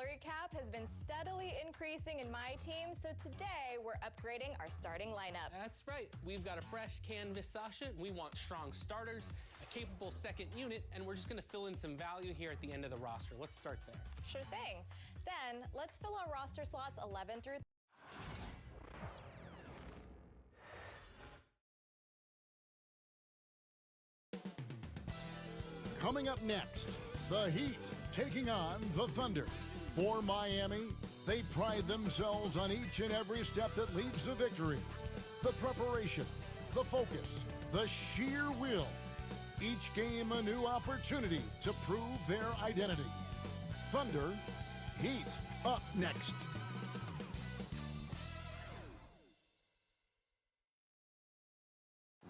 salary cap has been steadily increasing in my team, so today we're upgrading our starting lineup. That's right. We've got a fresh canvas, Sasha. We want strong starters, a capable second unit, and we're just going to fill in some value here at the end of the roster. Let's start there. Sure thing. Then let's fill our roster slots 11 through. Coming up next, the Heat taking on the Thunder. For Miami, they pride themselves on each and every step that leads to victory. The preparation, the focus, the sheer will. Each game a new opportunity to prove their identity. Thunder, Heat, up next.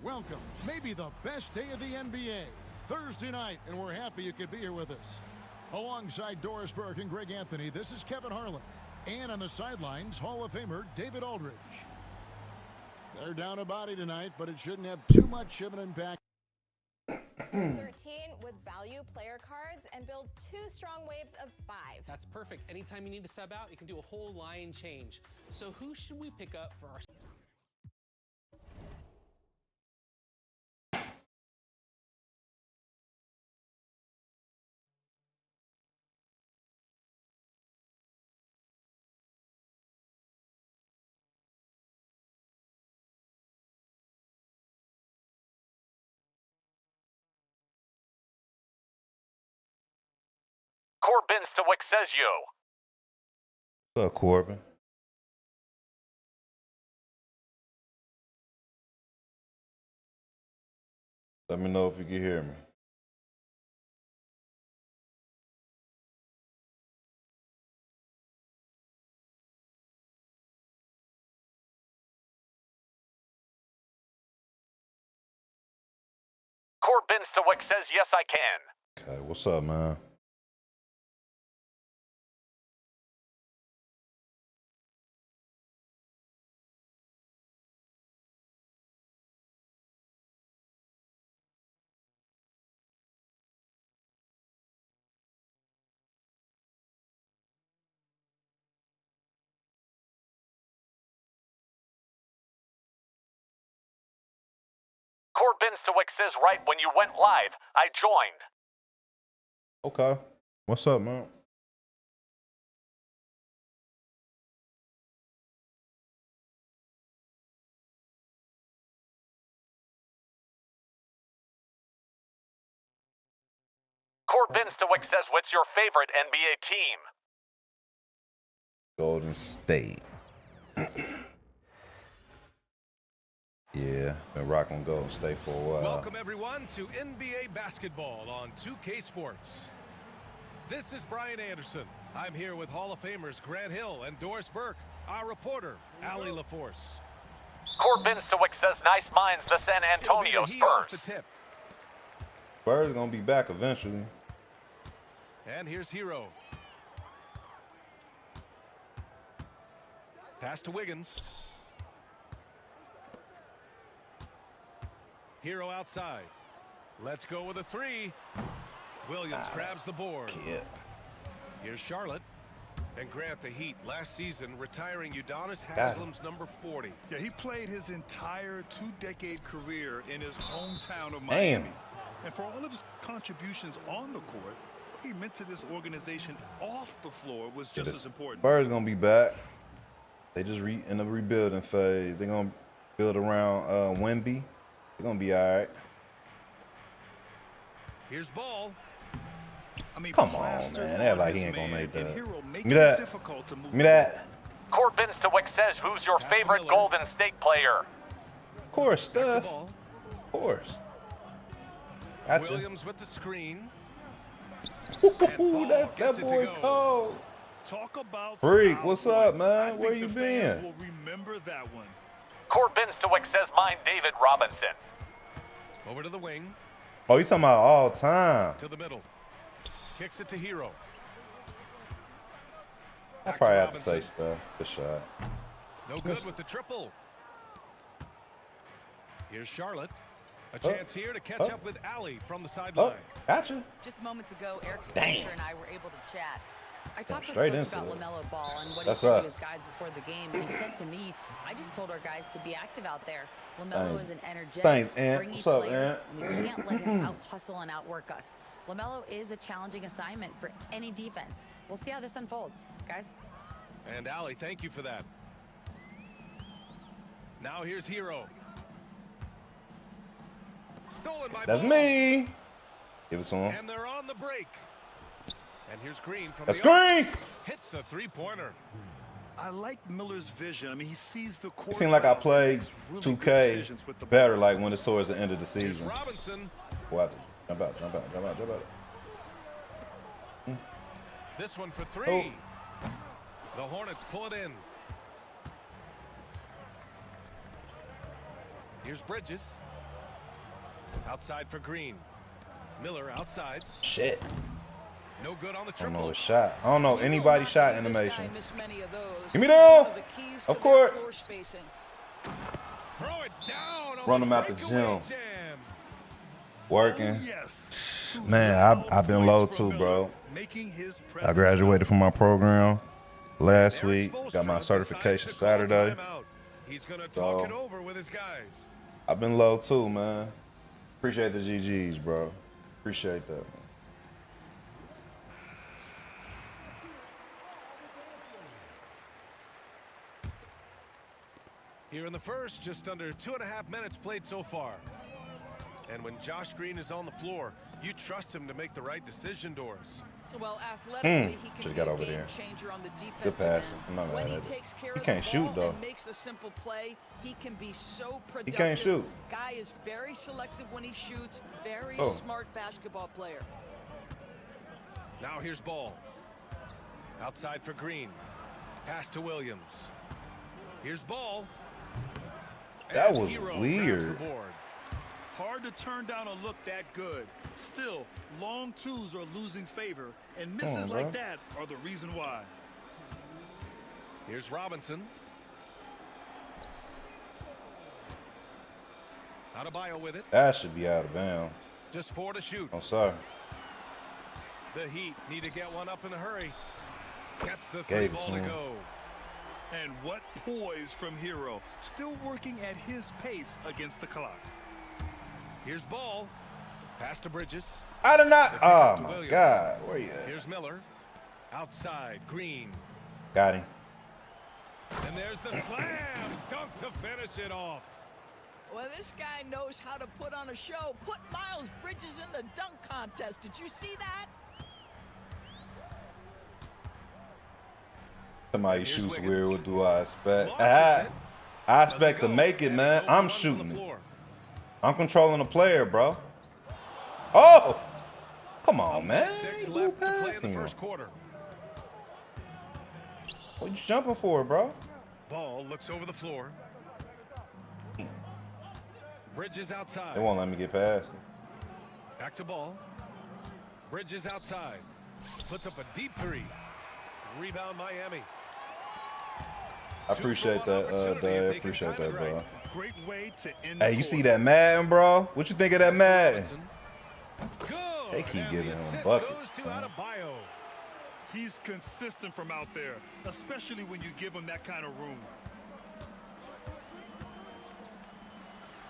Welcome, maybe the best day of the NBA. Thursday night, and we're happy you could be here with us. Alongside Doris Burke and Greg Anthony, this is Kevin Harlan. And on the sidelines, Hall of Famer David Aldridge. They're down a body tonight, but it shouldn't have too much of an impact. 13 with value player cards and build 2 strong waves of 5. That's perfect. Anytime you need to sub out, you can do a whole line change. So who should we pick up for our... Corbin Stoic says you. What's up, Corbin? Let me know if you can hear me. Corbin Stoic says yes, I can. Okay, what's up, man? Corbin Stoic says right when you went live, I joined. Okay. What's up, man? Corbin Stoic says what's your favorite NBA team? Golden State. Yeah, been rocking Golden State for a while. Welcome, everyone, to NBA basketball on 2K Sports. This is Brian Anderson. I'm here with Hall of Famers Grant Hill and Doris Burke, our reporter, Allie LaForce. Corbin Stoic says nice minds the San Antonio Spurs. Spurs are going to be back eventually. And here's Hero. Pass to Wiggins. Hero outside. Let's go with a 3. Williams grabs the board. Yeah. Here's Charlotte. And Grant, the Heat last season retiring Udonis Haslam's number 40. Yeah, he played his entire 2-decade career in his hometown of Miami. And for all of his contributions on the court, what he meant to this organization off the floor was just as important. Spurs going to be back. They just in the rebuilding phase. They're going to build around Wemby. They're going to be all right. Here's Ball. I mean, come on, man. Act like he ain't going to make that. Give me that. Give me that. Corbin Stoic says who's your favorite Golden State player? Of course, Steph. Of course. Gotcha. Williams with the screen. Ooh, that boy cold. Talk about Freak, what's up, man? Where you been? Will remember that one. Corbin Stoic says mine David Robinson. Over to the wing. Oh, you talking about all time? To the middle. Kicks it to Hero. I probably have to say stuff. Good shot. No good with the triple. Here's Charlotte. A chance here to catch up with Allie from the sideline. Gotcha. Just moments ago, Eric Spencer and I were able to chat. I talked to the straight coach into about it. LaMelo Ball and what That's he said up. to his guys before the game. And he said to me, I just told our guys to be active out there. LaMelo is an energetic, Thanks, Ant. springy What's up, player, Ant? and we can't let him out-hustle and outwork us. LaMelo is a challenging assignment for any defense. We'll see how this unfolds, guys. And Allie, thank you for that. Now here's Hero. Stolen by That's Ball. me. Give it to him. And they're on the break. And here's Green from That's the arc. Green. Hits the three-pointer. I like Miller's vision. I mean, he sees the court. It seemed like I well, played makes really good 2K decisions with the better, ball. like when it's towards the end of the Here's season. Robinson. What? Jump out, jump out, jump out, jump out. This one for three. Oh. The Hornets pull it in. Here's Bridges. Outside for Green. Miller outside. Shit. No good on the I don't know triple. a shot. I don't know anybody's shot animation. Give Give me down. Of course. Throw it down. on Run the them out the breakaway gym. jam. Working. Yes. Man, I've been low too, bro. Making his I graduated from my program last Eric week. Got my Spoelstra certification decides to call Saturday. timeout. He's going to So- talk it over with his guys. I've been low too, man. Appreciate the GGs, bro. Appreciate that, man. Here in the first, just under 2.5 minutes played so far. And when Josh Green is on the floor, you trust him to make the right decision, Doris. Well, athletically, he Should've can got be a over game there. changer on the defensive Good pass. end. I'm not When mad he at it. takes care He of can't the shoot, ball though. and makes a simple play, he can be so productive. He can't shoot. Guy is very selective when he shoots. Very Oh. smart basketball player. Now here's Ball. Outside for Green. Pass to Williams. Here's Ball. That And was Hero grabs weird. the board. Hard to turn down a look that good. Still, long twos are losing favor, and misses bro. like that are the reason why. Here's Robinson. Adebayo with it. That should be out of bounds. Just 4 to shoot. I'm sorry. The Heat need to get one up in a hurry. Gets the Gave it three ball to to him. go. And what poise from Hero. Still working at his pace against the clock. Here's Ball. Pass to Bridges. I did not. The kick Oh out to my Williams. God, where you at? Here's Miller. Outside. Green. Got him. And there's the slam. Dunk to finish it off. Well, this guy knows how to put on a show. Put Miles Bridges in the dunk contest. Did you see that? Somebody Here's shoots Wiggins. weird. What do I expect? Launches it. I Does expect to go? make it, And man. so I'm runs on shooting the it. floor. I'm controlling the player, bro. Oh, come on, man. 6 You blew left to play past in the him. first quarter. What you jumping for, bro? Ball looks over the floor. Bridges outside. They won't let me get past him. Back to Ball. Bridges outside. Puts up a deep three. Rebound Miami. I appreciate that, opportunity if Dave. they can Appreciate time it that, bro. right. Great way to end Hey, the you see quarter. that Madden, bro? What you think of that Madden? Robinson. Good. They keep And giving the him assist buckets, goes to man. Adebayo. He's consistent from out there, especially when you give him that kind of room.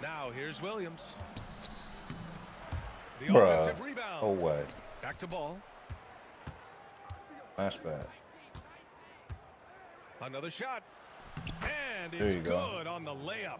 Now here's Williams. The Bruh. offensive rebound. Oh, way. Back to Ball. Smash back. Another shot. And There it's you go. good on the layup.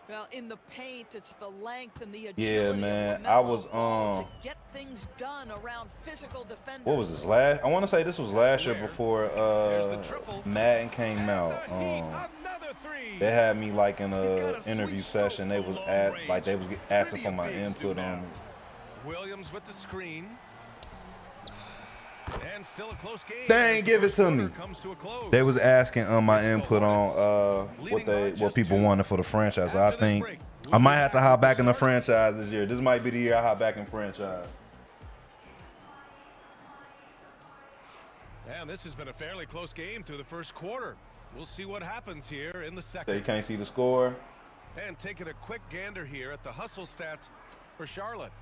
Well, in the paint, it's the length and the agility Yeah, of man. LaMelo I was, Ball to get things done around physical defenders. What was this last? I want to say this was last year before There's the triple. Madden came out. And the Heat, another three. They had me like in He's got a a sweet interview stroke session. They from was long at like they was range. asking for Plenty my of bigs do input on now. it. Williams with the screen. And still a close game. They ain't give it to me. Comes to a close. They was asking my input on what people wanted for the franchise. So I think I might have to hop back in the franchise this year. This might be the year I hop back in franchise. And this has been a fairly close game through the first quarter. We'll see what happens here in the So second. you can't see the score. And taking a quick gander here at the hustle stats for Charlotte.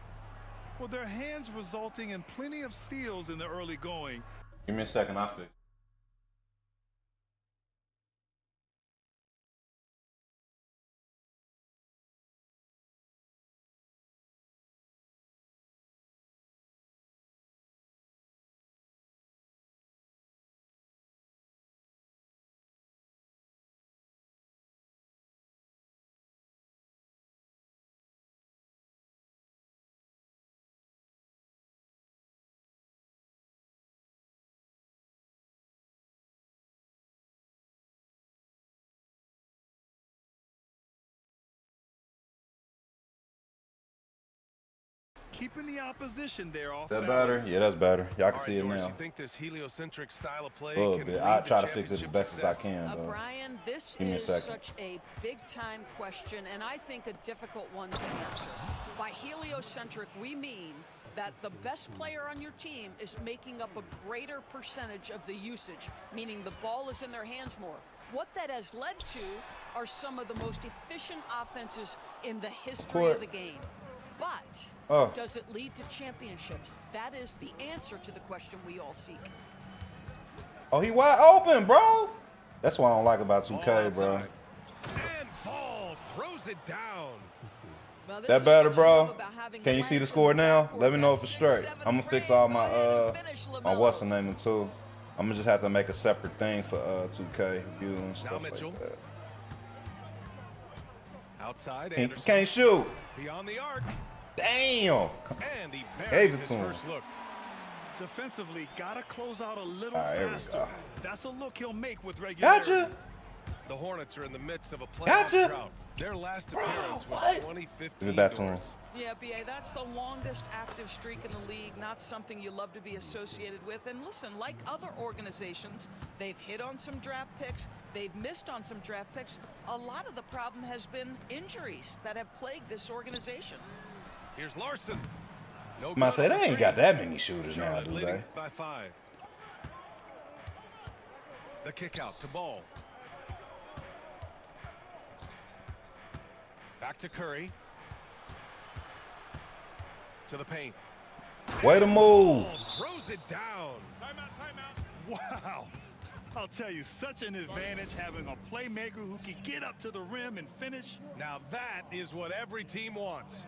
Well, their hands resulting in plenty of steals in the early going. Give me a second, I'll fix. Keeping the opposition there off. That better? Yeah, that's better. Y'all can see it Doris, now. You think this heliocentric style of play A little can bit. lead I'll to try to fix it as championship best as I success? can, though. Brian, this Give me a is second. such a big-time question, and I think a difficult one to answer. By heliocentric, we mean that the best player on your team is making up a greater percentage of the usage, meaning the ball is in their hands more. What that has led to are some of the most efficient offenses in the history of the game. But does it lead to championships? That is the answer to the question we all seek. Oh, he wide open, bro. That's what I don't like about 2K, bro. And ball throws it down. Well, this That is better, what you love bro? about having Can you a see the length score in the now? backcourt. Let me know if That it's straight. 6-7 I'm gonna fix frame. all Go my ahead and finish, my LaMelo. what's the name too. I'm gonna just have to make a separate thing for 2K view and Now stuff Mitchell. like that. Outside, He Anderson. can't shoot. Beyond the arc. Damn. And he Gave buries it his to him. first look. Defensively, gotta close out a little All right, here we faster. go. That's a look he'll make with regularity. Gotcha. The Hornets are in the midst of a playoff Gotcha. drought. Their last appearance was what? 2015. Give it back to him. Doris. Yeah, BA, that's the longest active streak in the league, not something you love to be associated with. And listen, like other organizations, they've hit on some draft picks, they've missed on some draft picks. A lot of the problem has been injuries that have plagued this organization. Here's Larson. No I'm about to say, good on they ain't the got three. that many shooters now, Charlotte do leading they? by 5. The kick out to Ball. Back to Curry. To the paint. Way to move. Ball throws it down. Wow. I'll tell you, such an advantage having a playmaker who can get up to the rim and finish. Now that is what every team wants.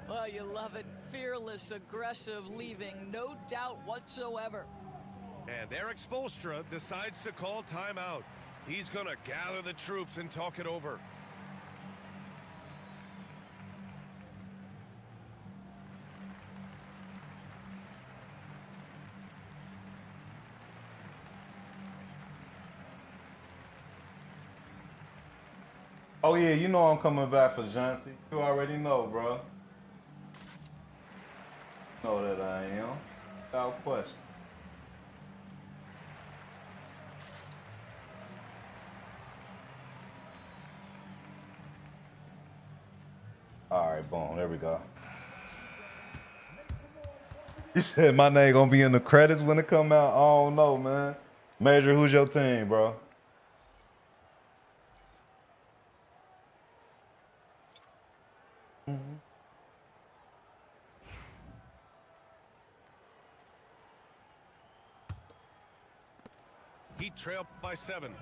Well, you love it. Fearless, aggressive, leaving no doubt whatsoever. And Eric Spoelstra decides to call timeout. He's going to gather the troops and talk it over. Oh yeah, you know I'm coming back for Jonty. You already know, bro. Know that I am. Without question. All right, boom. There we go. You said my name gonna be in the credits when it come out? I don't know, man. Major, who's your team, bro? Heat trail by 7.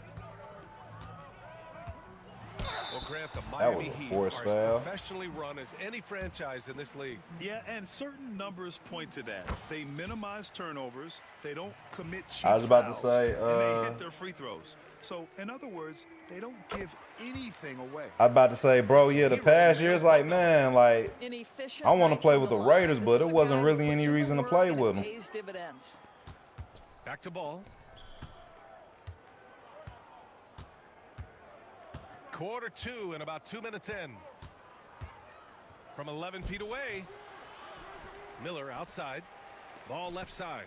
Well, Grant, the That was Miami a Heat forced are foul. as professionally run as any franchise in this league. Yeah, and certain numbers point to that. They minimize turnovers. They don't commit cheap I was about to fouls, say, and they hit their free throws. So, in other words, they don't give anything away. I was about to say, bro, yeah, the past years, like, man, like, Inefficient I want to night play from with the the line. Raiders, This but is it a wasn't guy really who any puts in the reason to work play and with it him. pays dividends. Back to Ball. Quarter 2 and about 2 minutes in. From 11 feet away. Miller outside. Ball left side.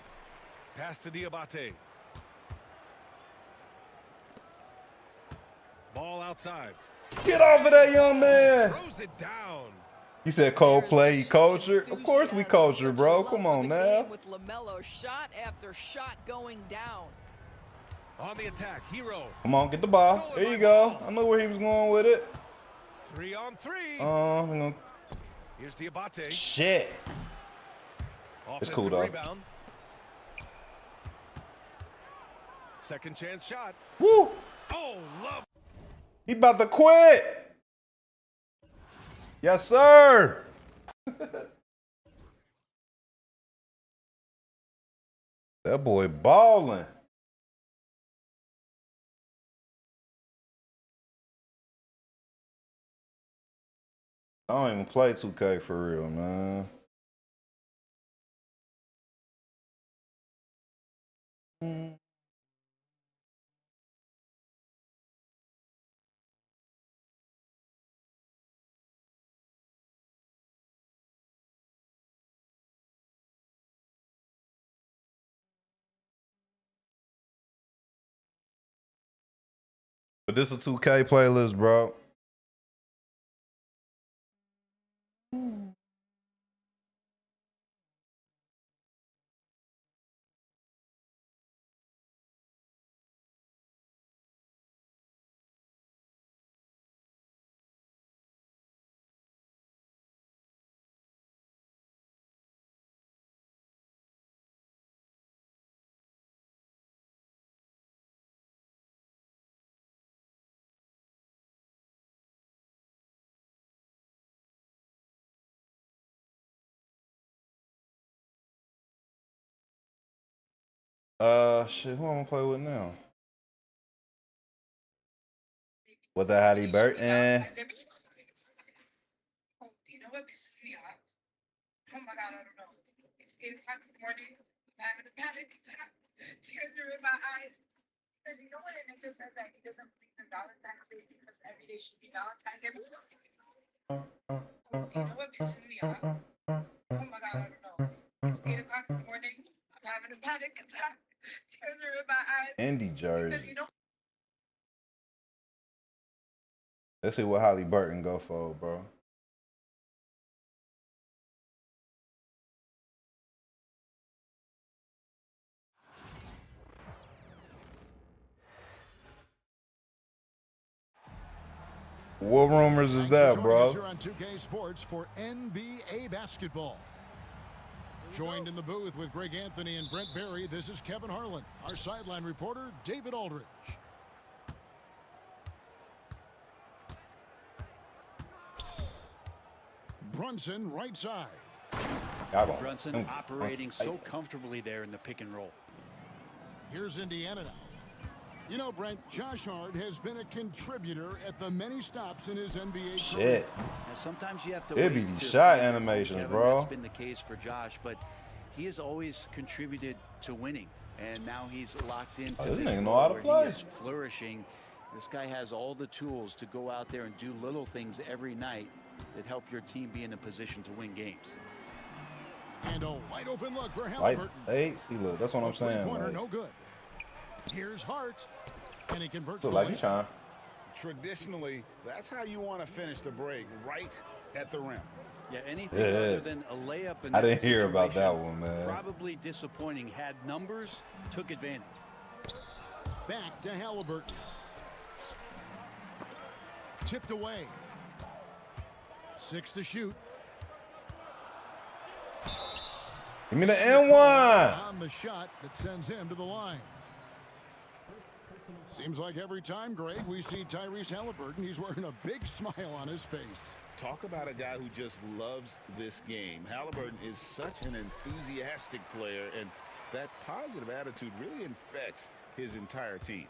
Pass to Diabate. Ball outside. Get off of that young man. Throws it down. He said Coldplay, he cultured. Of course we cultured, bro. Come on now. With LaMelo, shot after shot going down. On the attack, Hero. Come on, get the ball. There you go. I knew where he was going with it. 3 on 3. Hang on. Here's Diabate. Shit. It's cool, Offensive though. Rebound. Second chance shot. Woo! Oh, love. He about to quit. Yes, sir. That boy balling. I don't even play 2K for real, man. But this is a 2K playlist, bro. Shit, who I'm gonna play with now? With the Halliburton. Do you know what pisses me off? Oh my God, I don't know. It's 8 o'clock in the morning. I'm having a panic attack. Tears are in my eyes. And you know what? And it just says that he doesn't believe in Valentine's Day because every day should be Valentine's Day. Do you know what pisses me off? Oh my God, I don't know. It's 8 o'clock in the morning. I'm having a panic attack. Tears are in my eyes. Indy jersey. Because you know. Let's see what Halliburton go for, bro. What rumors is that, bro? Here on 2K Sports for NBA basketball. Joined in the booth with Greg Anthony and Brent Barry, this is Kevin Harlan. Our sideline reporter, David Aldridge. Brunson, right side. Brunson operating so comfortably there in the pick and roll. Here's Indiana now. You know, Brent, Josh Hart has been a contributor at the many stops in his NBA career. Shit. Now, sometimes you have to It'd be wait these to shot find animations, Kevin. bro. That's been the case for Josh, but he has always contributed to winning, and now he's locked into this this nigga know role how to where play. he is flourishing. This guy has all the tools to go out there and do little things every night that help your team be in a position to win games. And a wide open look for Like, Halliburton. hey, see, look, that's what I'm saying. Three-pointer, Like, no good. Here's Hart, and he converts look the like he layup. trying. Traditionally, that's how you want to finish the break, right at the rim. Yeah, anything other than a layup in I that didn't hear about that situation, one, man. Probably disappointing. Had numbers, took advantage. Back to Halliburton. Tipped away. 6 to shoot. Give me the N1. On the shot that sends him to the line. Seems like every time, Greg, we see Tyrese Halliburton, he's wearing a big smile on his face. Talk about a guy who just loves this game. Halliburton is such an enthusiastic player, and that positive attitude really infects his entire team.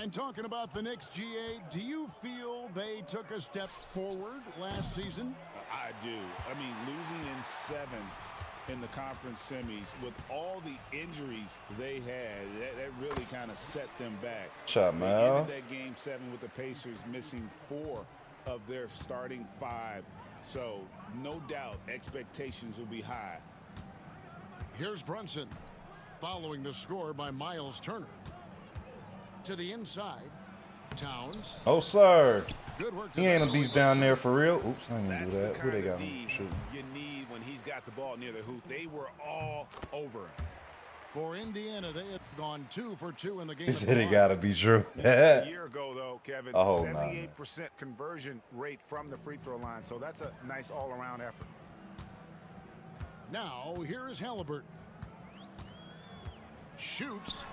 And talking about the Knicks, GA, do you feel they took a step forward last season? I do. I mean, losing in 7 in the conference semis with all the injuries they had, that really kind of set them back. Shot, They man. ended that game 7 with the Pacers missing 4 of their starting 5. So, no doubt, expectations will be high. Here's Brunson, following the score by Miles Turner. To the inside, Towns. Oh, sir. Good work. He ain't a beast down there for real. Oops, I didn't do That's the that. Who they kind got? of D Shoot. you need when he's got the ball near the hoop. They were all over him. For Indiana, they have gone 2 for 2 in the game. He said it gotta be true. A year ago, though, Kevin, Oh, nah, 78% conversion rate from the free throw line. So that's a nice all-around effort. Now, here is Halliburton. Shoots.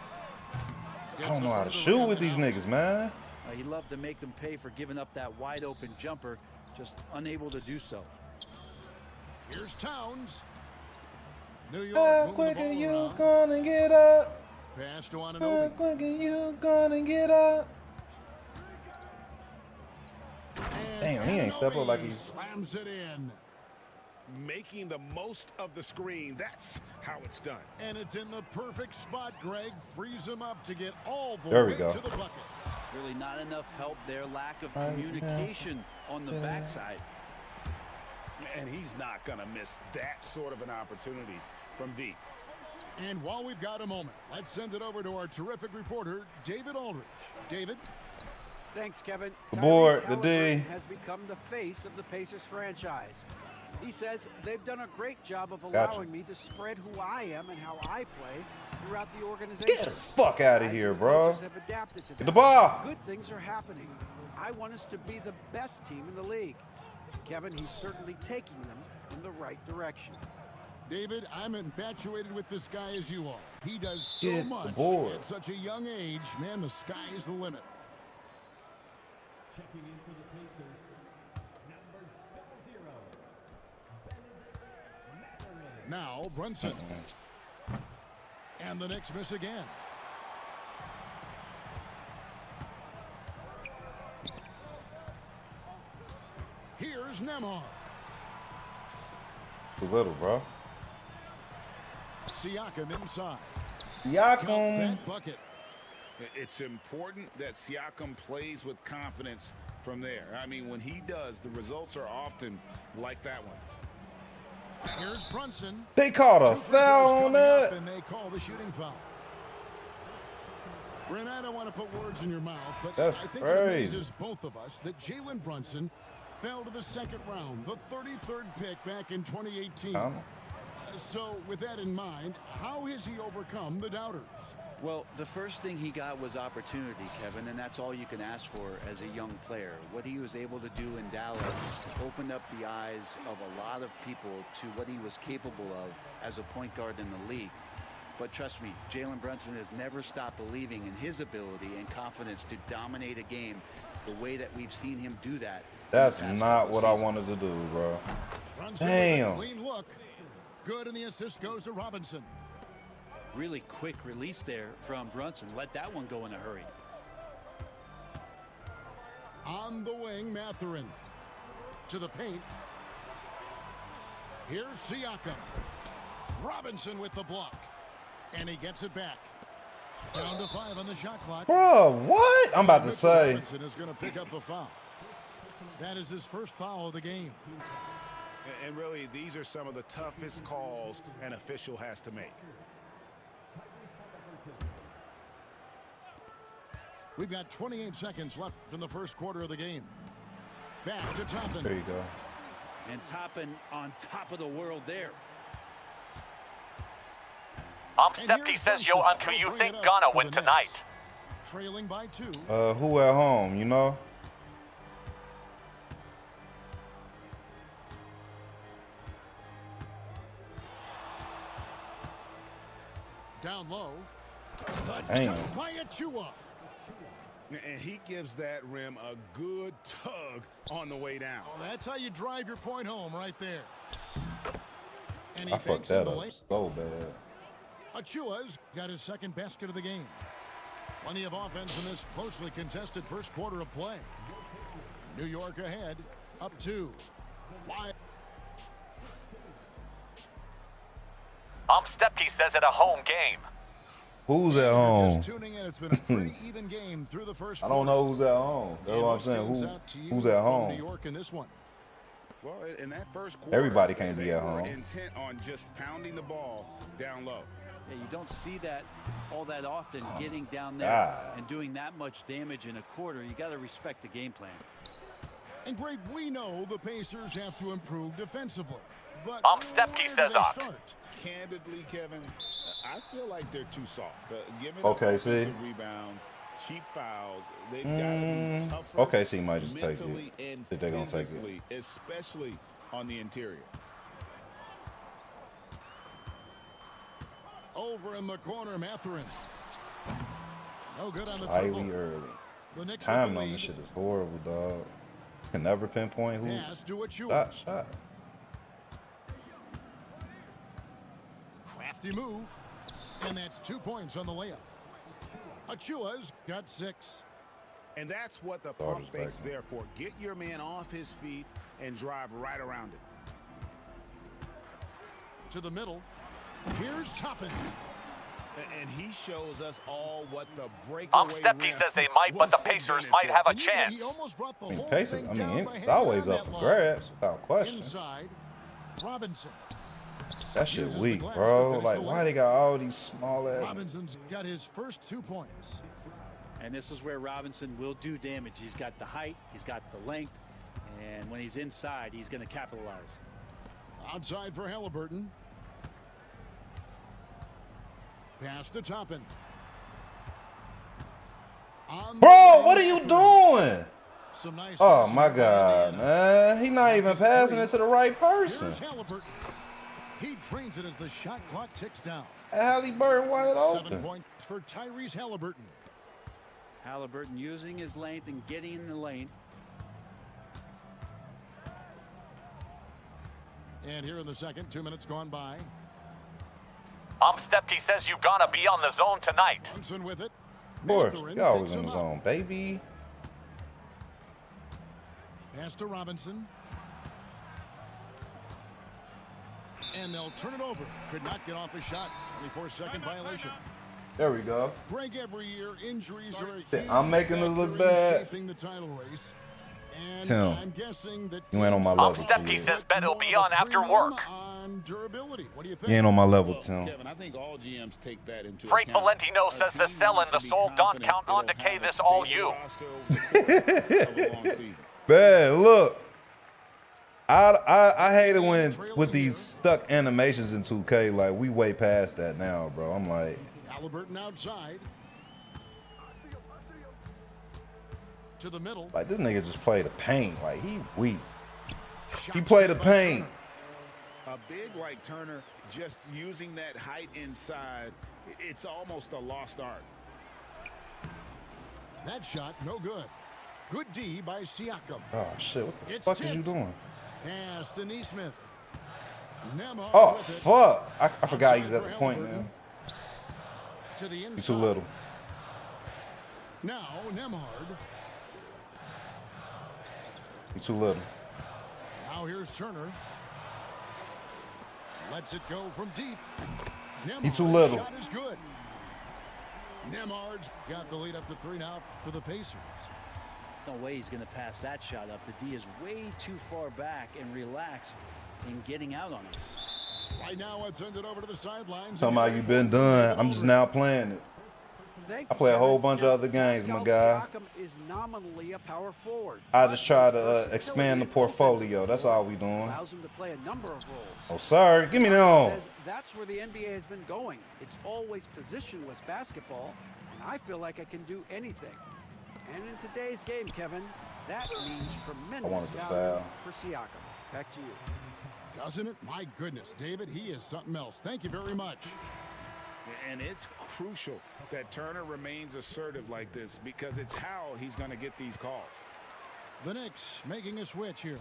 I don't know how to shoot with these niggas, man. He loved to make them pay for giving up that wide open jumper, just unable to do so. Here's Towns. New How York quick moving are the you ball around. gonna get up? Pass to How Anunoby. quick are you gonna get up? Damn, he ain't step up like he's. Slams it in. Making the most of the screen. That's how it's done. And it's in the perfect spot, Greg. Frees him up to get all the There we way go. to the bucket. Really not enough help there. Lack of Right, communication on the backside. And he's not going to miss that sort of an opportunity from deep. And while we've got a moment, let's send it over to our terrific reporter, David Aldridge. David? Thanks, Kevin. The board, Tyrese the D. Halliburton has become the face of the Pacers franchise. He says they've done a great job of allowing me to spread who I am and how I play throughout the organization. Get the fuck out of here, bro. Coaches have adapted to Get the that. ball. Good things are happening. I want us to be the best team in the league. Kevin, he's certainly taking them in the right direction. David, I'm infatuated with this guy as you are. He does so Get the much board. at such a young age. Man, the sky is the limit. Checking in for the Pacers, number 0, Bennett Mathurin. Now, Brunson. And the Knicks miss again. Here's Nembhard. Too little, bro. Siakam inside. Siakam. Got that bucket. It's important that Siakam plays with confidence from there. I mean, when he does, the results are often like that one. Here's Brunson. They called a Two free foul throws on coming up, that. and they call the shooting foul. Brent, I don't want to put words in your mouth, but That's I think crazy. it amazes both of us that Jalen Brunson fell to the second round, the 33rd pick back in 2018. So with that in mind, how has he overcome the doubters? Well, the first thing he got was opportunity, Kevin, and that's all you can ask for as a young player. What he was able to do in Dallas opened up the eyes of a lot of people to what he was capable of as a point guard in the league. But trust me, Jalen Brunson has never stopped believing in his ability and confidence to dominate a game the way that we've seen him do that. That's not what I wanted to do, bro. Brunson Damn. with a clean look. Good, and the assist goes to Robinson. Really quick release there from Brunson. Let that one go in a hurry. On the wing, Mathurin. To the paint. Here's Siakam. Robinson with the block. And he gets it back. Down to 5 on the shot clock. Bro, what? I'm about to say. Robinson is going to pick up the foul. That is his first foul of the game. And really, these are some of the toughest calls an official has to make. We've got 28 seconds left in the first quarter of the game. Back to Toppin. There you go. And Toppin on top of the world there. Stepke says, yo, Uncle, you think Ghana win tonight? Trailing by 2. Who at home, you know? Down low. Damn. By Achua. And he gives that rim a good tug on the way down. Oh, that's how you drive your point home right there. And he I fucked banks in that the up lane. so bad. Achua's got his second basket of the game. Plenty of offense in this closely contested first quarter of play. New York ahead, up 2. Wide. Stepke says at a home game. Who's at home? Just tuning in, it's been a pretty even game through the first I don't quarter. know who's at home. That's what I'm saying. Who's at From home? New York in this one. Well, in that first quarter, Everybody can't be they at were home. intent on just pounding the ball down low. Yeah, you don't see that all that often, getting down there God. and doing that much damage in a quarter. You got to respect the game plan. And Greg, we know the Pacers have to improve defensively. But Stepke where do says they up. start? Candidly, Kevin, I feel like they're too soft. Given Okay, up see? offensive rebounds, cheap fouls, they've got to be tougher. Okay, so you might just take mentally it. and If they're gonna take it. physically, especially on the interior. Over in the corner, Mathurin. No good on the Slightly triple. early. The Knicks Time with the on lead. this shit is horrible, dog. Can never pinpoint who. Pass to Achua. Shot. Crafty move. And that's 2 points on the layup. Achua's got 6. And that's what the Starters pump fake's back. there for. Get your man off his feet and drive right around it. To the middle. Here's Toppin. And he shows us all what the breakaway. Steppe says they might, but the Pacers might have a He chance. almost brought the I mean, whole Pacers. thing I down mean, by it's hanging always on up that for line. grabs, without question. Inside, Robinson. That shit Uses the weak, glass bro. to finish Like, the why line. they got all these small ass? Robinson's got his first 2 points. And this is where Robinson will do damage. He's got the height, he's got the length, and when he's inside, he's going to capitalize. Outside for Halliburton. Pass to Toppin. Bro, what are you doing? Some nice Oh passing my by God, Indiana. man. He not even passing it to the right person. Here's Halliburton. He drains it as the shot clock ticks down. Halliburton wide 7 open. points for Tyrese Halliburton. Halliburton using his length and getting in the lane. And here in the second, 2 minutes gone by. Steppe says you gotta be on the zone tonight. Thompson with it. Of course, Mathurin you always picks in him the up. zone, baby. Pass to Robinson. And they'll turn it over. Could not get off a shot. 24-second violation. There we go. Break every year. Injuries are a Yeah, huge I'm making it look factor in bad. shaping the title race. And Tim, I'm guessing that you ain't on my level. Steppe kid. says bet he'll be on after work. On durability. What do you think? You ain't on my level, Tim. Kevin, I think all GMs take that into Frank account. Valentino A says the team sell wants and the to be sold don't confident count on it'll Decay. have a This all stable you. roster over the course of a long season. Man, look. I hate it when with these stuck animations in 2K. Like, we way past that now, bro. I'm like, Halliburton outside. To the middle. this nigga just played the paint. Like, he weak. He played the paint. A big like Turner, just using that height inside, it's almost a lost art. That shot, no good. Good D by Siakam. Oh, shit. What the It's fuck is you tipped. doing? Pass to Neesmith. Nembhard Oh, with it. fuck. I forgot Outside he's at for the point Halliburton. now. To the inside. He's too little. Now Nembhard. He's too little. Now here's Turner. Lets it go from deep. He too Nembhard's little. Shot is good. Nembhard's got the lead up to 3 now for the Pacers. No way he's going to pass that shot up. The D is way too far back and relaxed in getting out on him. Right now, let's send it over to the sidelines. Talking about you been done. I'm just now playing it. I play a whole bunch of other games, my guy. Siakam is nominally a power forward. I just try to expand the portfolio. That's all we doing. Allows him to play a number of roles. Oh, sorry. Give me them. Says that's where the NBA has been going. It's always positionless basketball, and I feel like I can do anything. And in today's game, Kevin, that means tremendous wanted to value foul. for Siakam. Back to you. Doesn't it? My goodness, David, he is something else. Thank you very much. And it's crucial that Turner remains assertive like this because it's how he's going to get these calls. The Knicks making a switch here.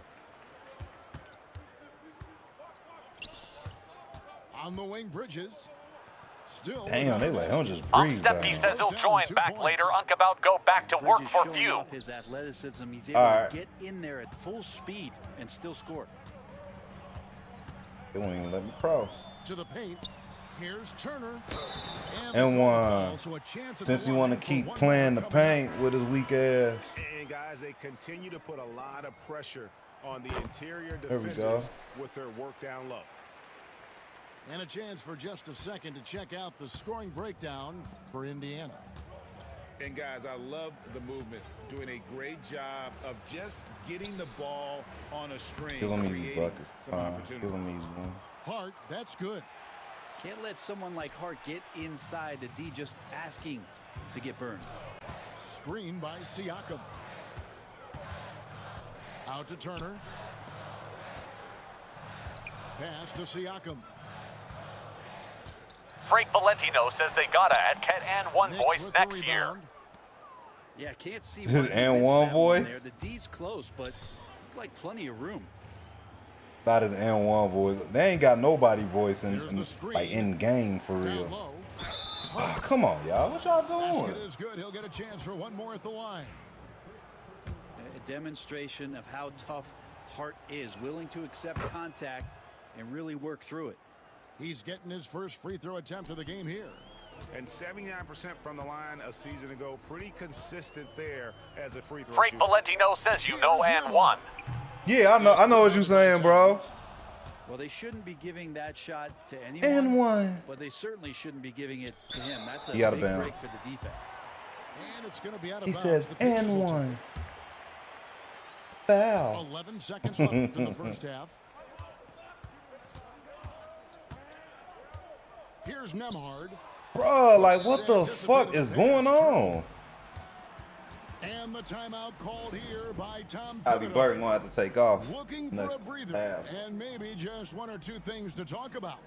On the wing, Bridges. Still. Damn, they let him just breathe. Steppe down. says he'll join back later. About go back to work Bridges for showing few. off his athleticism. He's able All right. to get in there at full speed and still score. They won't even let me cross. To the paint. Here's Turner. And one. foul, so a chance at Since the you want to line for keep one playing the more coming paint with his weak ass. And guys, they continue to put a lot of pressure on the interior There we defenders go. with their work down low. up. And a chance for just a second to check out the scoring breakdown for Indiana. And guys, I love the movement, doing a great job of just getting the ball on a string, Give him easy creating buckets. some opportunities. Give him easy one. Hart, that's good. Can't let someone like Hart get inside the D just asking to get burned. Screen by Siakam. Out to Turner. Pass to Siakam. Frank Valentino says they gotta at Cat and One voice next year. Yeah, can't see His why and he missed one that voice? there. The D's close, but looked like plenty of room. Thought his N1 voice. They ain't got nobody voice in game for real. Oh, come on, y'all. What y'all doing? Basket is good. He'll get a chance for one more at the line. A demonstration of how tough Hart is, willing to accept contact and really work through it. He's getting his first free throw attempt of the game here. And 79% from the line a season ago. Pretty consistent there as a free throw Frank shooter. Valentino says you know and one. Yeah, I know what you're saying, bro. Well, they shouldn't be giving that shot to anyone. And one. But they certainly shouldn't be giving it to him. That's a He out of big bounds. break for the defense. And it's going to be out of He bounds. says, The Pacers and will take one. it. Foul. 11 seconds left in the first half. Here's Nembhard. Bro, like, what the fuck is going on? And the timeout called here by Tom Ali Thibodeau. Burton gonna have to take off. Looking for next a breather half. and maybe just one or two things to talk about.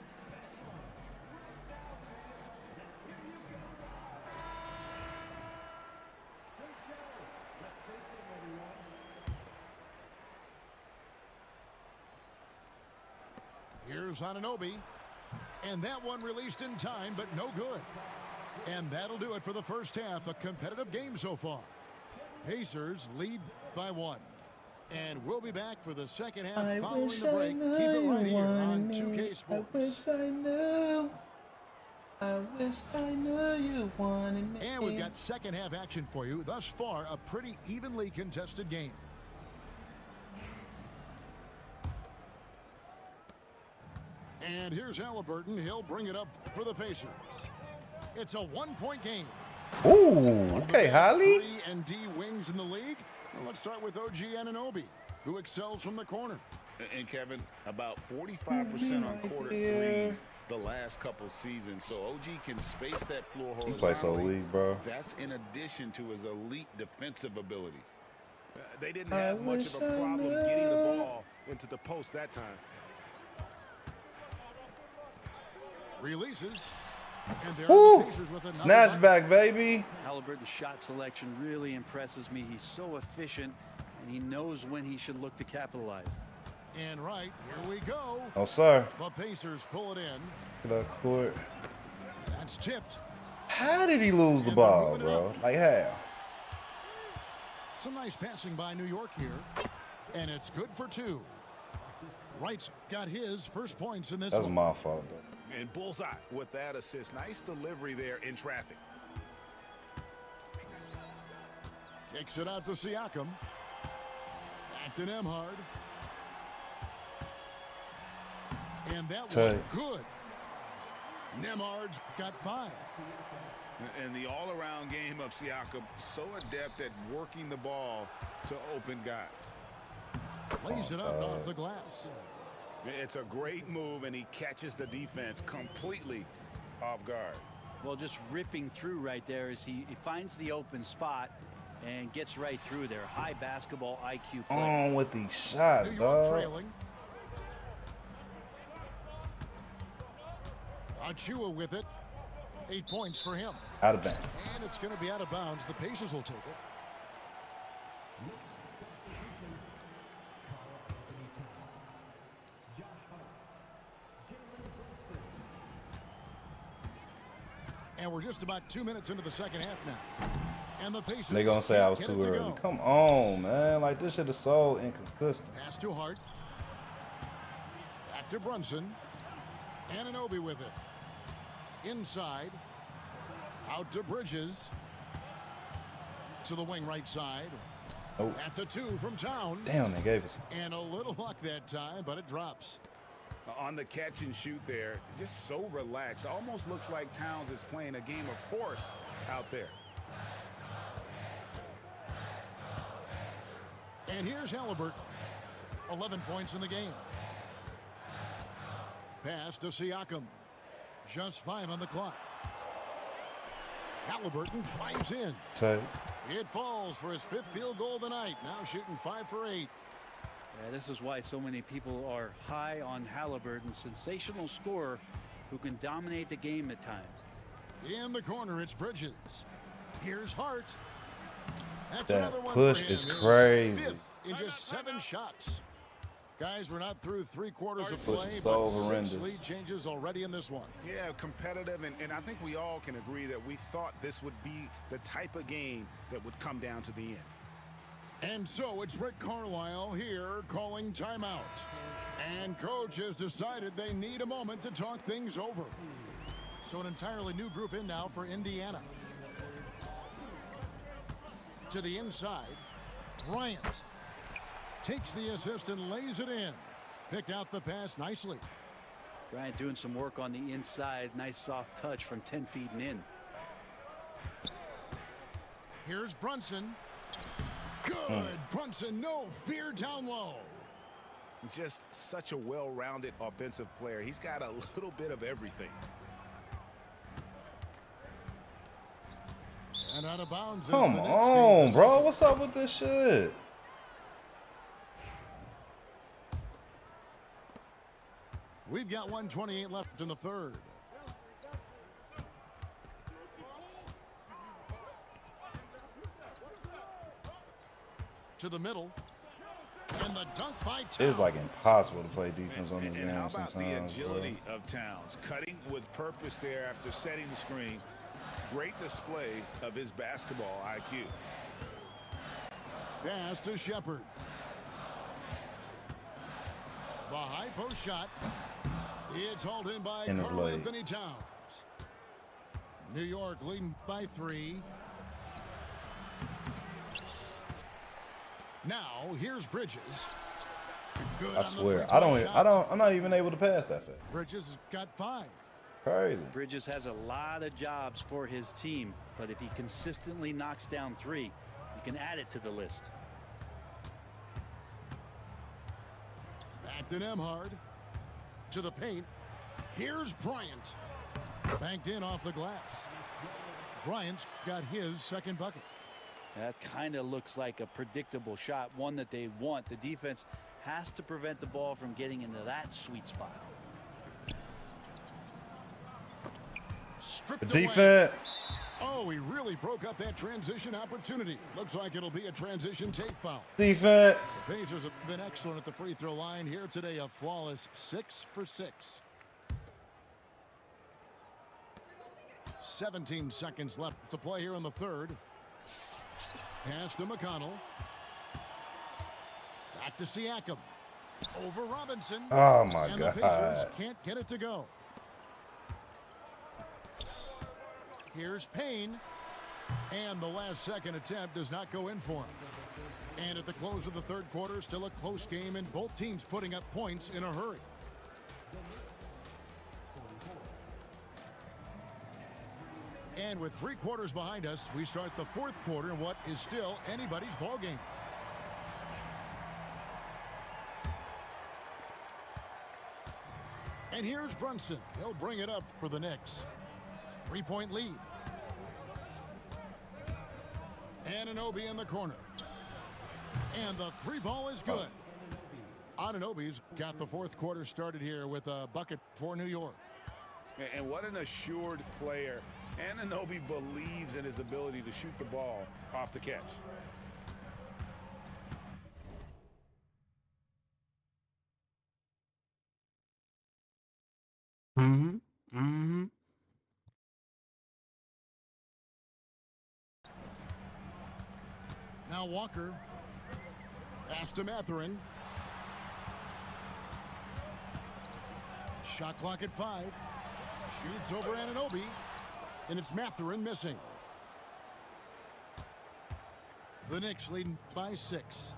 Here's Anunoby. And that one released in time, but no good. And that'll do it for the first half. A competitive game so far. Pacers lead by 1. And we'll be back for the second half following the break. Keep it right here on 2K Sports. I wish I knew you wanted me. And we've got second half action for you. Thus far, a pretty evenly contested game. And here's Halliburton. He'll bring it up for the Pacers. It's a 1-point game. Ooh, okay, Holly. 3 and D wings in the league. Well, let's start with OG Anunoby, who excels from the corner. And Kevin, about 45% on quarter threes the last couple seasons. So OG can space that floor horizontally. He plays so league, bro. That's in addition to his elite defensive abilities. They didn't have much of a problem getting the ball into the post that time. Releases. And there Woo! are the Pacers with another Snatch back, baby. Halliburton's shot selection really impresses me. He's so efficient, and he knows when he should look to capitalize. And right, here we go. Oh, sir. The Pacers pull it in. Get up court. That's tipped. How did he lose the ball, bro? Like how? Some nice passing by New York here. And it's good for 2. Wright's got his first points in this That's one. my fault, though. And bullseye with that assist. Nice delivery there in traffic. Kicks it out to Siakam. Back to Nembhard. And that Tight. one good. Nembhard's got 5. And the all-around game of Siakam, so adept at working the ball to open guys. Lays it up off the glass. It's a great move, and he catches the defense completely off guard. Well, just ripping through right there as he finds the open spot and gets right through there. High basketball IQ play. On with these shots, New York dog. trailing. Achua with it. 8 points for him. Out of bounds. And it's going to be out of bounds. The Pacers will take it. And we're just about 2 minutes into the second half now. And the Pacers They gonna say I was get too it to early. go. Come on, man. Like, this shit is so inconsistent. Pass to Hart. Back to Brunson. Anunoby with it. Inside. Out to Bridges. To the wing right side. Oh. That's a 2 from Towns. Damn, they gave us. And a little luck that time, but it drops. On the catch and shoot there, just so relaxed. Almost looks like Towns is playing a game of horse out there. And here's Halliburton. 11 points in the game. Pass to Siakam. Just 5 on the clock. Halliburton drives in. Tight. It falls for his 5th field goal of the night. Now shooting 5 for 8. Yeah, this is why so many people are high on Halliburton. Sensational scorer, who can dominate the game at times. In the corner, it's Bridges. Here's Hart. That's That another one push for him. is His crazy. 5th in just 7 shots. Guys, we're not through 3/4 of Push play, is but so 6 horrendous. lead changes already in this one. Yeah, competitive, and I think we all can agree that we thought this would be the type of game that would come down to the end. And so it's Rick Carlisle here calling timeout. And coach has decided they need a moment to talk things over. So an entirely new group in now for Indiana. To the inside, Bryant takes the assist and lays it in. Picked out the pass nicely. Bryant doing some work on the inside. Nice soft touch from 10 feet and in. Here's Brunson. Good. Brunson, no fear down low. Just such a well-rounded offensive player. He's got a little bit of everything. And out of bounds. Come on, bro. What's up with this shit? We've got 1:28 left in the third. To the middle. And the dunk by Towns. It's like impossible to play defense on this And how game about sometimes. the agility of Towns? Cutting with purpose there after setting the screen. Great display of his basketball IQ. Pass to Shepard. The high post shot. It's hauled in by In his Karl leg. Anthony Towns. New York leading by 3. Now here's Bridges. Good I on the swear, three-point shot. I'm not even able to pass that fast. Bridges has got 5. Crazy. Bridges has a lot of jobs for his team, but if he consistently knocks down 3, you can add it to the list. Back to Nembhard. To the paint. Here's Bryant. Banked in off the glass. Bryant's got his second bucket. That kind of looks like a predictable shot, one that they want. The defense has to prevent the ball from getting into that sweet spot. Stripped The away. defense. Oh, he really broke up that transition opportunity. Looks like it'll be a transition take foul. Defense. The Pacers have been excellent at the free throw line here today. A flawless 6 for 6. 17 seconds left to play here in the third. Pass to McConnell. Back to Siakam. Over Robinson. Oh, my and God. the Pacers can't get it to go. Here's Payne. And the last second attempt does not go in for him. And at the close of the third quarter, still a close game, and both teams putting up points in a hurry. And with 3 quarters behind us, we start the fourth quarter in what is still anybody's ball game. And here's Brunson. He'll bring it up for the Knicks. 3-point lead. Anunoby in the corner. And the 3 ball is good. Anunoby's got the fourth quarter started here with a bucket for New York. And what an assured player. Anunoby believes in his ability to shoot the ball off the catch. Now Walker. Pass to Mathurin. Shot clock at 5. Shoots over Anunoby. And it's Mathurin missing. The Knicks leading by 6.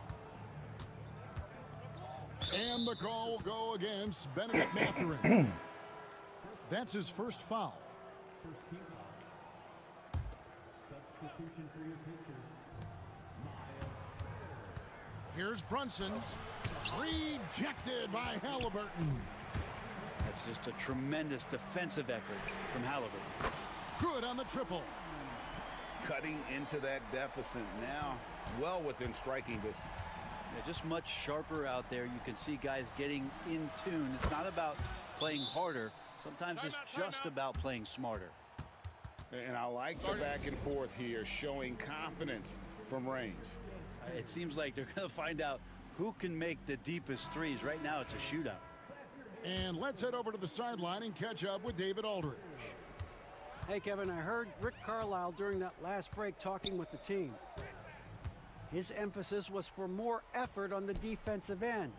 And the call will go against Benedict Mathurin. That's his first foul. First team foul. Substitution for your Pacers. Here's Brunson. Rejected by Halliburton. That's just a tremendous defensive effort from Halliburton. Good on the triple. Cutting into that deficit now, well within striking distance. Yeah, just much sharper out there. You can see guys getting in tune. It's not about playing harder. Sometimes it's just about playing smarter. And I like the back and forth here, showing confidence from range. It seems like they're going to find out who can make the deepest threes. Right now, it's a shootout. And let's head over to the sideline and catch up with David Aldridge. Hey, Kevin, I heard Rick Carlisle during that last break talking with the team. His emphasis was for more effort on the defensive end.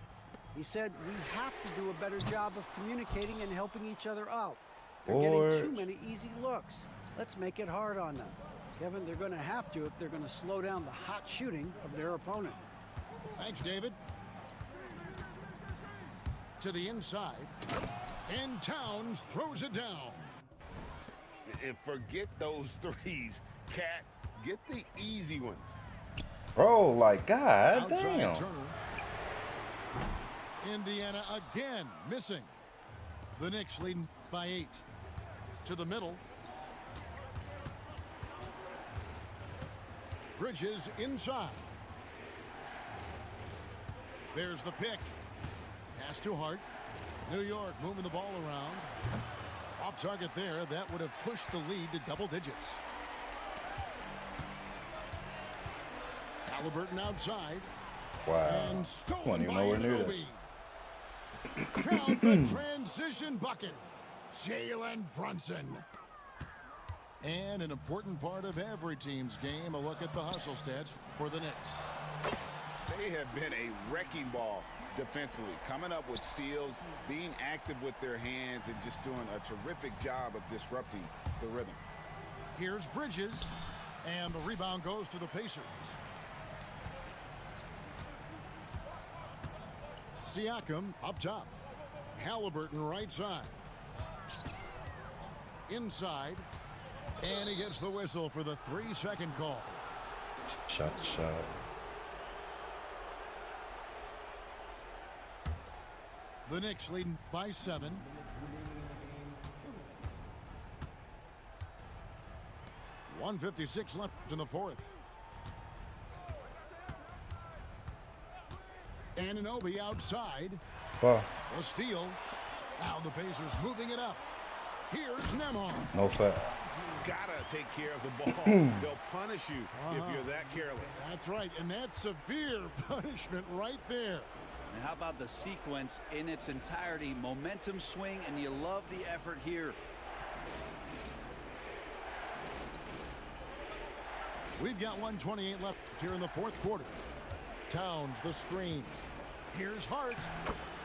He said we have to do a better job of communicating and helping each other out. They're getting too many easy looks. Let's make it hard on them. Kevin, they're going to have to if they're going to slow down the hot shooting of their opponent. Thanks, David. To the inside, and Towns throws it down. And forget those threes, Cat. Get the easy ones. Bro, like, God Outside damn. Turner. Indiana again missing. The Knicks leading by 8. To the middle. Bridges inside. There's the pick. Pass to Hart. New York moving the ball around. Off target there. That would have pushed the lead to double digits. Halliburton outside. Wow. And stolen Don't even by know where near Anunoby. this. Count the transition bucket. Jalen Brunson. And an important part of every team's game, a look at the hustle stats for the Knicks. They have been a wrecking ball defensively, coming up with steals, being active with their hands, and just doing a terrific job of disrupting the rhythm. Here's Bridges, and the rebound goes to the Pacers. Siakam up top. Halliburton right side. Inside. And he gets the whistle for the 3-second call. Shot. The Knicks leading by 7. .156 left in the fourth. Anunoby outside. Oh. A steal. Now the Pacers moving it up. Here's Nembhard. No foul. Gotta take care of the ball. They'll punish you if you're that careless. That's right, and that's severe punishment right there. And how about the sequence in its entirety? Momentum swing, and you love the effort here. We've got 1:28 left here in the fourth quarter. Towns the screen. Here's Hart.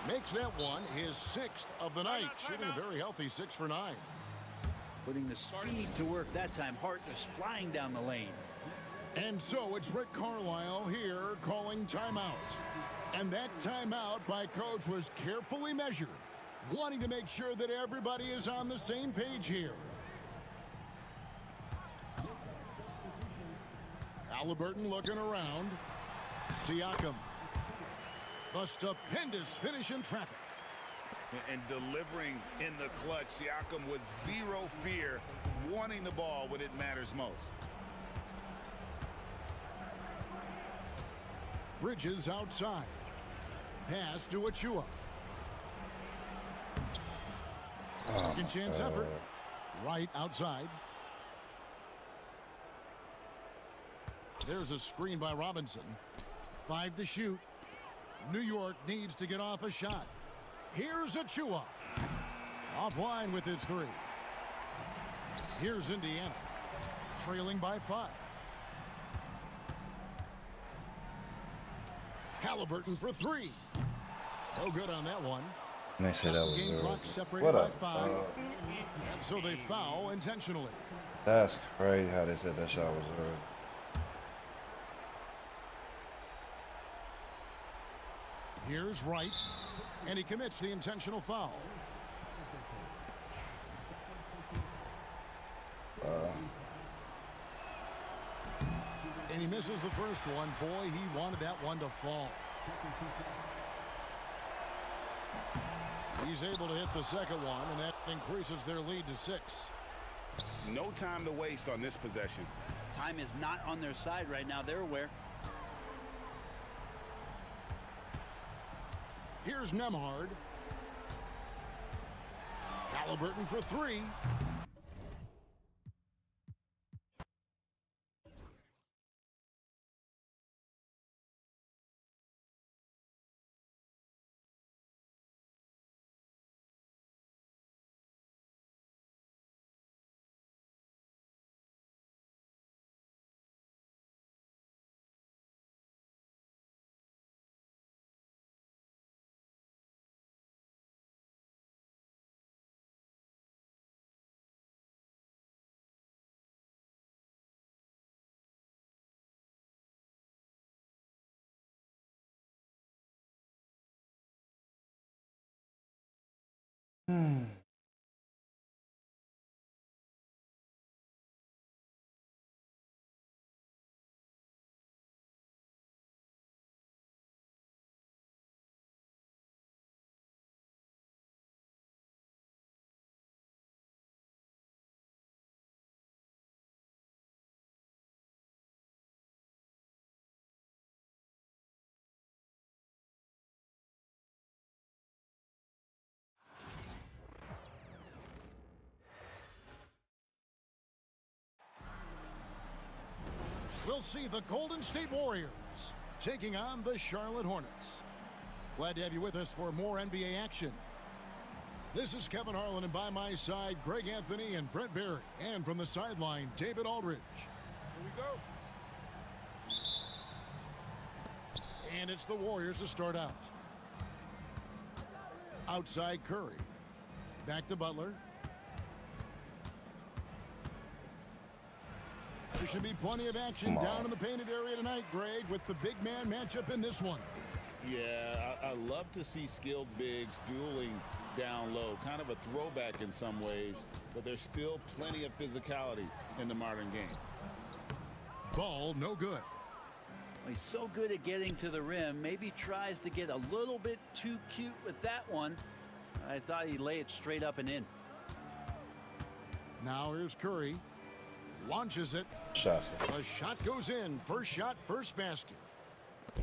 Makes that one his 6th of the night. Shooting a very healthy 6 for 9. Putting the speed to work that time. Hart just flying down the lane. And so it's Rick Carlisle here calling timeout. And that timeout by Coach was carefully measured, wanting to make sure that everybody is on the same page here. Halliburton looking around. Siakam. The stupendous finish in traffic. And delivering in the clutch. Siakam with zero fear, wanting the ball when it matters most. Bridges outside. Pass to Achua. Second chance effort. Right outside. There's a screen by Robinson. 5 to shoot. New York needs to get off a shot. Here's Achua. Offline with his 3. Here's Indiana. Trailing by 5. Halliburton for 3. No good on that one. They said that was Game early. clock separated What by up? 5. And so they foul intentionally. That's crazy how they said that shot was early. Here's Wright, and he commits the intentional foul. And he misses the first one. Boy, he wanted that one to fall. He's able to hit the second one, and that increases their lead to 6. No time to waste on this possession. Time is not on their side right now. They're aware. Here's Nembhard. Halliburton for three. We'll see the Golden State Warriors taking on the Charlotte Hornets. Glad to have you with us for more NBA action. This is Kevin Harlan, and by my side, Greg Anthony and Brent Barry. And from the sideline, David Aldridge. Here we go. And it's the Warriors to start out. Outside Curry. Back to Butler. There should be plenty of action down in the painted area tonight, Greg, with the big man matchup in this one. Yeah, I love to see skilled bigs dueling down low. Kind of a throwback in some ways, but there's still plenty of physicality in the modern game. Ball no good. He's so good at getting to the rim. Maybe tries to get a little bit too cute with that one. I thought he'd lay it straight up and in. Now here's Curry. Launches it. The shot goes in. First shot, first basket.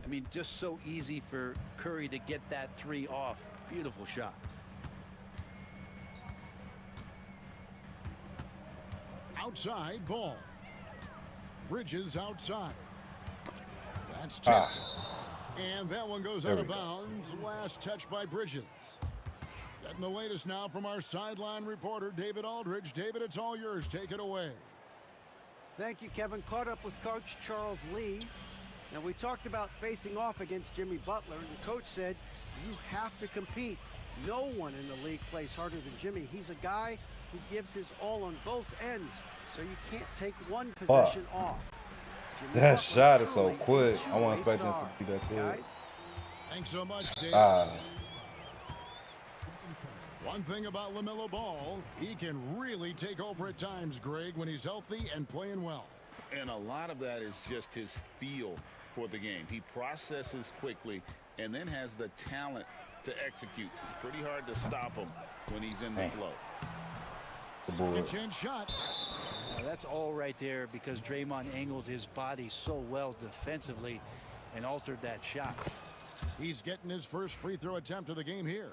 I mean, just so easy for Curry to get that three off. Beautiful shot. Outside ball. Bridges outside. That's tipped. And that one goes out of bounds. Last touch by Bridges. Getting the latest now from our sideline reporter, David Aldridge. David, it's all yours. Take it away. Thank you, Kevin. Caught up with Coach Charles Lee. Now, we talked about facing off against Jimmy Butler, and the coach said, you have to compete. No one in the league plays harder than Jimmy. He's a guy who gives his all on both ends, so you can't take one possession off. Jimmy That Butler shot is so truly quick. a I wasn't expecting it star. to be that quick. Guys? Thanks so much, David. One thing about LaMelo Ball, he can really take over at times, Greg, when he's healthy and playing well. And a lot of that is just his feel for the game. He processes quickly and then has the talent to execute. It's pretty hard to stop him when he's in the flow. Second chance shot. That's all right there because Draymond angled his body so well defensively and altered that shot. He's getting his first free throw attempt of the game here.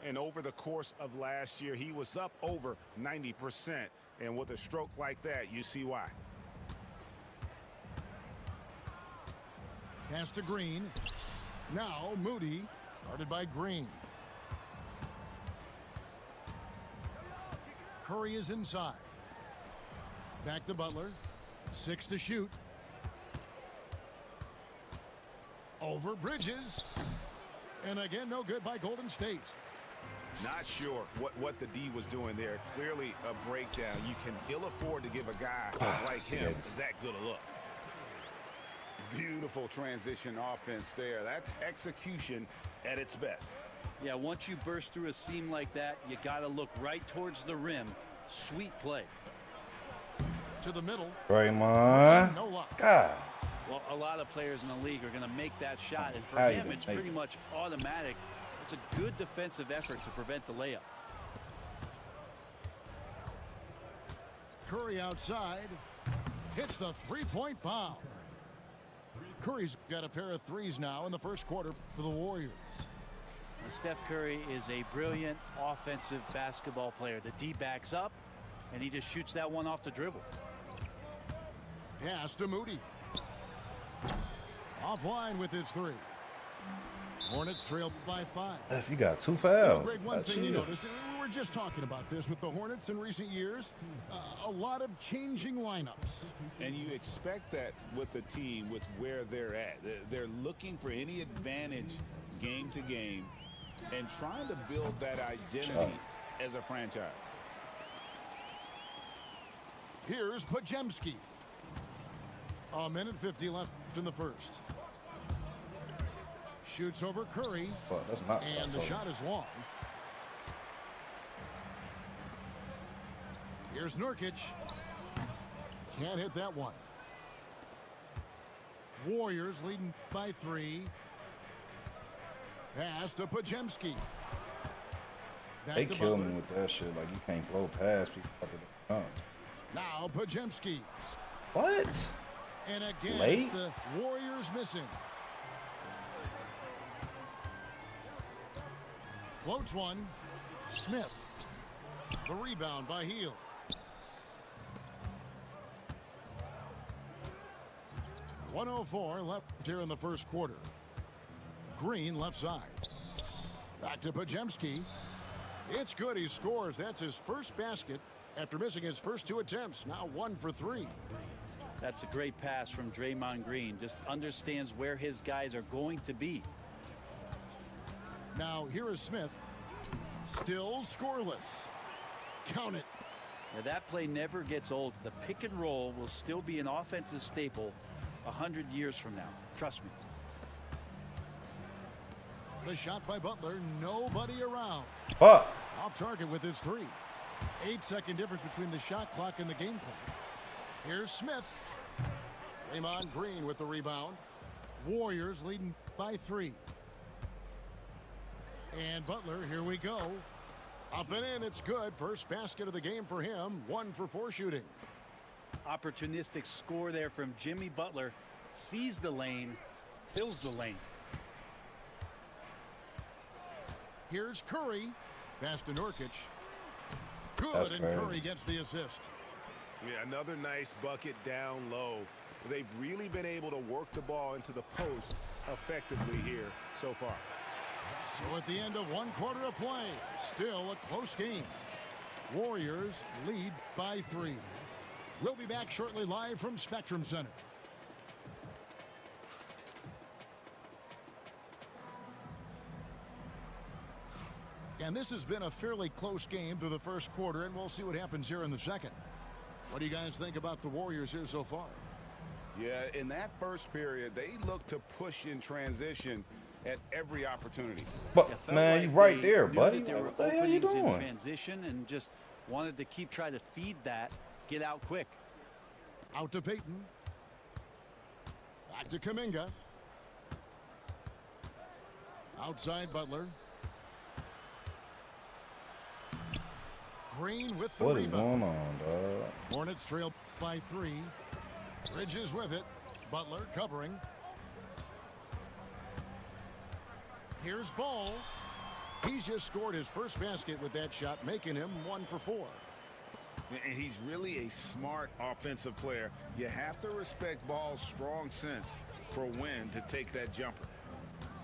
And over the course of last year, he was up over 90%. And with a stroke like that, you see why. Pass to Green. Now Moody, guarded by Green. Curry is inside. Back to Butler. 6 to shoot. Over Bridges. And again, no good by Golden State. Not sure what the D was doing there. Clearly a breakdown. You can ill afford to give a guy like him that good a look. Beautiful transition offense there. That's execution at its best. Yeah, once you burst through a seam like that, you got to look right towards the rim. Sweet play. To the middle. Draymond. No luck. God. Well, a lot of players in the league are going to make that shot, and for How him, you it's make pretty it? much automatic. It's a good defensive effort to prevent the layup. Curry outside. Hits the three-point bomb. Curry's got a pair of threes now in the first quarter for the Warriors. Steph Curry is a brilliant offensive basketball player. The D backs up, and he just shoots that one off the dribble. Pass to Moody. Offline with his 3. Hornets trail by 5. If you got 2 fouls. Greg, one thing you notice, we were just talking about this with the Hornets in recent years, a lot of changing lineups. And you expect that with the team, with where they're at. They're looking for any advantage game to game and trying to build that identity as a franchise. Here's Podziemski. A minute 50 left in the first. Shoots over Curry. Oh, that's not and the shot is long. Here's Nurkic. Can't hit that one. Warriors leading by 3. Pass to Podziemski. They kill me with that shit. Like, you can't blow past people after the dunk. Now Podziemski. What? And again, Late? it's the Warriors missing. Floats one. Smith. The rebound by Hield. .104 left here in the first quarter. Green left side. Back to Podziemski. It's good. He scores. That's his first basket after missing his first 2 attempts. Now 1 for 3. That's a great pass from Draymond Green. Just understands where his guys are going to be. Now here is Smith. Still scoreless. Count it. Now that play never gets old. The pick and roll will still be an offensive staple 100 years from now. Trust me. The shot by Butler. Nobody around. Off target with his 3. 8-second difference between the shot clock and the game clock. Here's Smith. Draymond Green with the rebound. Warriors leading by 3. And Butler, here we go. Up and in, it's good. First basket of the game for him. 1 for 4 shooting. Opportunistic score there from Jimmy Butler. Sees the lane, fills the lane. Here's Curry. Pass to Nurkic. Good, That's and crazy. Curry gets the assist. Yeah, another nice bucket down low. They've really been able to work the ball into the post effectively here so far. So at the end of 1 quarter of play, still a close game. Warriors lead by 3. We'll be back shortly live from Spectrum Center. And this has been a fairly close game through the first quarter, and we'll see what happens here in the second. What do you guys think about the Warriors here so far? Yeah, in that first period, they looked to push in transition at every opportunity. But Yeah, felt man, like you right they there, knew buddy. that there were What the hell you openings in doing? transition and just wanted to keep trying to feed that, get out quick. Out to Payton. Back to Kuminga. Outside Butler. Green with the What is rebound. going on, dog? Hornets trail by 3. Bridges with it. Butler covering. Here's Ball. He's just scored his first basket with that shot, making him 1 for 4. And he's really a smart offensive player. You have to respect Ball's strong sense for when to take that jumper.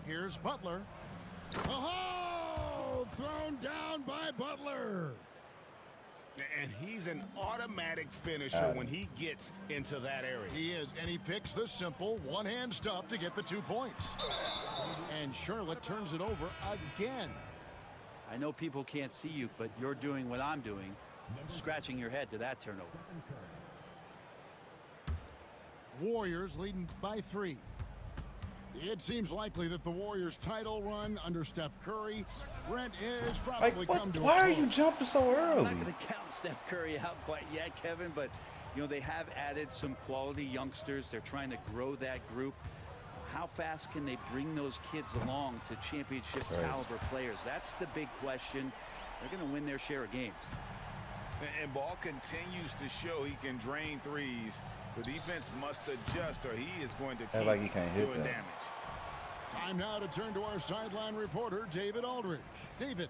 Here's Butler. Oh, thrown down by Butler. And he's an automatic finisher when he gets into that area. He is, and he picks the simple one-hand stuff to get the 2 points. And Charlotte turns it over again. I know people can't see you, but you're doing what I'm doing, scratching your head to that turnover. Warriors leading by 3. It seems likely that the Warriors' title run under Steph Curry, Brent, is probably come to a Why are you close. jumping so I'm early? not going to count Steph Curry out quite yet, Kevin, but you know they have added some quality youngsters. They're trying to grow that group. How fast can they bring those kids along to championship caliber players? That's the big question. They're going to win their share of games. And Ball continues to show he can drain threes. The defense must adjust or he is going to keep Like he can't hit doing that. damage. Time now to turn to our sideline reporter, David Aldridge. David.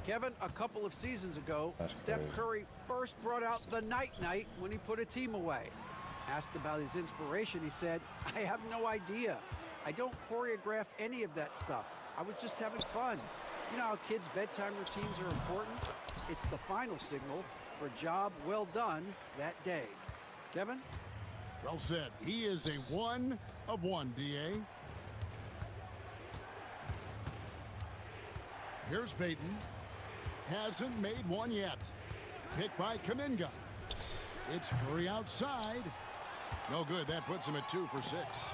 Kevin, a couple of seasons ago, Steph crazy. Curry first brought out the night-night when he put a team away. Asked about his inspiration, he said, "I have no idea. I don't choreograph any of that stuff. I was just having fun." You know how kids' bedtime routines are important? It's the final signal for a job well done that day. Kevin? Well said. He is a 1 of 1, D.A. Here's Payton. Hasn't made one yet. Picked by Kuminga. It's Curry outside. No good. That puts him at 2 for 6.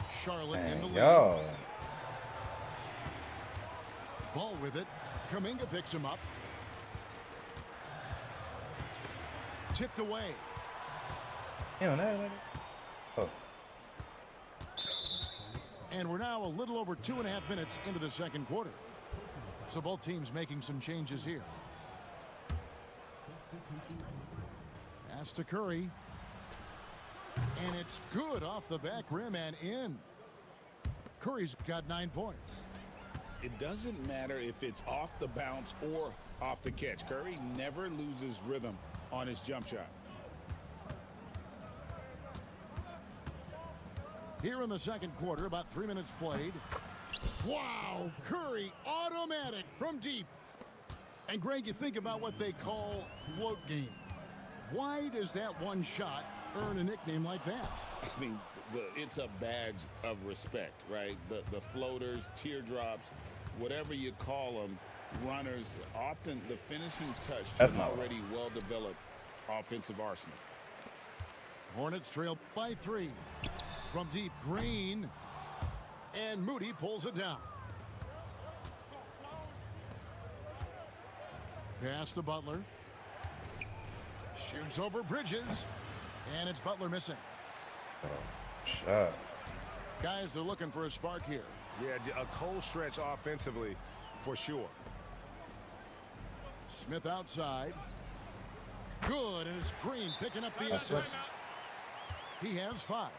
Charlotte in the lead. Yo. Ball with it. Kuminga picks him up. Tipped away. Oh. And we're now a little over 2.5 minutes into the second quarter. So both teams making some changes here. Pass to Curry. And it's good off the back rim and in. Curry's got 9 points. It doesn't matter if it's off the bounce or off the catch. Curry never loses rhythm on his jump shot. Here in the second quarter, about 3 minutes played. Wow, Curry automatic from deep. And Greg, you think about what they call float game. Why does that one shot earn a nickname like that? I mean, it's a badge of respect, right? The floaters, teardrops, whatever you call them, runners, often the finishing touch to an already well-developed offensive arsenal. Hornets trail by 3. From deep, Green. And Moody pulls it down. Pass to Butler. Shoots over Bridges. And it's Butler missing. Shot. Guys, they're looking for a spark here. Yeah, a cold stretch offensively for sure. Smith outside. Good, and it's Green picking up the assist. He has 5.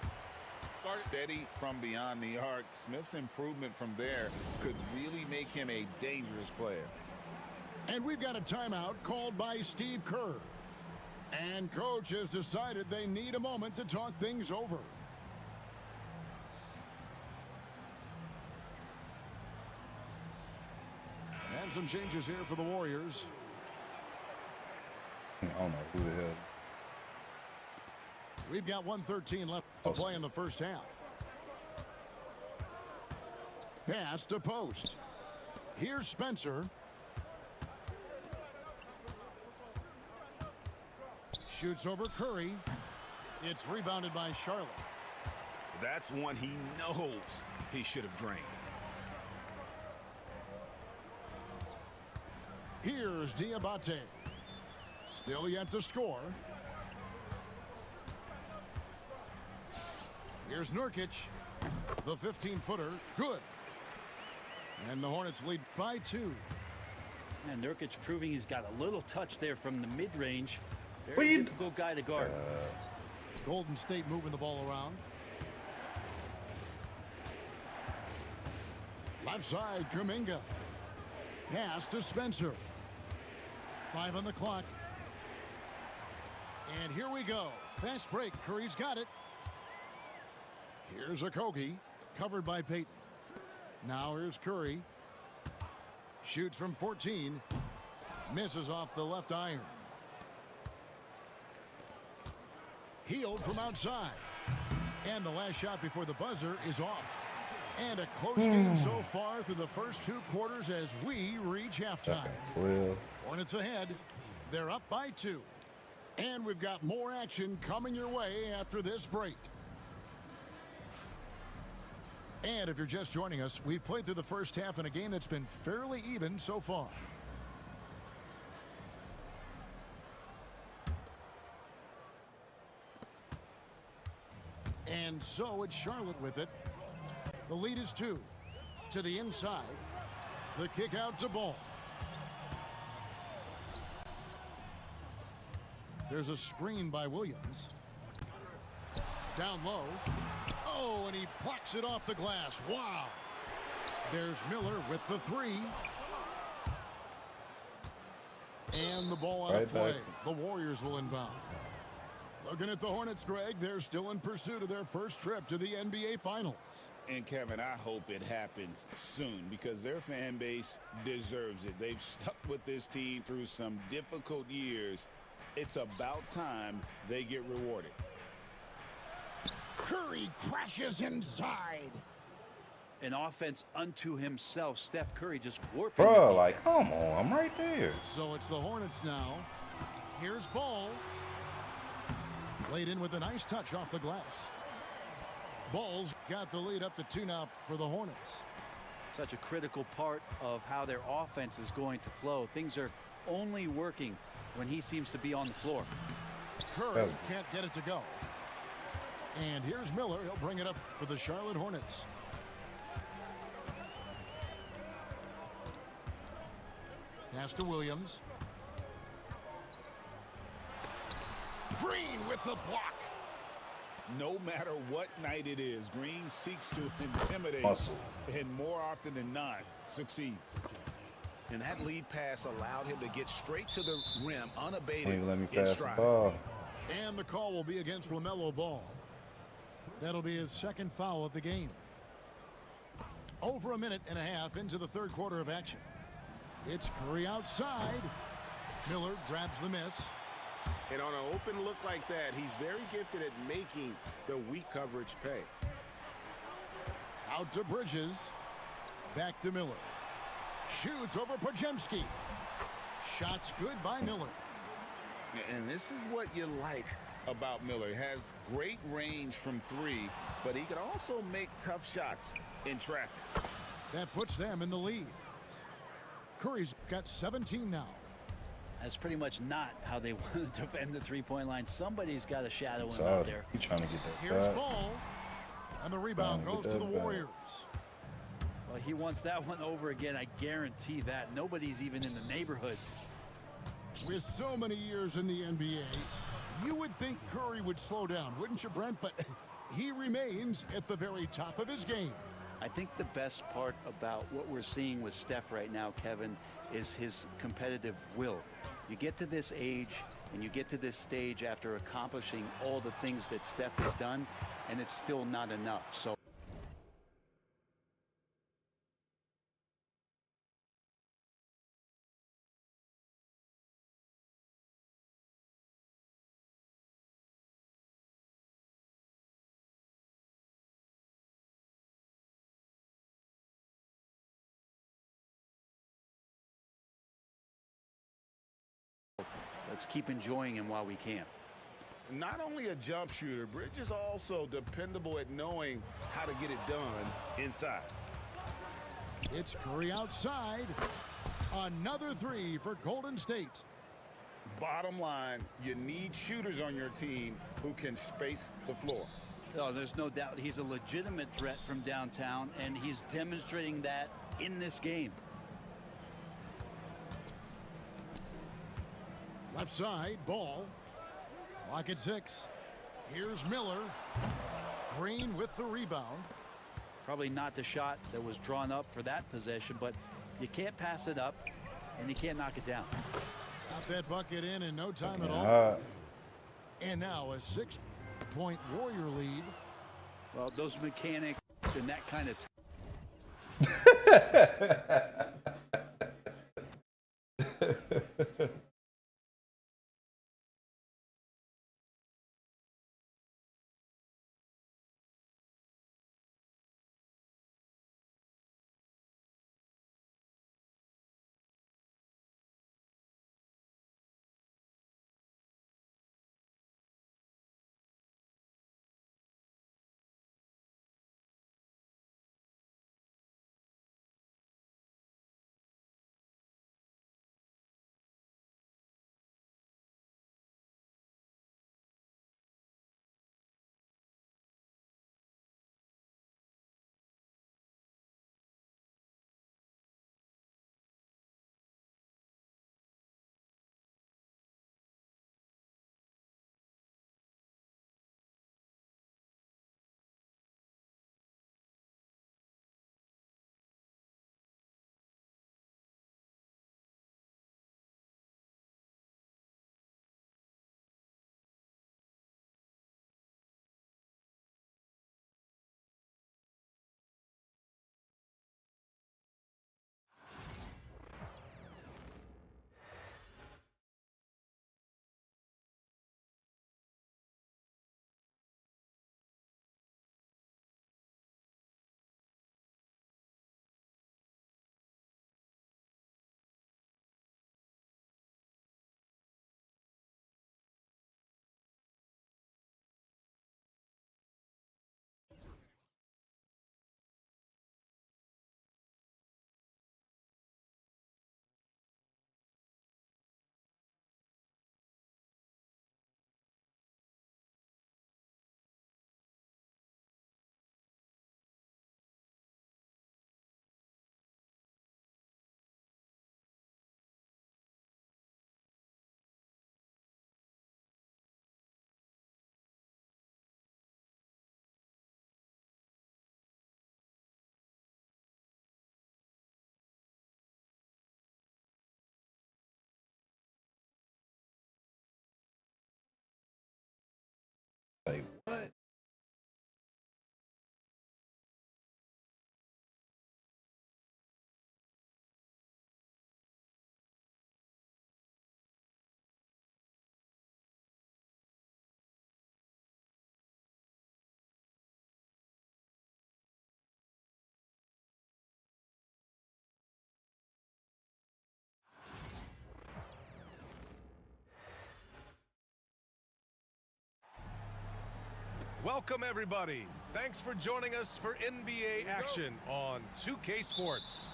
Steady from beyond the arc. Smith's improvement from there could really make him a dangerous player. And we've got a timeout called by Steve Kerr. And coach has decided they need a moment to talk things over. And some changes here for the Warriors. I don't know who the hell. We've got 1:13 left to play in the first half. Pass to Post. Here's Spencer. Shoots over Curry. It's rebounded by Charlotte. That's one he knows he should have drained. Here's Diabate. Still yet to score. Here's Nurkic. The 15-footer. Good. And the Hornets lead by 2. And Nurkic proving he's got a little touch there from the mid-range. Very difficult guy to guard. Golden State moving the ball around. Left side, Kuminga. Pass to Spencer. 5 on the clock. And here we go. Fast break. Curry's got it. Here's Okogie, covered by Payton. Now here's Curry. Shoots from 14. Misses off the left iron. Healed from outside. And the last shot before the buzzer is off. And a close game so far through the first 2 quarters as we reach halftime. 12. Hornets ahead. They're up by 2. And we've got more action coming your way after this break. And if you're just joining us, we've played through the first half in a game that's been fairly even so far. And so it's Charlotte with it. The lead is 2. To the inside. The kick out to Ball. There's a screen by Williams. Down low. Oh, and he plucks it off the glass. Wow. There's Miller with the three. And the ball out of play. The Warriors will inbound. Looking at the Hornets, Greg, they're still in pursuit of their first trip to the NBA Finals. And, Kevin, I hope it happens soon because their fan base deserves it. They've stuck with this team through some difficult years. It's about time they get rewarded. Curry crashes inside. An offense unto himself. Steph Curry just warping. Bro, like, come on. I'm right there. So it's the Hornets now. Here's Ball. Laid in with a nice touch off the glass. Ball's got the lead up to 2 now for the Hornets. Such a critical part of how their offense is going to flow. Things are only working when he seems to be on the floor. Curry can't get it to go. And here's Miller. He'll bring it up for the Charlotte Hornets. Pass to Williams. Green with the block. No matter what night it is, Green seeks to intimidate and more often than not succeeds. And that lead pass allowed him to get straight to the rim unabated. Let me pass the ball. And the call will be against LaMelo Ball. That'll be his second foul of the game. Over a minute and a half into the third quarter of action. It's Curry outside. Miller grabs the miss. And on an open look like that, he's very gifted at making the weak coverage pay. Out to Bridges. Back to Miller. Shoots over Podziemski. Shots good by Miller. And this is what you like about Miller. He has great range from 3, but he can also make tough shots in traffic. That puts them in the lead. Curry's got 17 now. That's pretty much not how they want to defend the three-point line. Somebody's got to shadow him out there. He's trying to get that Here's back. Ball. And the rebound goes to the Warriors. Well, he wants that one over again. I guarantee that. Nobody's even in the neighborhood. With so many years in the NBA, you would think Curry would slow down, wouldn't you, Brent? But he remains at the very top of his game. I think the best part about what we're seeing with Steph right now, Kevin, is his competitive will. You get to this age and you get to this stage after accomplishing all the things that Steph has done, and it's still not enough. So let's keep enjoying him while we can. Not only a jump shooter, Bridges is also dependable at knowing how to get it done inside. It's Curry outside. Another 3 for Golden State. Bottom line, you need shooters on your team who can space the floor. Oh, there's no doubt he's a legitimate threat from downtown, and he's demonstrating that in this game. Left side, Ball. Clock at 6. Here's Miller. Green with the rebound. Probably not the shot that was drawn up for that possession, but you can't pass it up, and you can't knock it down. Got that bucket in no time at all. And now a 6-point Warrior lead. Well, those mechanics and that kind of Welcome, everybody. Thanks for joining us for NBA action on 2K Sports.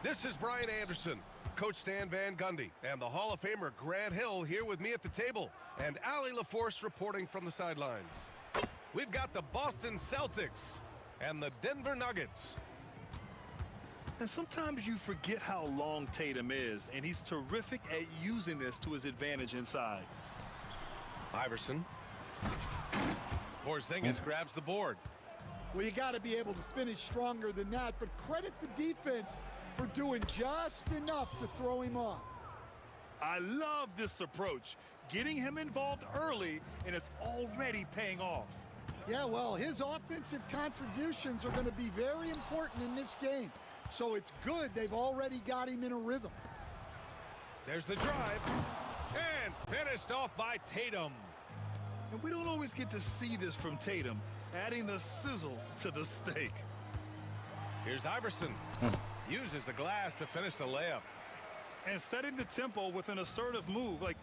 This is Brian Anderson, Coach Stan Van Gundy, and the Hall of Famer Grant Hill here with me at the table, and Allie LaForce reporting from the sidelines. We've got the Boston Celtics and the Denver Nuggets. And sometimes you forget how long Tatum is, and he's terrific at using this to his advantage inside. Iverson. Porzingis grabs the board. Well, you got to be able to finish stronger than that, but credit the defense for doing just enough to throw him off. I love this approach, getting him involved early, and it's already paying off. Yeah, well, his offensive contributions are going to be very important in this game, so it's good they've already got him in a rhythm. There's the drive, and finished off by Tatum. And we don't always get to see this from Tatum, adding the sizzle to the steak. Here's Iverson. Uses the glass to finish the layup. And setting the tempo with an assertive move. Like,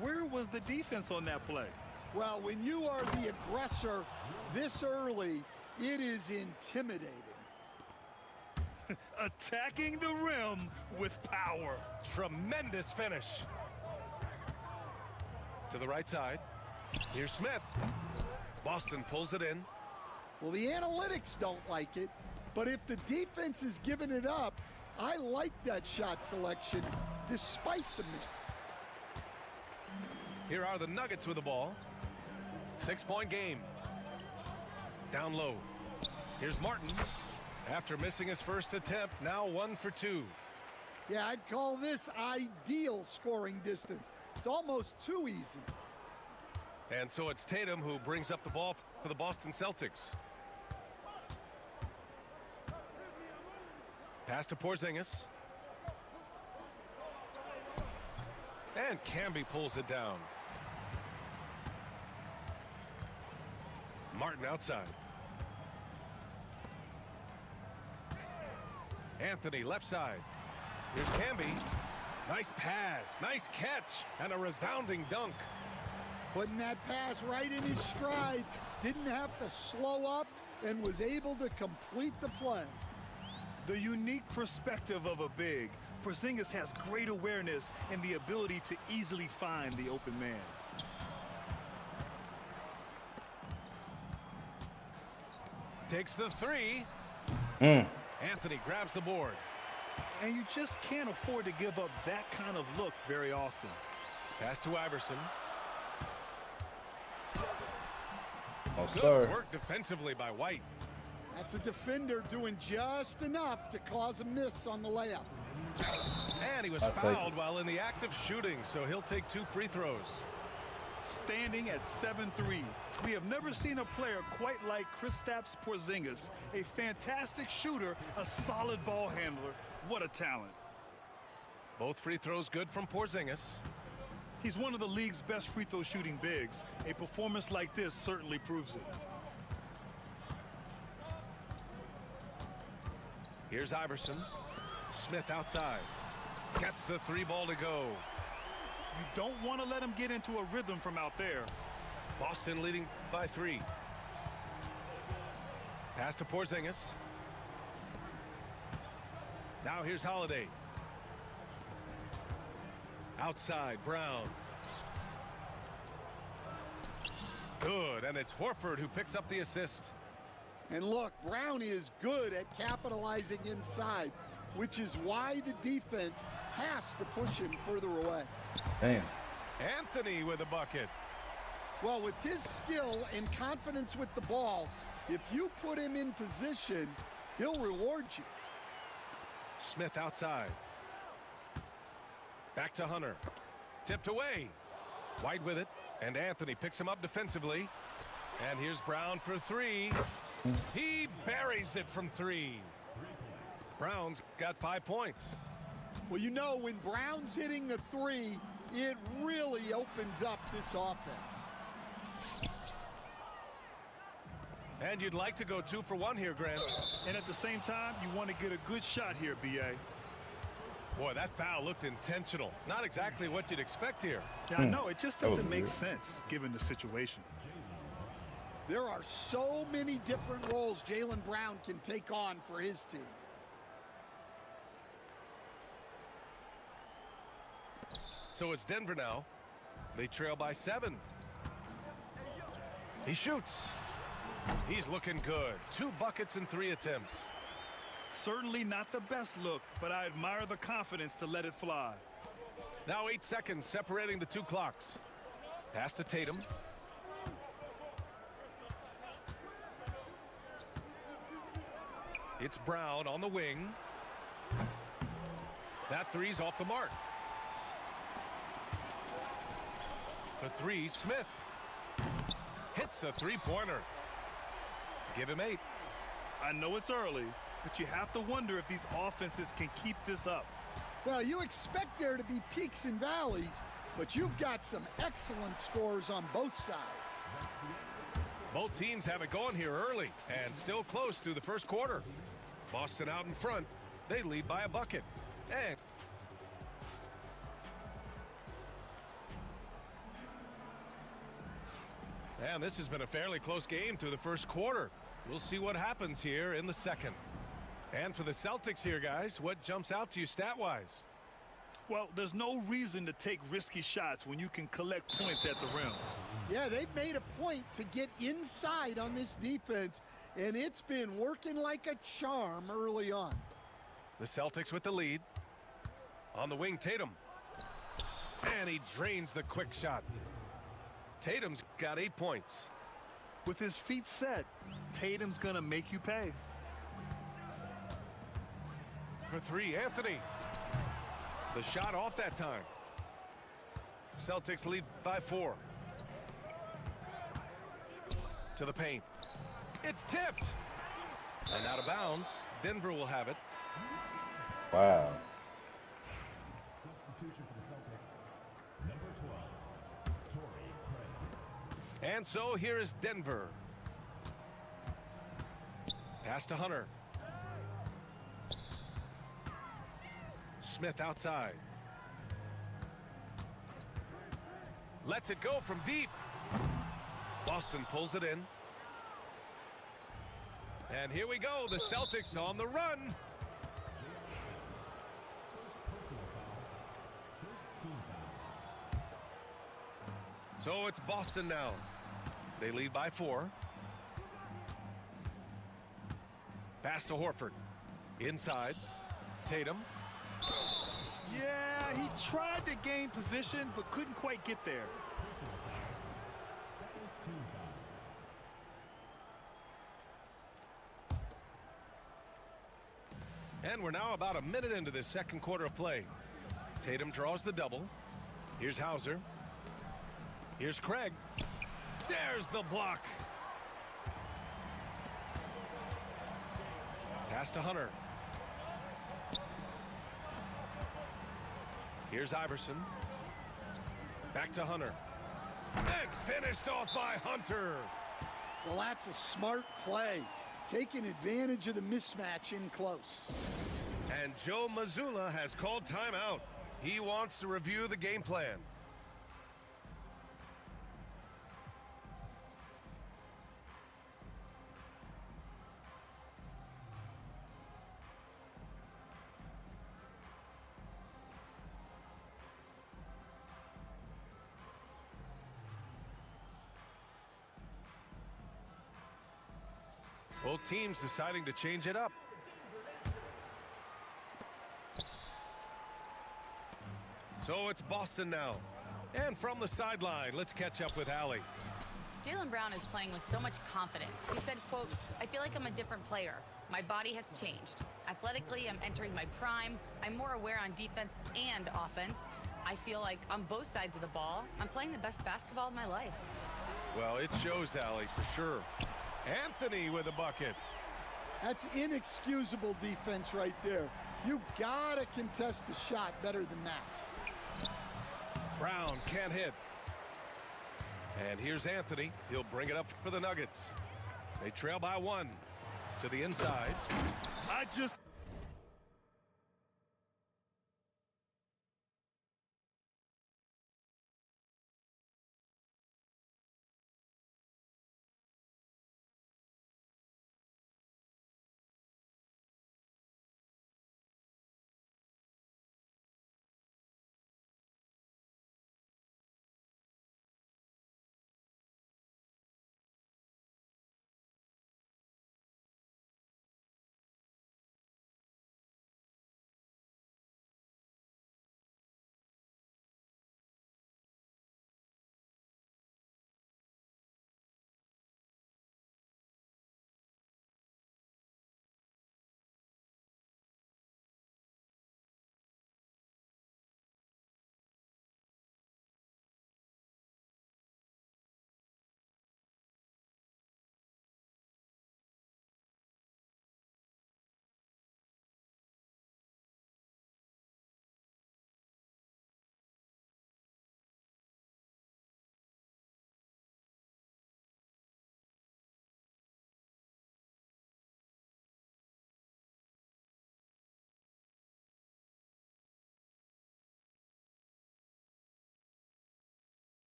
where was the defense on that play? Well, when you are the aggressor this early, it is intimidating. Attacking the rim with power. Tremendous finish. To the right side. Here's Smith. Boston pulls it in. Well, the analytics don't like it, but if the defense is giving it up, I like that shot selection despite the miss. Here are the Nuggets with the ball. 6-point game. Down low. Here's Martin. After missing his first attempt, now 1 for 2. Yeah, I'd call this ideal scoring distance. It's almost too easy. And so it's Tatum who brings up the ball for the Boston Celtics. Pass to Porzingis. And Camby pulls it down. Martin outside. Anthony left side. Here's Camby. Nice pass, nice catch, and a resounding dunk. Putting that pass right in his stride. Didn't have to slow up and was able to complete the play. The unique perspective of a big. Porzingis has great awareness and the ability to easily find the open man. Takes the three. Anthony grabs the board. And you just can't afford to give up that kind of look very often. Pass to Iverson. Oh, Good sir. work defensively by White. That's a defender doing just enough to cause a miss on the layup. And he was fouled while in the act of shooting, so he'll take 2 free throws. Standing at 7'3", we have never seen a player quite like Kristaps Porzingis. A fantastic shooter, a solid ball handler. What a talent. Both free throws good from Porzingis. He's one of the league's best free throw shooting bigs. A performance like this certainly proves it. Here's Iverson. Smith outside. Gets the 3 ball to go. You don't want to let him get into a rhythm from out there. Boston leading by 3. Pass to Porzingis. Now here's Holiday. Outside, Brown. Good, and it's Horford who picks up the assist. And look, Brown is good at capitalizing inside, which is why the defense has to push him further away. Damn. Anthony with a bucket. Well, with his skill and confidence with the ball, if you put him in position, he'll reward you. Smith outside. Back to Hunter. Tipped away. White with it, and Anthony picks him up defensively. And here's Brown for 3. He buries it from 3. Brown's got 5 points. Well, you know, when Brown's hitting the 3, it really opens up this offense. And you'd like to go 2 for 1 here, Grant. And at the same time, you want to get a good shot here, B.A. Boy, that foul looked intentional. Not exactly what you'd expect here. Yeah, I know. It just doesn't make sense, given the situation. There are so many different roles Jaylen Brown can take on for his team. So it's Denver now. They trail by 7. He shoots. He's looking good. 2 buckets in 3 attempts. Certainly not the best look, but I admire the confidence to let it fly. Now 8 seconds separating the 2 clocks. Pass to Tatum. It's Brown on the wing. That three's off the mark. For 3, Smith hits a 3-pointer. Give him 8. I know it's early, but you have to wonder if these offenses can keep this up. Well, you expect there to be peaks and valleys, but you've got some excellent scores on both sides. Both teams have it going here early and still close through the first quarter. Boston out in front. They lead by a bucket. And this has been a fairly close game through the first quarter. We'll see what happens here in the second. And for the Celtics here, guys, what jumps out to you stat-wise? Well, there's no reason to take risky shots when you can collect points at the rim. Yeah, they've made a point to get inside on this defense, and it's been working like a charm early on. The Celtics with the lead. On the wing, Tatum. And he drains the quick shot. Tatum's got 8 points. With his feet set, Tatum's gonna make you pay. For 3, Anthony. The shot off that time. Celtics lead by 4. To the paint. It's tipped. And out of bounds. Denver will have it. Wow. Substitution for the Celtics. Number 12, Torrey Craig. And so here is Denver. Pass to Hunter. Smith outside. Lets it go from deep. Boston pulls it in. And here we go. The Celtics on the run. So it's Boston now. They lead by 4. Pass to Horford. Inside. Tatum. Yeah, he tried to gain position, but couldn't quite get there. And we're now about a minute into this second quarter of play. Tatum draws the double. Here's Hauser. Here's Craig. There's the block. Pass to Hunter. Here's Iverson. Back to Hunter. And finished off by Hunter. Well, that's a smart play, taking advantage of the mismatch in close. And Joe Mazzulla has called timeout. He wants to review the game plan. Both teams deciding to change it up. So it's Boston now. And from the sideline, let's catch up with Allie. Jaylen Brown is playing with so much confidence. He said, quote, "I feel like I'm a different player. My body has changed. Athletically, I'm entering my prime. I'm more aware on defense and offense. I feel like on both sides of the ball, I'm playing the best basketball of my life." Well, it shows, Allie, for sure. Anthony with a bucket. That's inexcusable defense right there. You gotta contest the shot better than that. Brown can't hit. And here's Anthony. He'll bring it up for the Nuggets. They trail by 1 to the inside. I just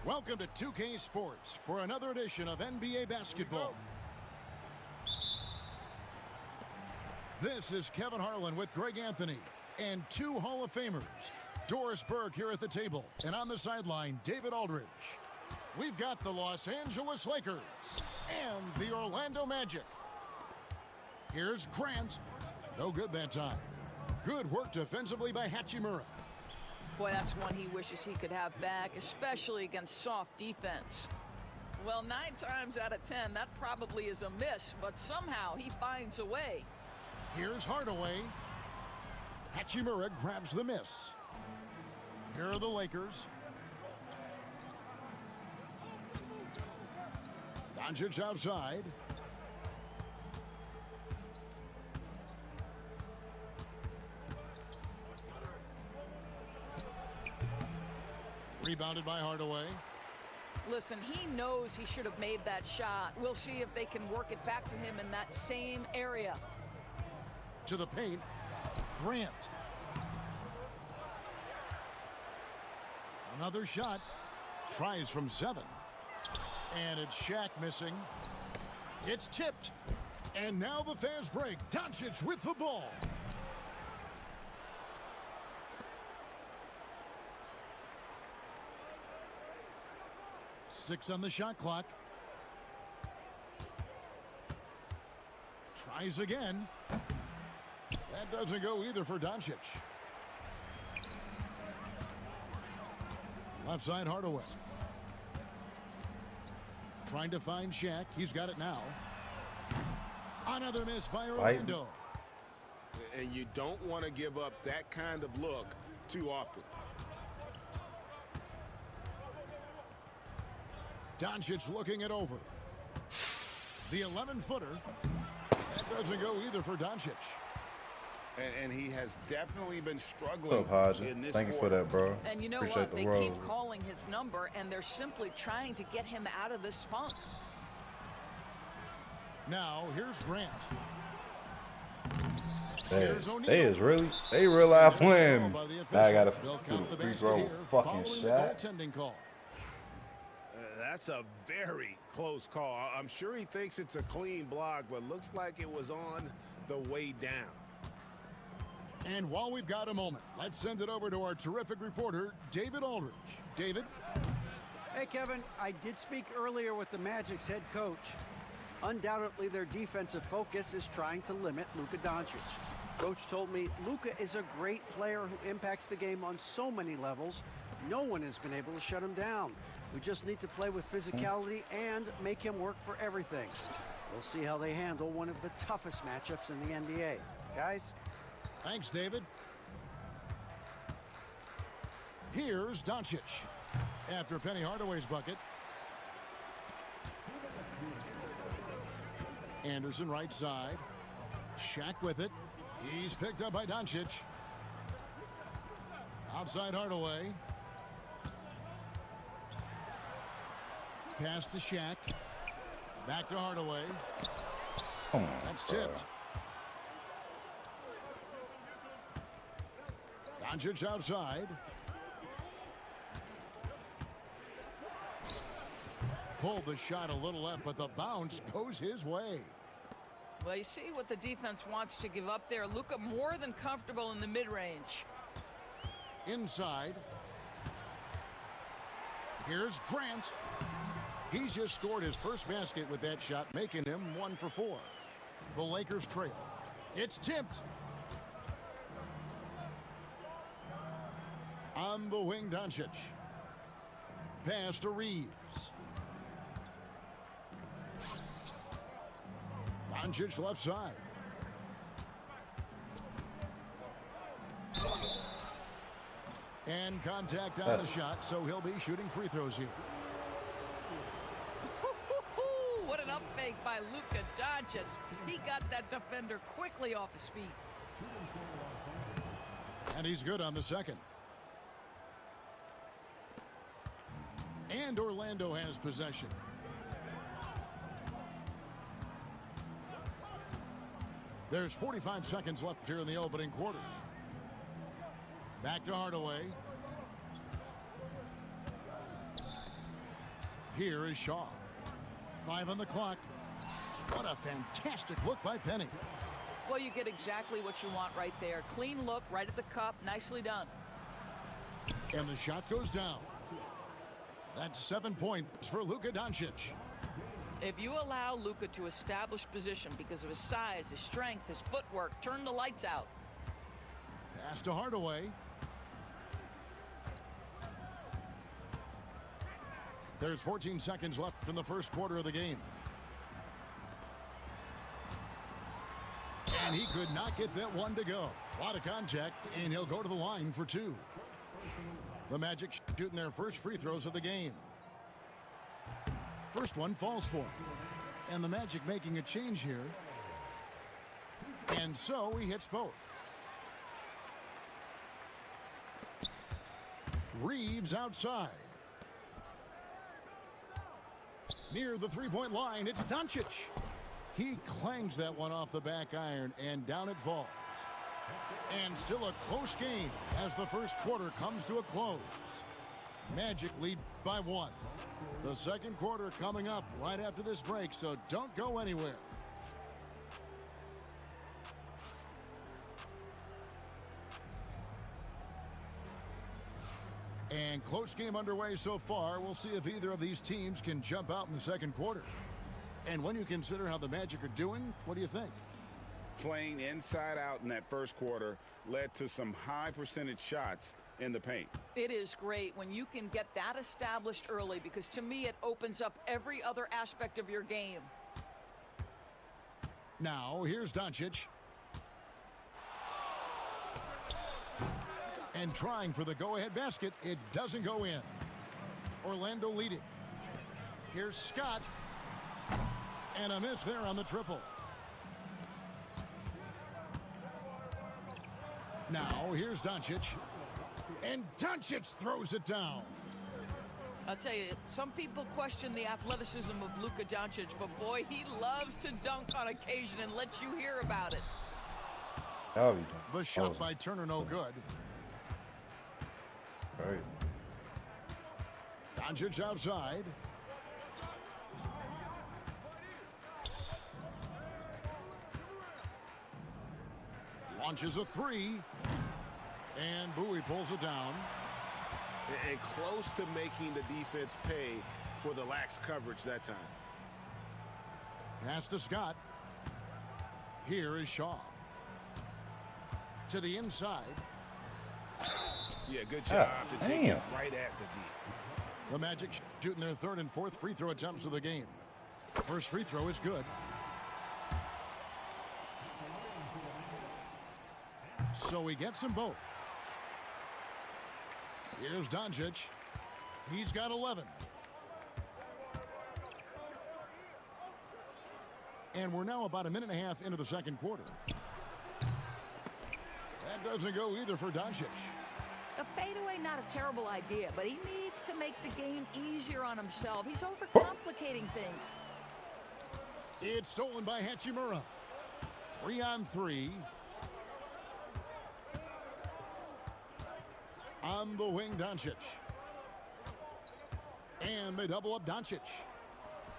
Welcome to 2K Sports for another edition of NBA basketball. This is Kevin Harlan with Greg Anthony and two Hall of Famers, Doris Burke here at the table, and on the sideline, David Aldridge. We've got the Los Angeles Lakers and the Orlando Magic. Here's Grant. No good that time. Good work defensively by Hachimura. Boy, that's one he wishes he could have back, especially against soft defense. Well, 9 times out of 10, that probably is a miss, but somehow he finds a way. Here's Hardaway. Hachimura grabs the miss. Here are the Lakers. Doncic outside. Rebounded by Hardaway. Listen, he knows he should have made that shot. We'll see if they can work it back to him in that same area. To the paint, Grant. Another shot. Tries from 7. And it's Shaq missing. It's tipped. And now the fast break. Doncic with the ball. Six on the shot clock. Tries again. That doesn't go either for Doncic. Left side Hardaway. Trying to find Shaq. He's got it now. Another miss by Orlando. And you don't want to give up that kind of look too often. Doncic looking it over. The 11-footer. That doesn't go either for Doncic. And he has definitely been struggling in this Thank you for that, bro. And you know Appreciate what? the They rose. keep calling his number, and they're simply trying to get him out of this funk. Now, here's Grant. They realize playing. Now I gotta do the free throw fucking shot. Call. That's a very close call. I'm sure he thinks it's a clean block, but looks like it was on the way down. And while we've got a moment, let's send it over to our terrific reporter, David Aldridge. David? Hey, Kevin, I did speak earlier with the Magic's head coach. Undoubtedly, their defensive focus is trying to limit Luka Doncic. Coach told me Luka is a great player who impacts the game on so many levels. No one has been able to shut him down. We just need to play with physicality and make him work for everything. We'll see how they handle one of the toughest matchups in the NBA. Guys? Thanks, David. Here's Doncic. After Penny Hardaway's bucket. Anderson right side. Shaq with it. He's picked up by Doncic. Outside Hardaway. Pass to Shaq. Back to Hardaway. That's tipped. Doncic outside. Pulled the shot a little left, but the bounce goes his way. Well, you see what the defense wants to give up there. Luka more than comfortable in the mid-range. Inside. Here's Grant. He's just scored his first basket with that shot, making him 1 for 4. The Lakers trail. It's tipped. On the wing, Doncic. Pass to Reeves. Doncic left side. And contact on the shot, so he'll be shooting free throws here. What an up fake by Luka Doncic. He got that defender quickly off his feet. And he's good on the second. And Orlando has possession. There's 45 seconds left here in the opening quarter. Back to Hardaway. Here is Shaw. 5 on the clock. What a fantastic look by Penny. Well, you get exactly what you want right there. Clean look, right at the cup. Nicely done. And the shot goes down. That's 7 points for Luka Doncic. If you allow Luka to establish position because of his size, his strength, his footwork, turn the lights out. Pass to Hardaway. There's 14 seconds left in the first quarter of the game. And he could not get that one to go. A lot of contact, and he'll go to the line for 2. The Magic shooting their first free throws of the game. First one falls for him. And the Magic making a change here. And so he hits both. Reeves outside. Near the three-point line, it's Doncic. He clangs that one off the back iron, and down it falls. And still a close game as the first quarter comes to a close. Magic lead by 1. The second quarter coming up right after this break, so don't go anywhere. And close game underway so far. We'll see if either of these teams can jump out in the second quarter. And when you consider how the Magic are doing, what do you think? Playing inside out in that first quarter led to some high percentage shots in the paint. It is great when you can get that established early, because to me it opens up every other aspect of your game. Now here's Doncic. And trying for the go-ahead basket, it doesn't go in. Orlando leading. Here's Scott. And a miss there on the triple. Now here's Doncic. And Doncic throws it down. I'll tell you, some people question the athleticism of Luka Doncic, but boy, he loves to dunk on occasion and let you hear about it. The shot by Turner, no good. Right. Doncic outside. Launches a 3. And Bowie pulls it down. And close to making the defense pay for the lax coverage that time. Pass to Scott. Here is Shaw. To the inside. Yeah, good job to take it right at the D. The Magic shooting their third and fourth free throw attempts of the game. First free throw is good. So he gets them both. Here's Doncic. He's got 11. And we're now about a minute and a half into the second quarter. That doesn't go either for Doncic. A fadeaway, not a terrible idea, but he needs to make the game easier on himself. He's overcomplicating things. It's stolen by Hachimura. 3-on-3. On the wing, Doncic. And they double up Doncic.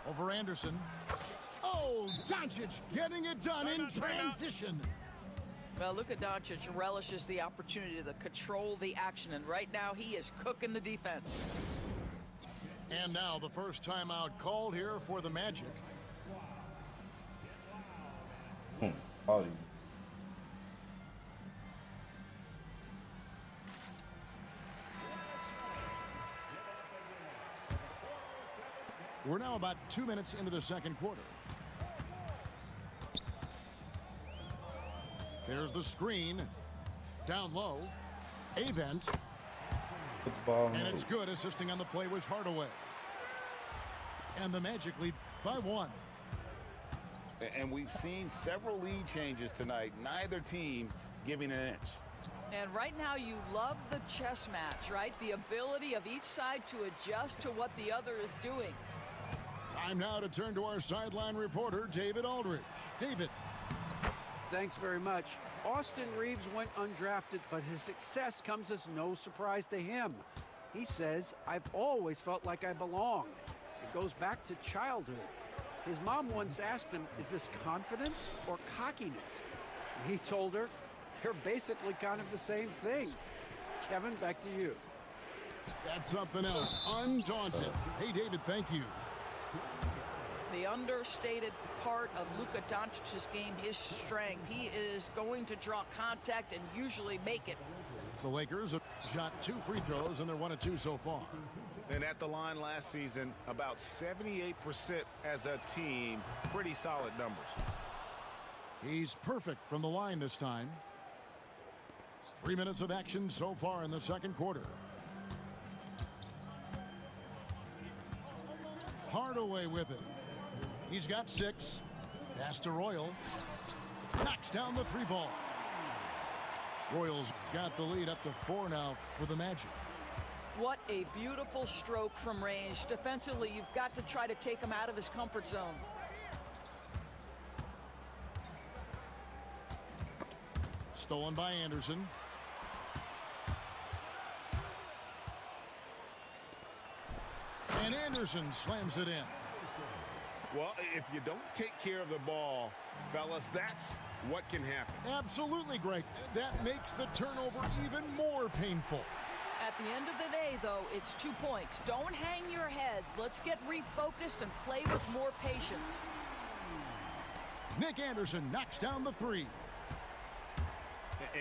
Over Anderson. Oh, Doncic getting it done in transition. Well, Luka Doncic relishes the opportunity to control the action, and right now he is cooking the defense. And now the first timeout called here for the Magic. Oh, We're now about 2 minutes into the second quarter. There's the screen. Down low. Avent. Put the ball in And the it's hoop. good. Assisting on the play was Hardaway. And the Magic lead by 1. And we've seen several lead changes tonight. Neither team giving an inch. And right now you love the chess match, right? The ability of each side to adjust to what the other is doing. Time now to turn to our sideline reporter, David Aldridge. David. Thanks very much. Austin Reeves went undrafted, but his success comes as no surprise to him. He says, "I've always felt like I belonged." It goes back to childhood. His mom once asked him, "Is this confidence or cockiness?" And he told her, "They're basically kind of the same thing." Kevin, back to you. That's something else. Undaunted. Hey, David, thank you. The understated part of Luka Doncic's game, his strength. He is going to draw contact and usually make it. The Lakers have shot 2 free throws, and they're 1 of 2 so far. And at the line last season, about 78% as a team. Pretty solid numbers. He's perfect from the line this time. 3 minutes of action so far in the second quarter. Hardaway with it. He's got 6. Pass to Royal. Knocks down the 3 ball. Royals got the lead up to 4 now for the Magic. What a beautiful stroke from range. Defensively, you've got to try to take him out of his comfort zone. Stolen by Anderson. And Anderson slams it in. Well, if you don't take care of the ball, fellas, that's what can happen. Absolutely, Greg. That makes the turnover even more painful. At the end of the day, though, it's 2 points. Don't hang your heads. Let's get refocused and play with more patience. Nick Anderson knocks down the 3.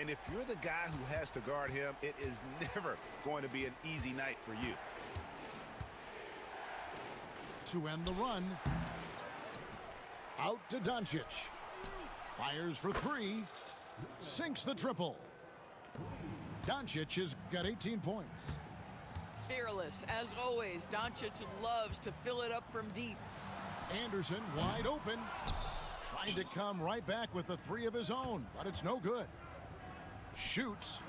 And if you're the guy who has to guard him, it is never going to be an easy night for you. To end the run. Out to Doncic. Fires for 3. Sinks the triple. Doncic has got 18 points. Fearless, as always. Doncic loves to fill it up from deep. Anderson wide open. Trying to come right back with the 3 of his own, but it's no good. Shoots.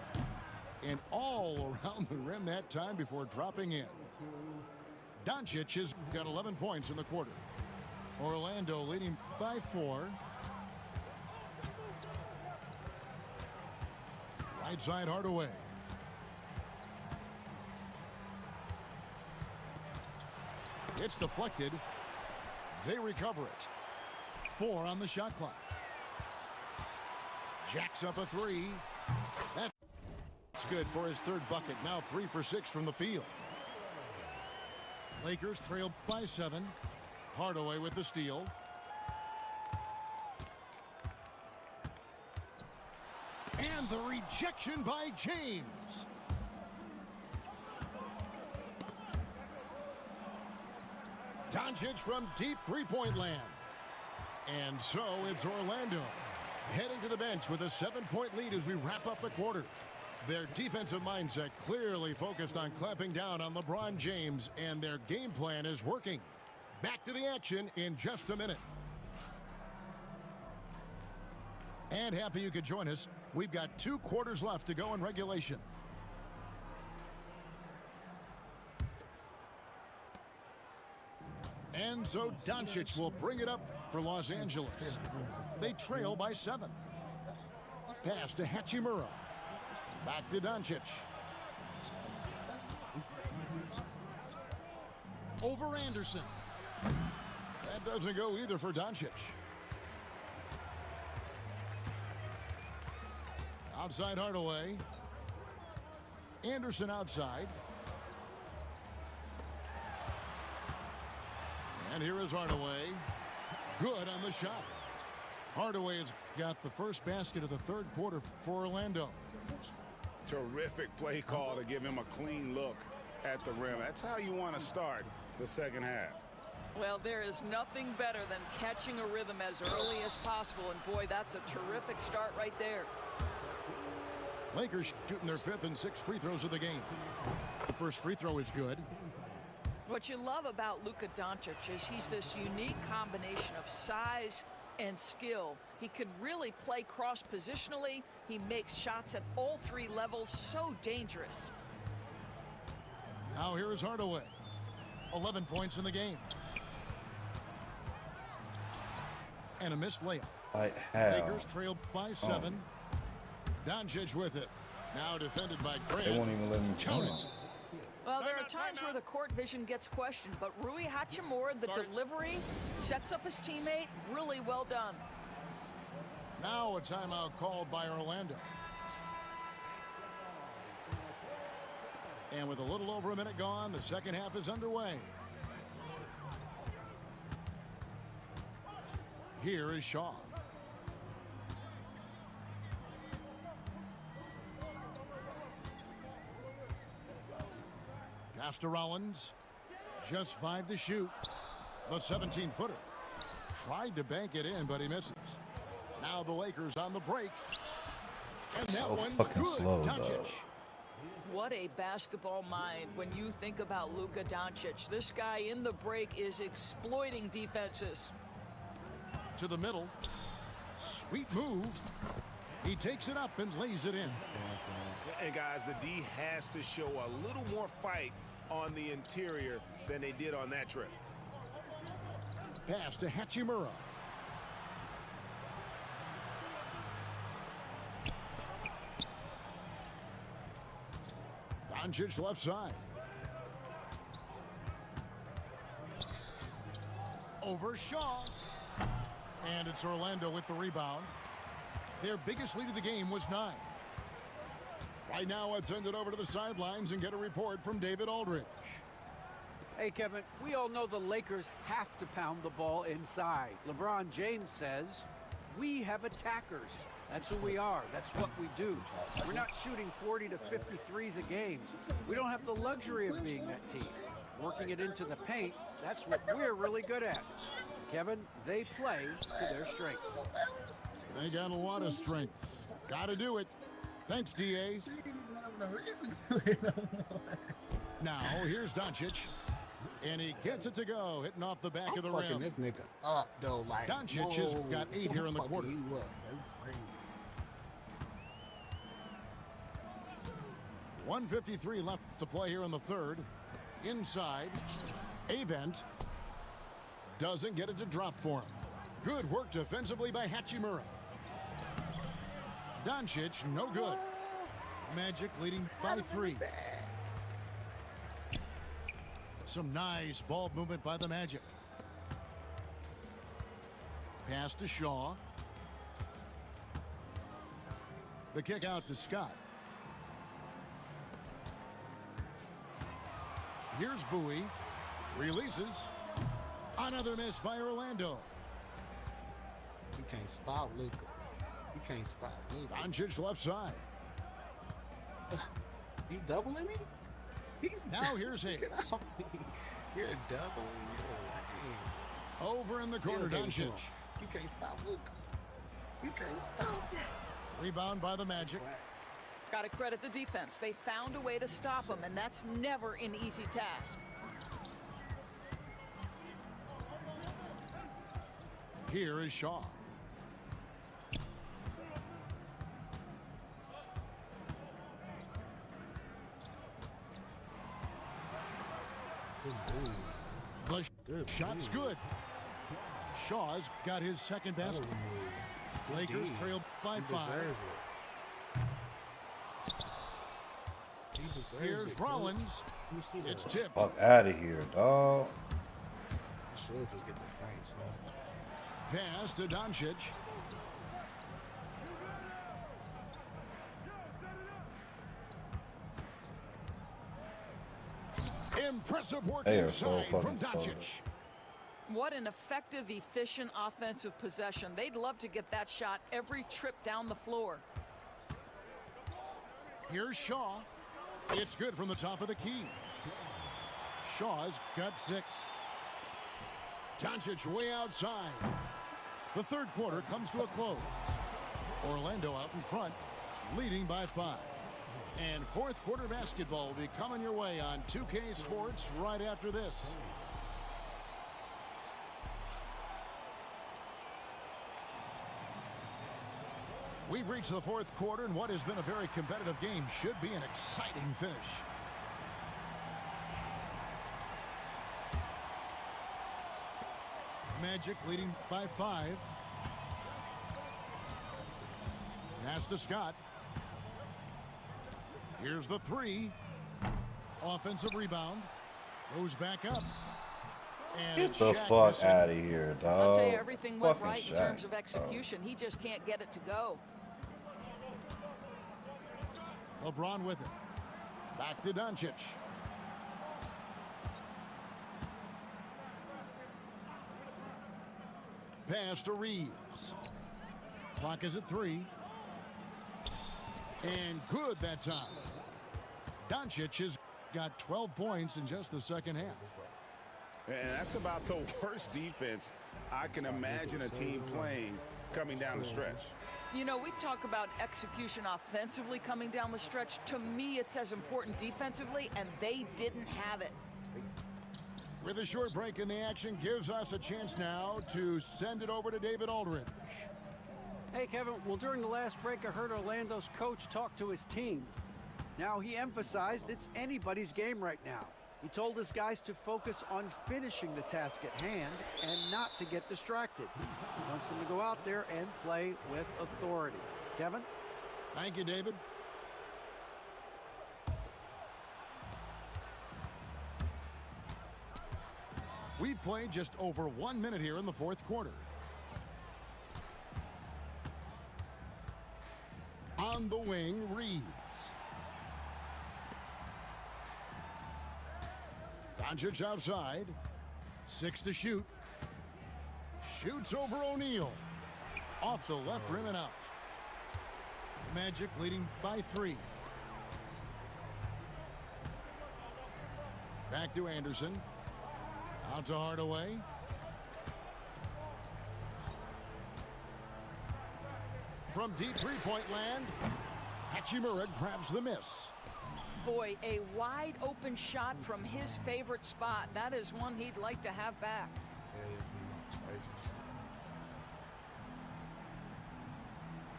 And all around the rim that time before dropping in. Doncic has got 11 points in the quarter. Orlando leading by 4. Right side Hardaway. It's deflected. They recover it. 4 on the shot clock. Jacks up a 3. That's good for his 3rd bucket. Now 3 for 6 from the field. Lakers trail by 7. Hardaway with the steal. And the rejection by James. Doncic from deep 3-point land. And so it's Orlando heading to the bench with a 7-point lead as we wrap up the quarter. Their defensive mindset clearly focused on clamping down on LeBron James, and their game plan is working. Back to the action in just a minute. And happy you could join us. We've got 2 quarters left to go in regulation. And so Doncic will bring it up for Los Angeles. They trail by 7. Pass to Hachimura. Back to Doncic. Over Anderson. That doesn't go either for Doncic. Outside Hardaway. Anderson outside. And here is Hardaway. Good on the shot. Hardaway has got the first basket of the third quarter for Orlando. Terrific play call to give him a clean look at the rim. That's how you want to start the second half. Well, there is nothing better than catching a rhythm as early as possible. And boy, that's a terrific start right there. Lakers shooting their 5th and 6th free throws of the game. The first free throw is good. What you love about Luka Doncic is he's this unique combination of size and skill. He could really play cross-positionally. He makes shots at all 3 levels. So dangerous. Now here is Hardaway. 11 points in the game. And a missed layup. Lakers trail by 7. Doncic with it. Now defended by Grant. They won't even let him count it. Well, there are times where the court vision gets questioned, but Rui Hachimura, the delivery, sets up his teammate. Really well done. Now a timeout called by Orlando. And with a little over a minute gone, the second half is underway. Here is Shaw. Pass to Rollins. Just 5 to shoot. The 17-footer. Tried to bank it in, but he misses. Now the Lakers on the break. And that So one's fucking good. slow, Doncic. though. What a basketball mind when you think about Luka Doncic. This guy in the break is exploiting defenses. To the middle. Sweet move. He takes it up and lays it in. And guys, the D has to show a little more fight on the interior than they did on that trip. Pass to Hachimura. Doncic left side. Over Shaw. And it's Orlando with the rebound. Their biggest lead of the game was 9. Right now, let's send it over to the sidelines and get a report from David Aldridge. Hey, Kevin, we all know the Lakers have to pound the ball inside. LeBron James says, we have attackers. That's who we are. That's what we do. We're not shooting 40 to 53s a game. We don't have the luxury of being that team. Working it into the paint, that's what we're really good at. Kevin, they play to their strengths. They got a lot of strength. Got to do it. Thanks, D.A. Now, here's Doncic. And he gets it to go, hitting off the back of the rim. This nigga up, though, like, Doncic has got 8 here in the quarter. 1:53 left to play here in the third. Inside, Avent doesn't get it to drop for him. Good work defensively by Hachimura. Doncic, no good. Magic leading by 3. Some nice ball movement by the Magic. Pass to Shaw. The kick out to Scott. Here's Bowie. Releases. Another miss by Orlando. You can't stop Luka. You can't stop Luka. Doncic left side. He doubling me? He's now here's Hayes. You're doubling your lane. Over in the corner, Doncic. You can't stop Luka. You can't stop him. Rebound by the Magic. Got to credit the defense. They found a way to stop him, and that's never an easy task. Here is Shaw. The shot's good. Shaw's got his second basket. Lakers trail by 5. He Here's Rollins. It's tipped. Fuck out of here, dog. Should just get the points, man. Pass to Doncic. Impressive work inside from Doncic. What an effective, efficient offensive possession. They'd love to get that shot every trip down the floor. Here's Shaw. It's good from the top of the key. Shaw's got 6. Doncic way outside. The third quarter comes to a close. Orlando out in front, leading by 5. And fourth quarter basketball will be coming your way on 2K Sports right after this. We've reached the fourth quarter, and what has been a very competitive game should be an exciting finish. Magic leading by 5. Pass to Scott. Here's the 3. Offensive rebound. Goes back up. And get the fuck out of here, dog. I'll tell you, everything went Fucking right in terms of execution. He just can't get it to go. LeBron with it. Back to Doncic. Pass to Reeves. Clock is at 3. And good that time. Doncic has got 12 points in just the second half. And that's about the worst defense I can imagine a team playing coming down the stretch. You know, we talk about execution offensively coming down the stretch. To me, it's as important defensively, and they didn't have it. With a short break in the action, gives us a chance now to send it over to David Aldridge. Hey, Kevin, well, during the last break, I heard Orlando's coach talk to his team. Now, he emphasized it's anybody's game right now. He told his guys to focus on finishing the task at hand and not to get distracted. He wants them to go out there and play with authority. Kevin? Thank you, David. We've played just over 1 minute here in the fourth quarter. On the wing, Reeves. Doncic outside. 6 to shoot. Shoots over O'Neal. Off the left rim and out. Magic leading by 3. Back to Anderson. Out to Hardaway. From deep three-point land, Hachimura grabs the miss. Boy, a wide open shot from his favorite spot. That is one he'd like to have back.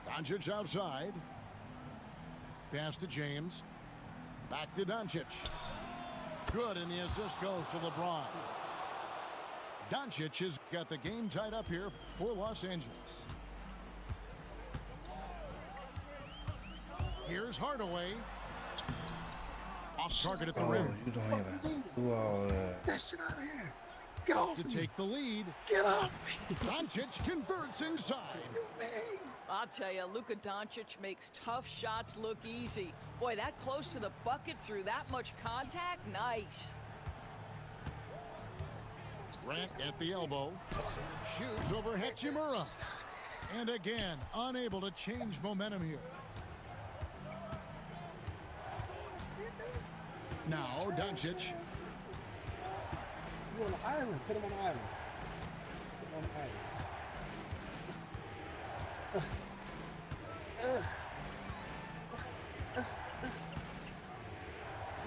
Doncic outside. Pass to James. Back to Doncic. Good, and the assist goes to LeBron. Doncic has got the game tied up here for Los Angeles. Here's Hardaway. Off target at the rim. You don't even do all that. That shit out of here. Get off to me. take the lead. Get off me. Doncic converts inside. I'll tell you, Luka Doncic makes tough shots look easy. Boy, that close to the bucket through that much contact, nice. Grant at the elbow. Shoots over Hachimura. And again, unable to change momentum here. Now, Doncic. You on the island. Put him on the island. Put him on the island.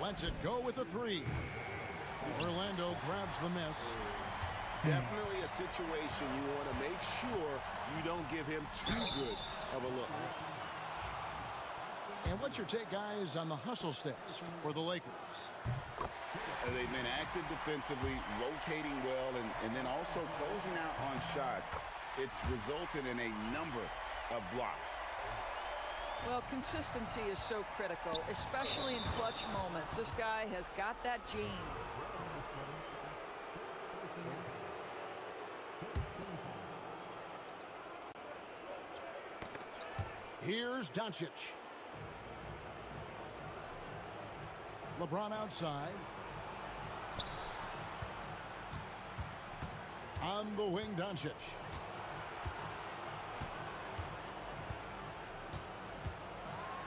Lets it go with a 3. Orlando grabs the miss. Definitely a situation you want to make sure you don't give him too good of a look. And what's your take, guys, on the hustle sticks for the Lakers? They've been active defensively, rotating well, and then also closing out on shots. It's resulted in a number of blocks. Well, consistency is so critical, especially in clutch moments. This guy has got that gene. Here's Doncic. LeBron outside. On the wing, Doncic.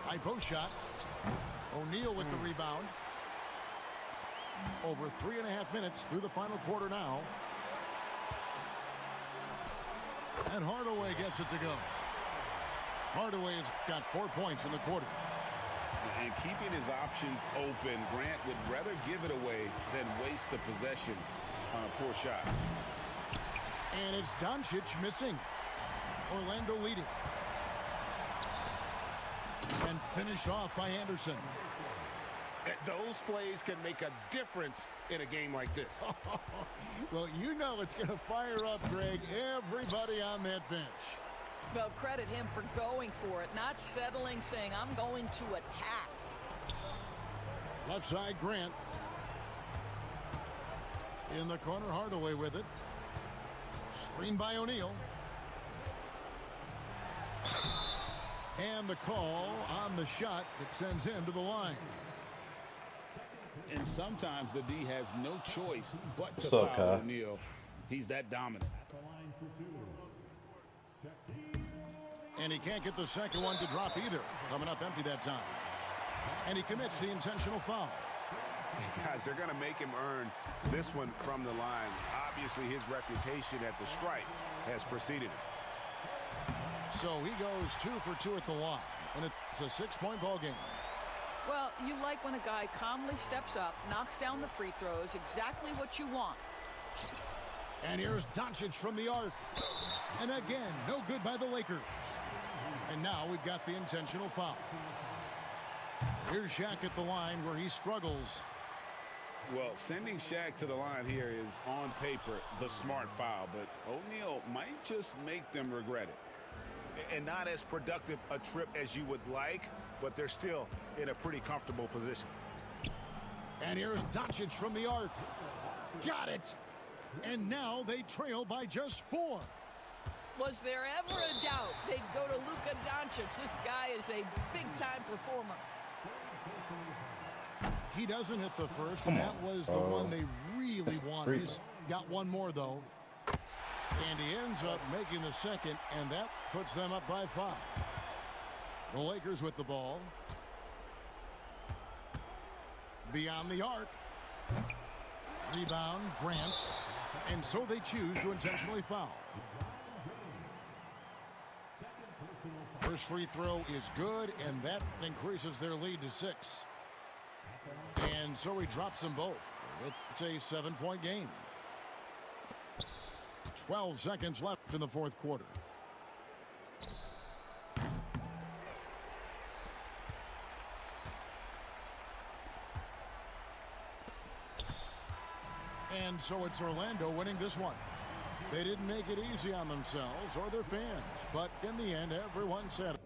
High post shot. O'Neal with the rebound. Over 3.5 minutes through the final quarter now. And Hardaway gets it to go. Hardaway has got 4 points in the quarter. And keeping his options open, Grant would rather give it away than waste the possession on a poor shot. And it's Doncic missing. Orlando leading. And finished off by Anderson. Those plays can make a difference in a game like this. Well, you know it's going to fire up, Greg, everybody on that bench. Well, credit him for going for it, not settling, saying, I'm going to attack. Left side, Grant. In the corner, Hardaway with it. Screen by O'Neal. And the call on the shot that sends him to the line. And sometimes the D has no choice but to What's up, foul Kai? O'Neal. He's that dominant. And he can't get the second one to drop either. Coming up empty that time. And he commits the intentional foul. Guys, they're going to make him earn this one from the line. Obviously, his reputation at the stripe has preceded him. So he goes 2 for 2 at the line. And it's a 6-point ball game. Well, you like when a guy calmly steps up, knocks down the free throws, exactly what you want. And here's Doncic from the arc. And again, no good by the Lakers. And now we've got the intentional foul. Here's Shaq at the line where he struggles. Well, sending Shaq to the line here is, on paper, the smart foul. But O'Neal might just make them regret it. And not as productive a trip as you would like, but they're still in a pretty comfortable position. And here's Doncic from the arc. Got it. And now they trail by just 4. Was there ever a doubt they'd go to Luka Doncic? This guy is a big-time performer. He doesn't hit the first, and that was the one they really wanted. He's got one more, though. And he ends up making the second, and that puts them up by 5. The Lakers with the ball. Beyond the arc. Rebound, Grant. And so they choose to intentionally foul. First free throw is good, and that increases their lead to 6. And so he drops them both. It's a 7-point game. 12 seconds left in the fourth quarter. And so it's Orlando winning this one. They didn't make it easy on themselves or their fans, but in the end, everyone said it.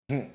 Damn.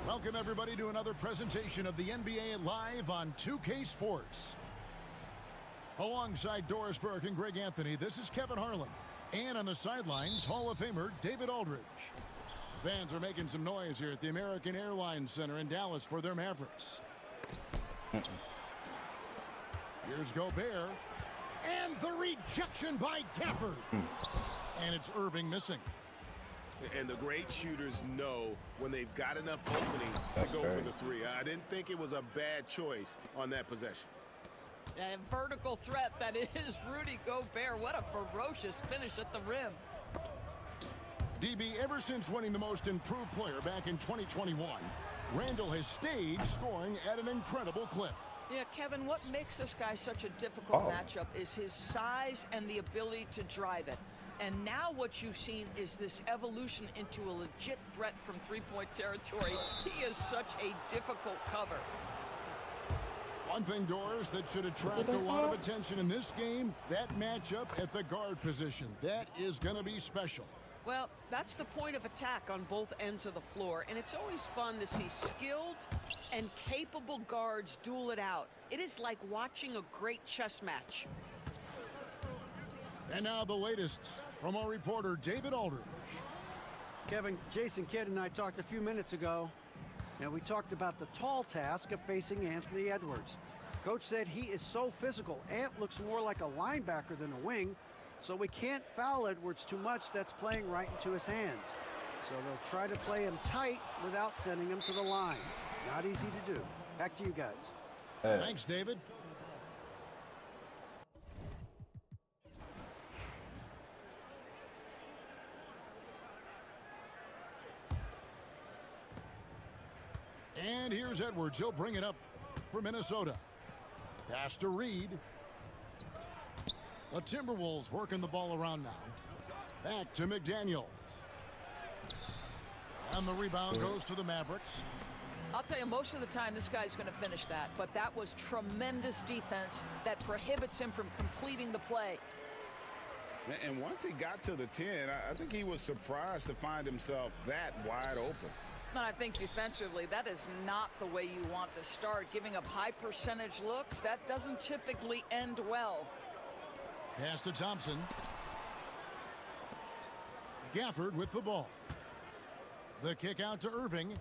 Welcome, everybody, to another presentation of the NBA Live on 2K Sports. Alongside Doris Burke and Greg Anthony, this is Kevin Harlan. And on the sidelines, Hall of Famer David Aldridge. Fans are making some noise here at the American Airlines Center in Dallas for their Mavericks. Here's Gobert. And the rejection by Gafford. And it's Irving missing. And the great shooters know when they've got enough opening to go for the three. I didn't think it was a bad choice on that possession. A vertical threat that is Rudy Gobert. What a ferocious finish at the rim. DB, ever since winning the most improved player back in 2021, Randall has stayed scoring at an incredible clip. Yeah, Kevin, what makes this guy such a difficult matchup is his size and the ability to drive it. And now what you've seen is this evolution into a legit threat from three-point territory. He is such a difficult cover. One thing, Doris, that should attract a lot of attention in this game, that matchup at the guard position. That is going to be special. Well, that's the point of attack on both ends of the floor, and it's always fun to see skilled and capable guards duel it out. It is like watching a great chess match. And now the latest from our reporter, David Aldridge. Kevin, Jason Kidd and I talked a few minutes ago, and we talked about the tall task of facing Anthony Edwards. Coach said he is so physical. Ant looks more like a linebacker than a wing, so we can't foul Edwards too much. That's playing right into his hands. So they'll try to play him tight without sending him to the line. Not easy to do. Back to you guys. Thanks, David. And here's Edwards. He'll bring it up for Minnesota. Pass to Reed. The Timberwolves working the ball around now. Back to McDaniels. And the rebound goes to the Mavericks. I'll tell you, most of the time this guy's going to finish that, but that was tremendous defense that prohibits him from completing the play. And once he got to the 10, I think he was surprised to find himself that wide open. And I think defensively, that is not the way you want to start. Giving up high percentage looks, that doesn't typically end well. Pass to Thompson. Gafford with the ball. The kick out to Irving.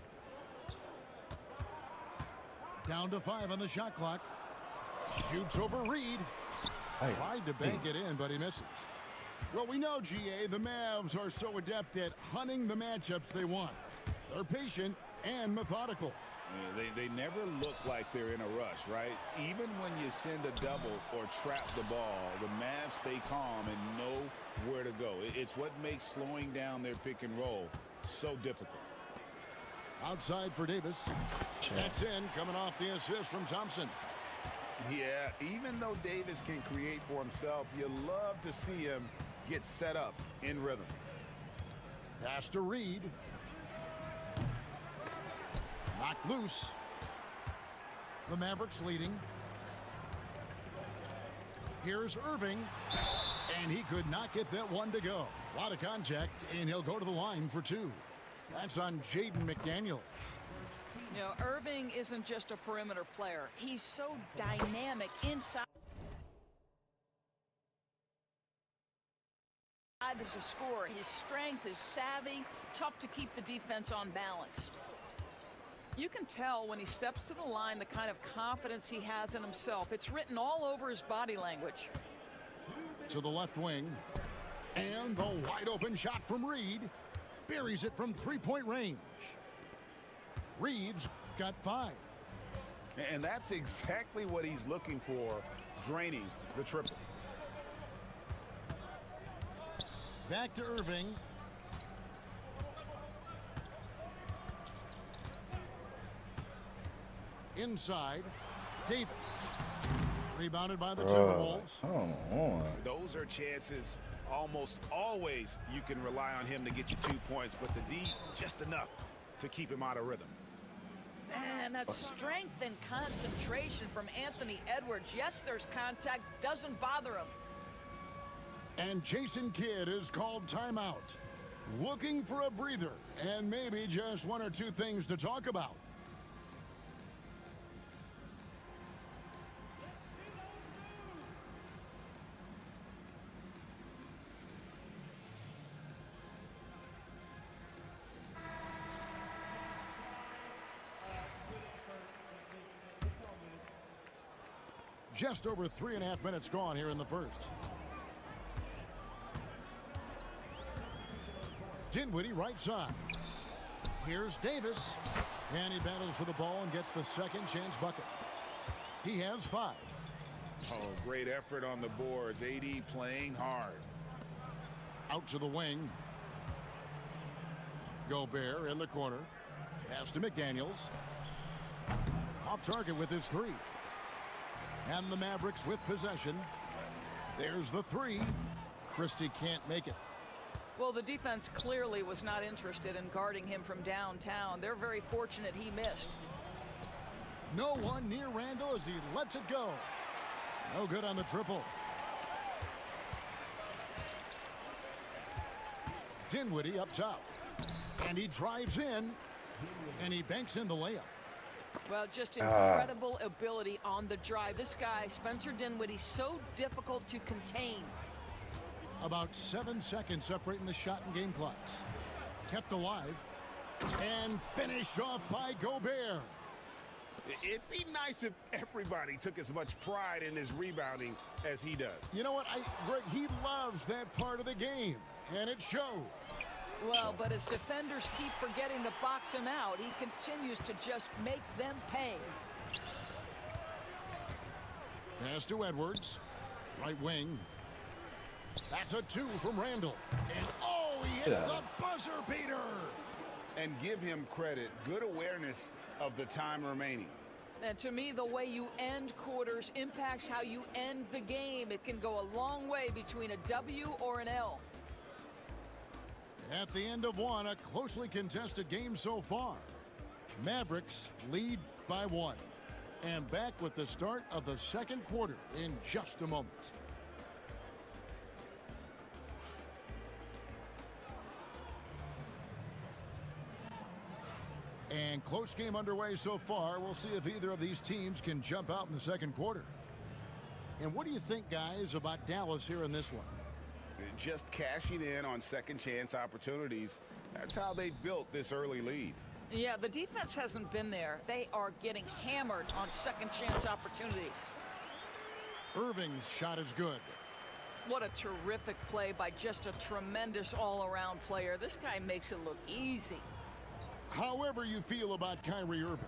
Down to 5 on the shot clock. Shoots over Reed. Tried to bank it in, but he misses. Well, we know, GA, the Mavs are so adept at hunting the matchups they want. They're patient and methodical. Yeah, they never look like they're in a rush, right? Even when you send a double or trap the ball, the Mavs stay calm and know where to go. It's what makes slowing down their pick and roll so difficult. Outside for Davis. That's in, coming off the assist from Thompson. Yeah, even though Davis can create for himself, you love to see him get set up in rhythm. Pass to Reed. Knocked loose. The Mavericks leading. Here's Irving. And he could not get that one to go. A lot of contact, and he'll go to the line for 2. That's on Jaden McDaniels. You know, Irving isn't just a perimeter player. He's so dynamic inside as a scorer. His strength is savvy, tough to keep the defense on balance. You can tell when he steps to the line the kind of confidence he has in himself. It's written all over his body language. To the left wing. And the wide open shot from Reed. Buries it from 3-point range. Reed's got 5. And that's exactly what he's looking for, draining the triple. Back to Irving. Inside, Davis. Rebounded by the Timberwolves. Those are chances almost always you can rely on him to get you 2 points, but the D just enough to keep him out of rhythm. And that strength and concentration from Anthony Edwards. Yes, there's contact, doesn't bother him. And Jason Kidd is called timeout. Looking for a breather and maybe just 1 or 2 things to talk about. Just over 3.5 minutes gone here in the first. Dinwiddie right side. Here's Davis. And he battles for the ball and gets the second chance bucket. He has 5. Oh, great effort on the boards. AD playing hard. Out to the wing. Gobert in the corner. Pass to McDaniels. Off target with his 3. And the Mavericks with possession. There's the 3. Christie can't make it. Well, the defense clearly was not interested in guarding him from downtown. They're very fortunate he missed. No one near Randall as he lets it go. No good on the triple. Dinwiddie up top. And he drives in. And he banks in the layup. Well, just incredible ability on the drive. This guy, Spencer Dinwiddie, so difficult to contain. About 7 seconds separating the shot and game clocks. Kept alive. And finished off by Gobert. It'd be nice if everybody took as much pride in his rebounding as he does. You know what? Greg, he loves that part of the game. And it shows. Well, but as defenders keep forgetting to box him out, he continues to just make them pay. Pass to Edwards. Right wing. That's a 2 from Randall. And oh, he hits the buzzer beater. And give him credit. Good awareness of the time remaining. And to me, the way you end quarters impacts how you end the game. It can go a long way between a W or an L. At the end of one, a closely contested game so far. Mavericks lead by 1. And back with the start of the second quarter in just a moment. And close game underway so far. We'll see if either of these teams can jump out in the second quarter. And what do you think, guys, about Dallas here in this one? Just cashing in on second chance opportunities. That's how they built this early lead. Yeah, the defense hasn't been there. They are getting hammered on second chance opportunities. Irving's shot is good. What a terrific play by just a tremendous all-around player. This guy makes it look easy. However you feel about Kyrie Irving,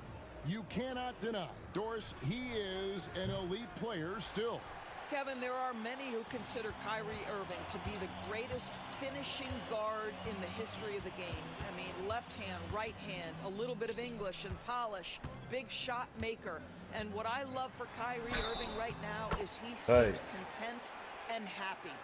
you cannot deny, Doris, he is an elite player still. Kevin, there are many who consider Kyrie Irving to be the greatest finishing guard in the history of the game. I mean, left hand, right hand, a little bit of English and polish, big shot maker. And what I love for Kyrie Irving right now is he seems content and happy.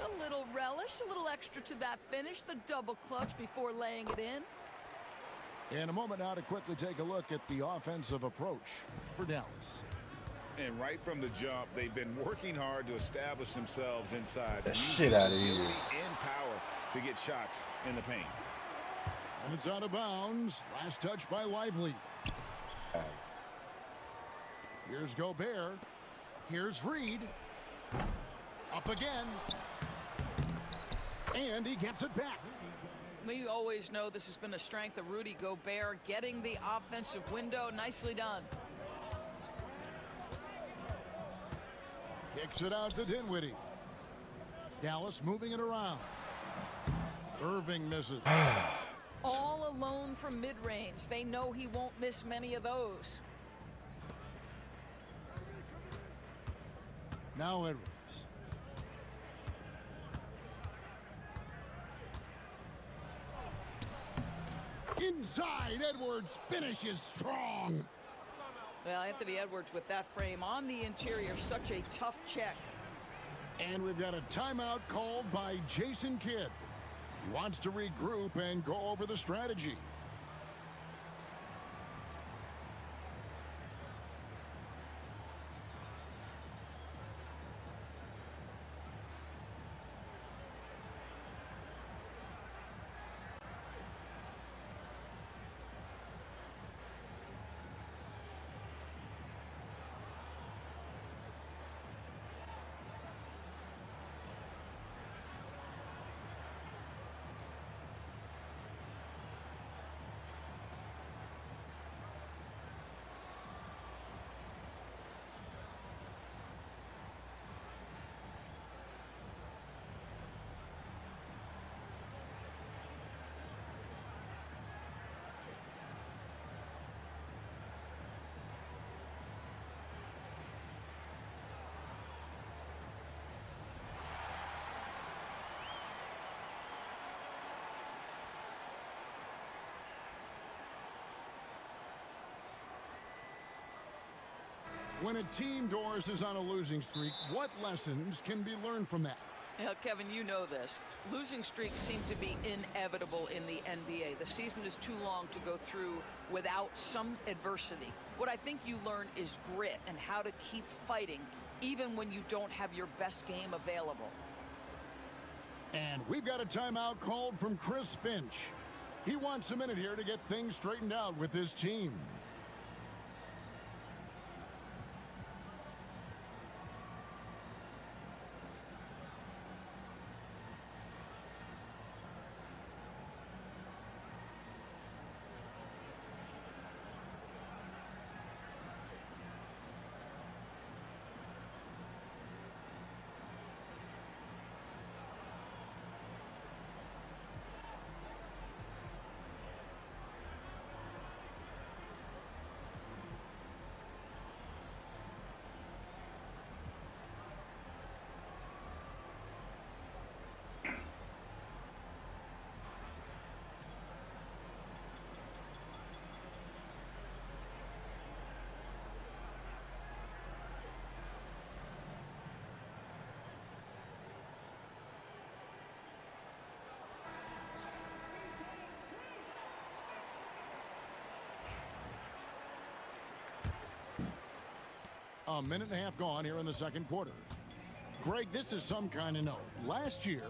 A little relish, a little extra to that finish, the double clutch before laying it in. In a moment now to quickly take a look at the offensive approach for Dallas. And right from the jump, they've been working hard to establish themselves inside. The shit out of here. And power to get shots in the paint. And it's out of bounds. Last touch by Lively. Here's Gobert. Here's Reed. Up again. And he gets it back. We always know this has been a strength of Rudy Gobert, getting the offensive window. Nicely done. Kicks it out to Dinwiddie. Dallas moving it around. Irving misses. All alone from mid-range. They know he won't miss many of those. Now Edwards. Inside, Edwards finishes strong. Well, Anthony Edwards with that frame on the interior, such a tough check. And we've got a timeout called by Jason Kidd. He wants to regroup and go over the strategy. When a team, Doris, is on a losing streak, what lessons can be learned from that? Now, Kevin, you know this. Losing streaks seem to be inevitable in the NBA. The season is too long to go through without some adversity. What I think you learn is grit and how to keep fighting even when you don't have your best game available. And we've got a timeout called from Chris Finch. He wants a minute here to get things straightened out with his team. A minute and a half gone here in the second quarter. Greg, this is some kind of note. Last year,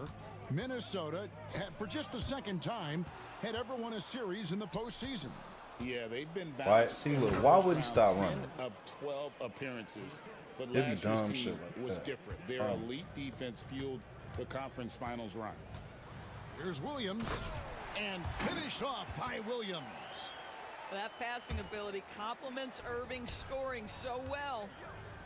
Minnesota, for just the second time, had ever won a series in the postseason. Yeah, they've been Why, see, look, why wouldn't he stop running? 10 of 12 appearances, but It'd be last dumb year's shit team like was that. different. Their elite defense fueled the conference finals run. Here's Williams, and finished off by Williams. That passing ability complements Irving's scoring so well.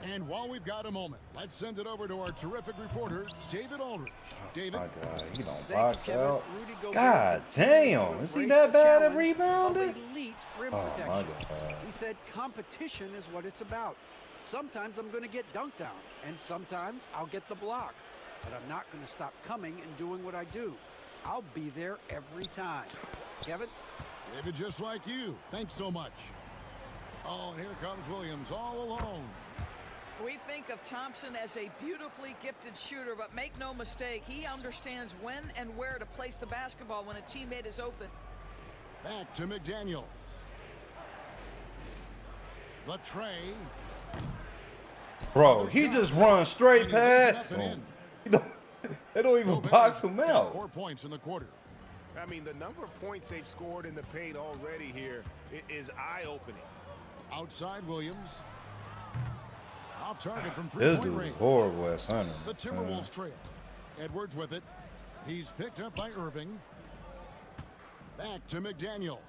And while we've got a moment, let's send it over to our terrific reporter, David Aldridge. David. My God, he don't Thank you, box Kevin. out. Rudy Gobert God continues damn, to is he embrace that the bad at challenge rebounding? of elite rim Oh, protection. my God. He said competition is what it's about. Sometimes I'm going to get dunked on, and sometimes I'll get the block. But I'm not going to stop coming and doing what I do. I'll be there every time. Kevin? David, just like you. Thanks so much. Oh, here comes Williams all alone. We think of Thompson as a beautifully gifted shooter, but make no mistake, he understands when and where to place the basketball when a teammate is open. Back to McDaniels. The tray. Bro, he just runs straight past him. They don't even box him out. 4 points in the quarter. I mean, the number of points they've scored in the paint already here is eye-opening. Outside Williams. Off target from This three-point dude range. is horrible at center. The Timberwolves trail. Edwards with it. He's picked up by Irving. Back to McDaniels.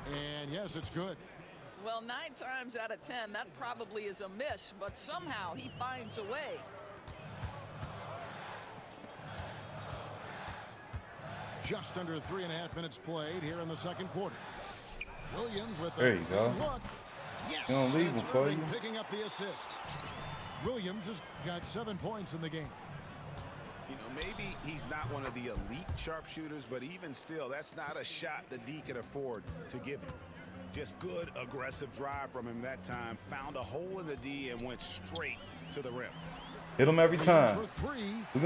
And yes, it's good. Well, 9 times out of 10, that probably is a miss, but somehow he finds a way. Just under 3.5 minutes played here in the second quarter. Williams with There you go. look. Yes, You don't leave and it's him for Irving you. picking up the assist. Williams has got 7 points in the game. You know, maybe he's not one of the elite sharpshooters, but even still, that's not a shot the D can afford to give him. Just good, aggressive drive from him that time. Found a hole in the D and went straight to the rim. Hit him every time. For three. We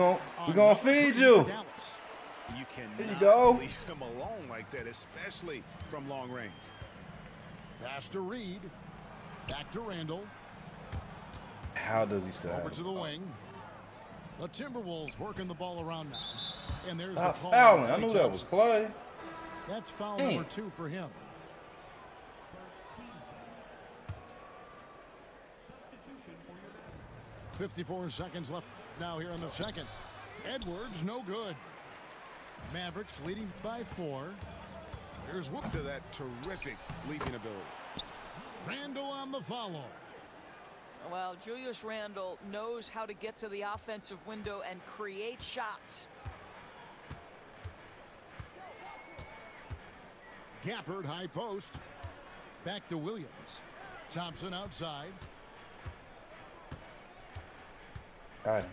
gonna feed you. You cannot There you go. leave him alone like that, especially from long range. Pass to Reed. Back to Randall. How does he stay? Over to the wing. The Timberwolves working the ball around now. And there's the Stop call. fouling. I on knew Clay that was Thompson. Clay. That's foul Damn. number 2 for him. .54 seconds left now here in the second. Edwards, no good. Mavericks leading by 4. Here's Wolf. To that terrific leaping ability. Randall on the follow. Well, Julius Randle knows how to get to the offensive window and create shots. Gafford, high post. Back to Williams. Thompson outside. Got him.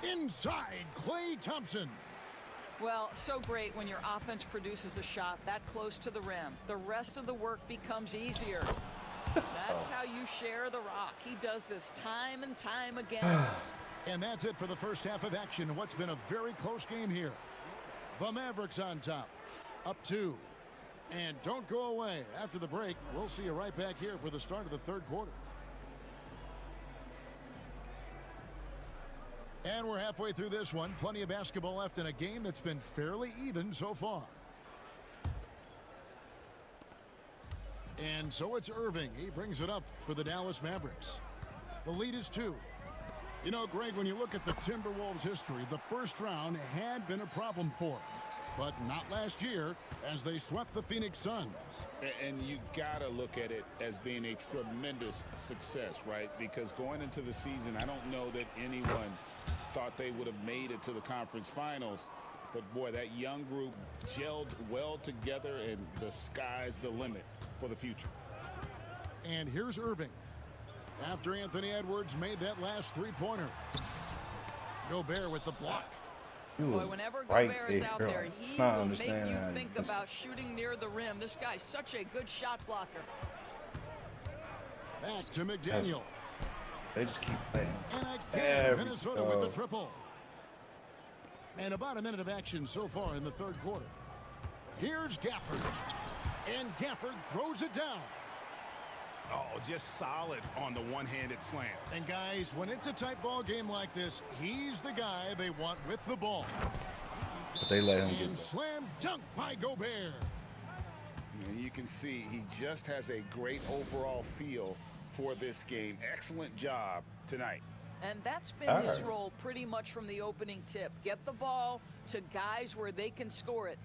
Inside, Klay Thompson. Well, so great when your offense produces a shot that close to the rim. The rest of the work becomes easier. That's how you share the rock. He does this time and time again. And that's it for the first half of action in what's been a very close game here. The Mavericks on top, up 2. And don't go away. After the break, we'll see you right back here for the start of the third quarter. And we're halfway through this one. Plenty of basketball left in a game that's been fairly even so far. And so it's Irving. He brings it up for the Dallas Mavericks. The lead is 2. You know, Greg, when you look at the Timberwolves' history, the first round had been a problem for them. But not last year, as they swept the Phoenix Suns. And you gotta look at it as being a tremendous success, right? Because going into the season, I don't know that anyone thought they would have made it to the conference finals. But boy, that young group gelled well together, and the sky's the limit for the future. And here's Irving. After Anthony Edwards made that last three-pointer. Gobert with the block. Boy, whenever right Gobert is out there. there, he Not will make understanding you how think this- about shooting near the rim. This guy's such a good shot blocker. Back to McDaniel. They just keep playing. And again, There we Minnesota go. with the triple. And about a minute of action so far in the third quarter. Here's Gafford. And Gafford throws it down. Oh, just solid on the one-handed slam. And guys, when it's a tight ball game like this, he's the guy they want with the ball. But they let him And get it. slam dunk by Gobert. And you can see he just has a great overall feel for this game. Excellent job tonight. And that's been All his right. role pretty much from the opening tip. Get the ball to guys where they can score it.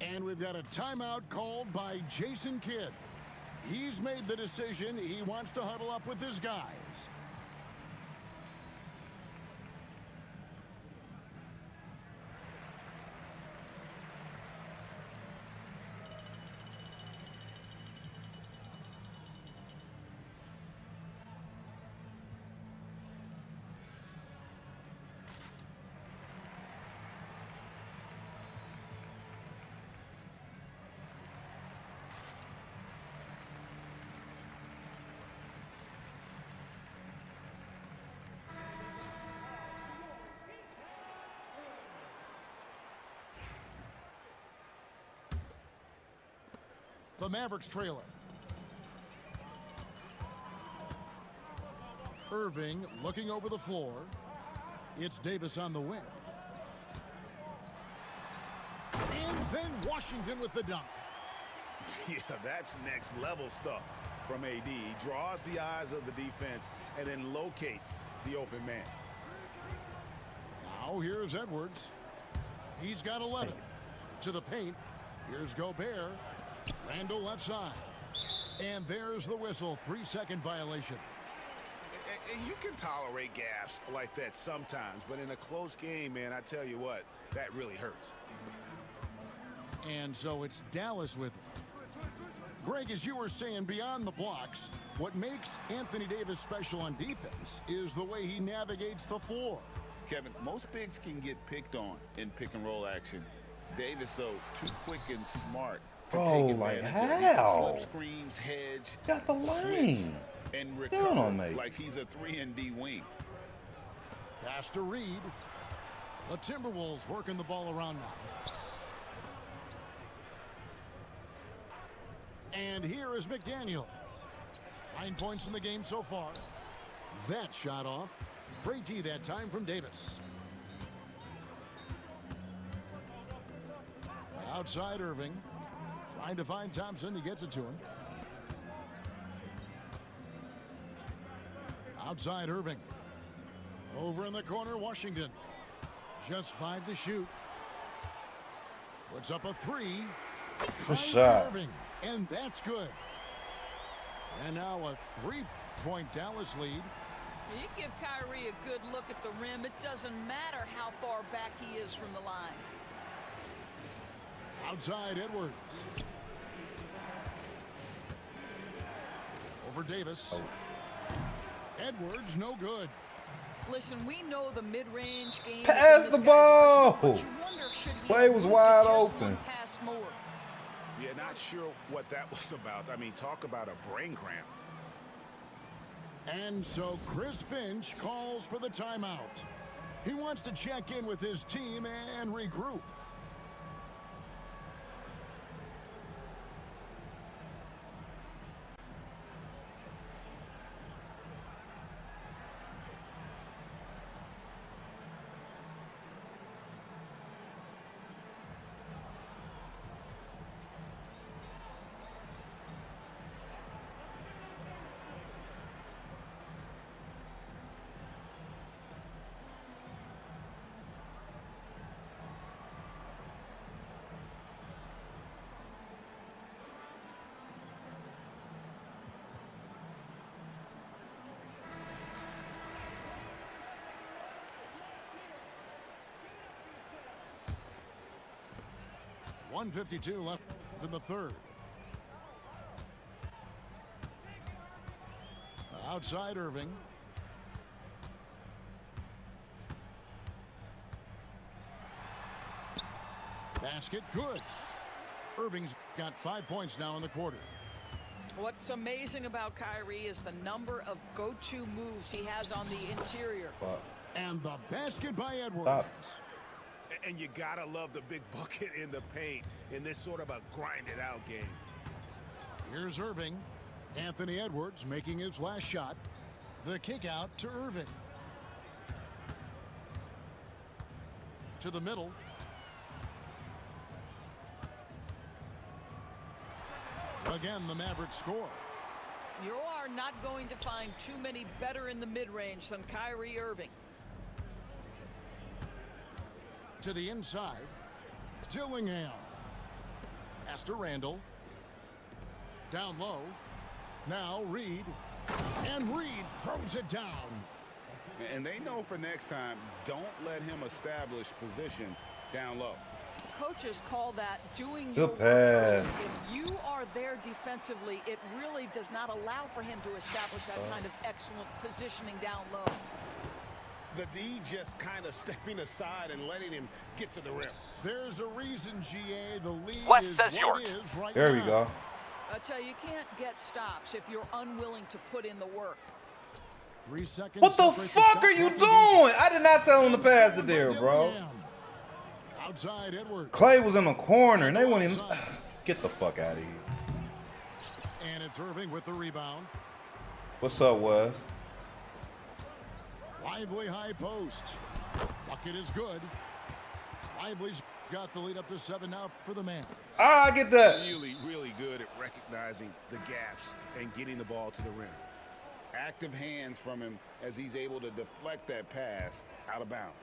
And we've got a timeout called by Jason Kidd. He's made the decision. He wants to huddle up with his guys. The Mavericks trail it. Irving looking over the floor. It's Davis on the wing. And then Washington with the dunk. Yeah, that's next level stuff from AD. He draws the eyes of the defense and then locates the open man. Now here's Edwards. He's got 11. To the paint. Here's Gobert. Randall left side. And there's the whistle. 3-second violation. And you can tolerate gaffes like that sometimes, but in a close game, man, I tell you what, that really hurts. And so it's Dallas with it. Greg, as you were saying, beyond the blocks, what makes Anthony Davis special on defense is the way he navigates the floor. Kevin, most bigs can get picked on in pick-and-roll action. Davis, though, too quick and smart to Bro, take like advantage how? of slip screens, hedge, Got the lane. and Down on recover me. like he's a 3-and-D wing. Pass to Reed. The Timberwolves working the ball around now. And here is McDaniels. 9 points in the game so far. That shot off. Great D that time from Davis. Outside Irving. Trying to find Thompson. He gets it to him. Outside Irving. Over in the corner, Washington. Just 5 to shoot. Puts up a 3. Good shot. Irving, and that's good. And now a 3-point Dallas lead. You give Kyrie a good look at the rim. It doesn't matter how far back he is from the line. Outside Edwards. Over Davis. Edwards, no good. Listen, we know the mid-range game. Pass the ball. But you wonder, should he Play was move to wide just open. one pass more? Yeah, not sure what that was about. I mean, talk about a brain cramp. And so Chris Finch calls for the timeout. He wants to check in with his team and regroup. .152 left in the third. Outside Irving. Basket, good. Irving's got 5 points now in the quarter. What's amazing about Kyrie is the number of go-to moves he has on the interior. And the basket by Edwards. Stop. And you gotta love the big bucket in the paint in this sort of a grinded-out game. Here's Irving. Anthony Edwards making his last shot. The kick out to Irving. To the middle. Again, the Mavericks score. You are not going to find too many better in the mid-range than Kyrie Irving. To the inside, Dillingham. Pass to Randall. Down low. Now Reed. And Reed throws it down. And they know for next time, don't let him establish position down low. Coaches call that doing your Good work. pass. If you are there defensively, it really does not allow for him to establish that kind of excellent positioning down low. The D just kind of stepping aside and letting him get to the rim. There's a reason, GA, the lead Wes is says what Yort. it is right There we now. go. I tell you, you can't get stops if you're unwilling to put in the work. 3 seconds. What the separate fuck shot are you clock doing? I did not tell him to pass it there, bro. Dillingham. Outside Edwards. Clay was in the corner, and they wouldn't even get the fuck out of here. And it's Irving with the rebound. What's up, Wes? Lively high post. Bucket is good. Lively's got the lead up to 7 now for the man. Ah, I get that. Really, really good at recognizing the gaps and getting the ball to the rim. Active hands from him as he's able to deflect that pass out of bounds.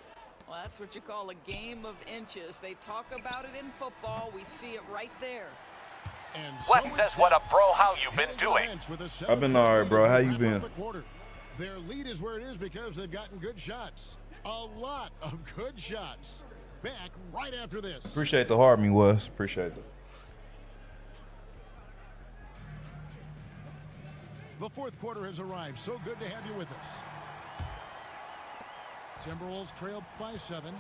Well, that's what you call a game of inches. They talk about it in football. We see it right there. And Wes so says, it's what up, bro? How you heading been to the doing? bench with a I've been all right, bro. How you 7-4 been? of the quarter. Their lead is where it is because they've gotten good shots. A lot of good shots. Back right after this. Appreciate the hard me, Wes. Appreciate it. The fourth quarter has arrived. So good to have you with us. Timberwolves trail by 7.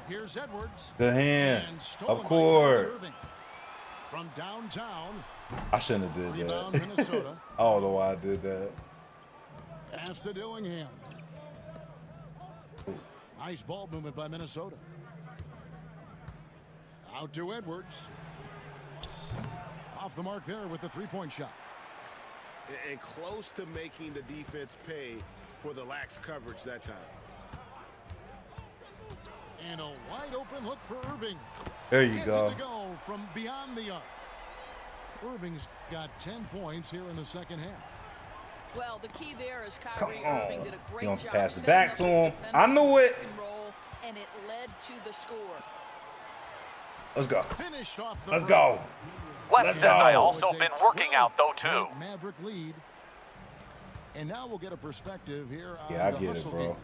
Here's Edwards. Good hand. And stolen Of by course. Kyrie Irving. From downtown. I shouldn't have did Rebound, that. Minnesota. I don't know why I did that. Pass to Dillingham. Nice ball movement by Minnesota. Out to Edwards. Off the mark there with the three-point shot. And close to making the defense pay for the lax coverage that time. And a wide open look for Irving. There you Gets go. it to go from beyond the arc. Irving's got 10 points here in the second half. Well, the key there is Come Kyrie on. Irving did a You great don't job pass it setting back up to his him. defender I knew it. pick and roll, and it led to the score. Let's go. Finished off the Let's break. go. Wes Let's says, I go. also been working out, though, too. 12-point Maverick lead. And now we'll get a perspective here on Yeah, I the get it, hustle bro. game.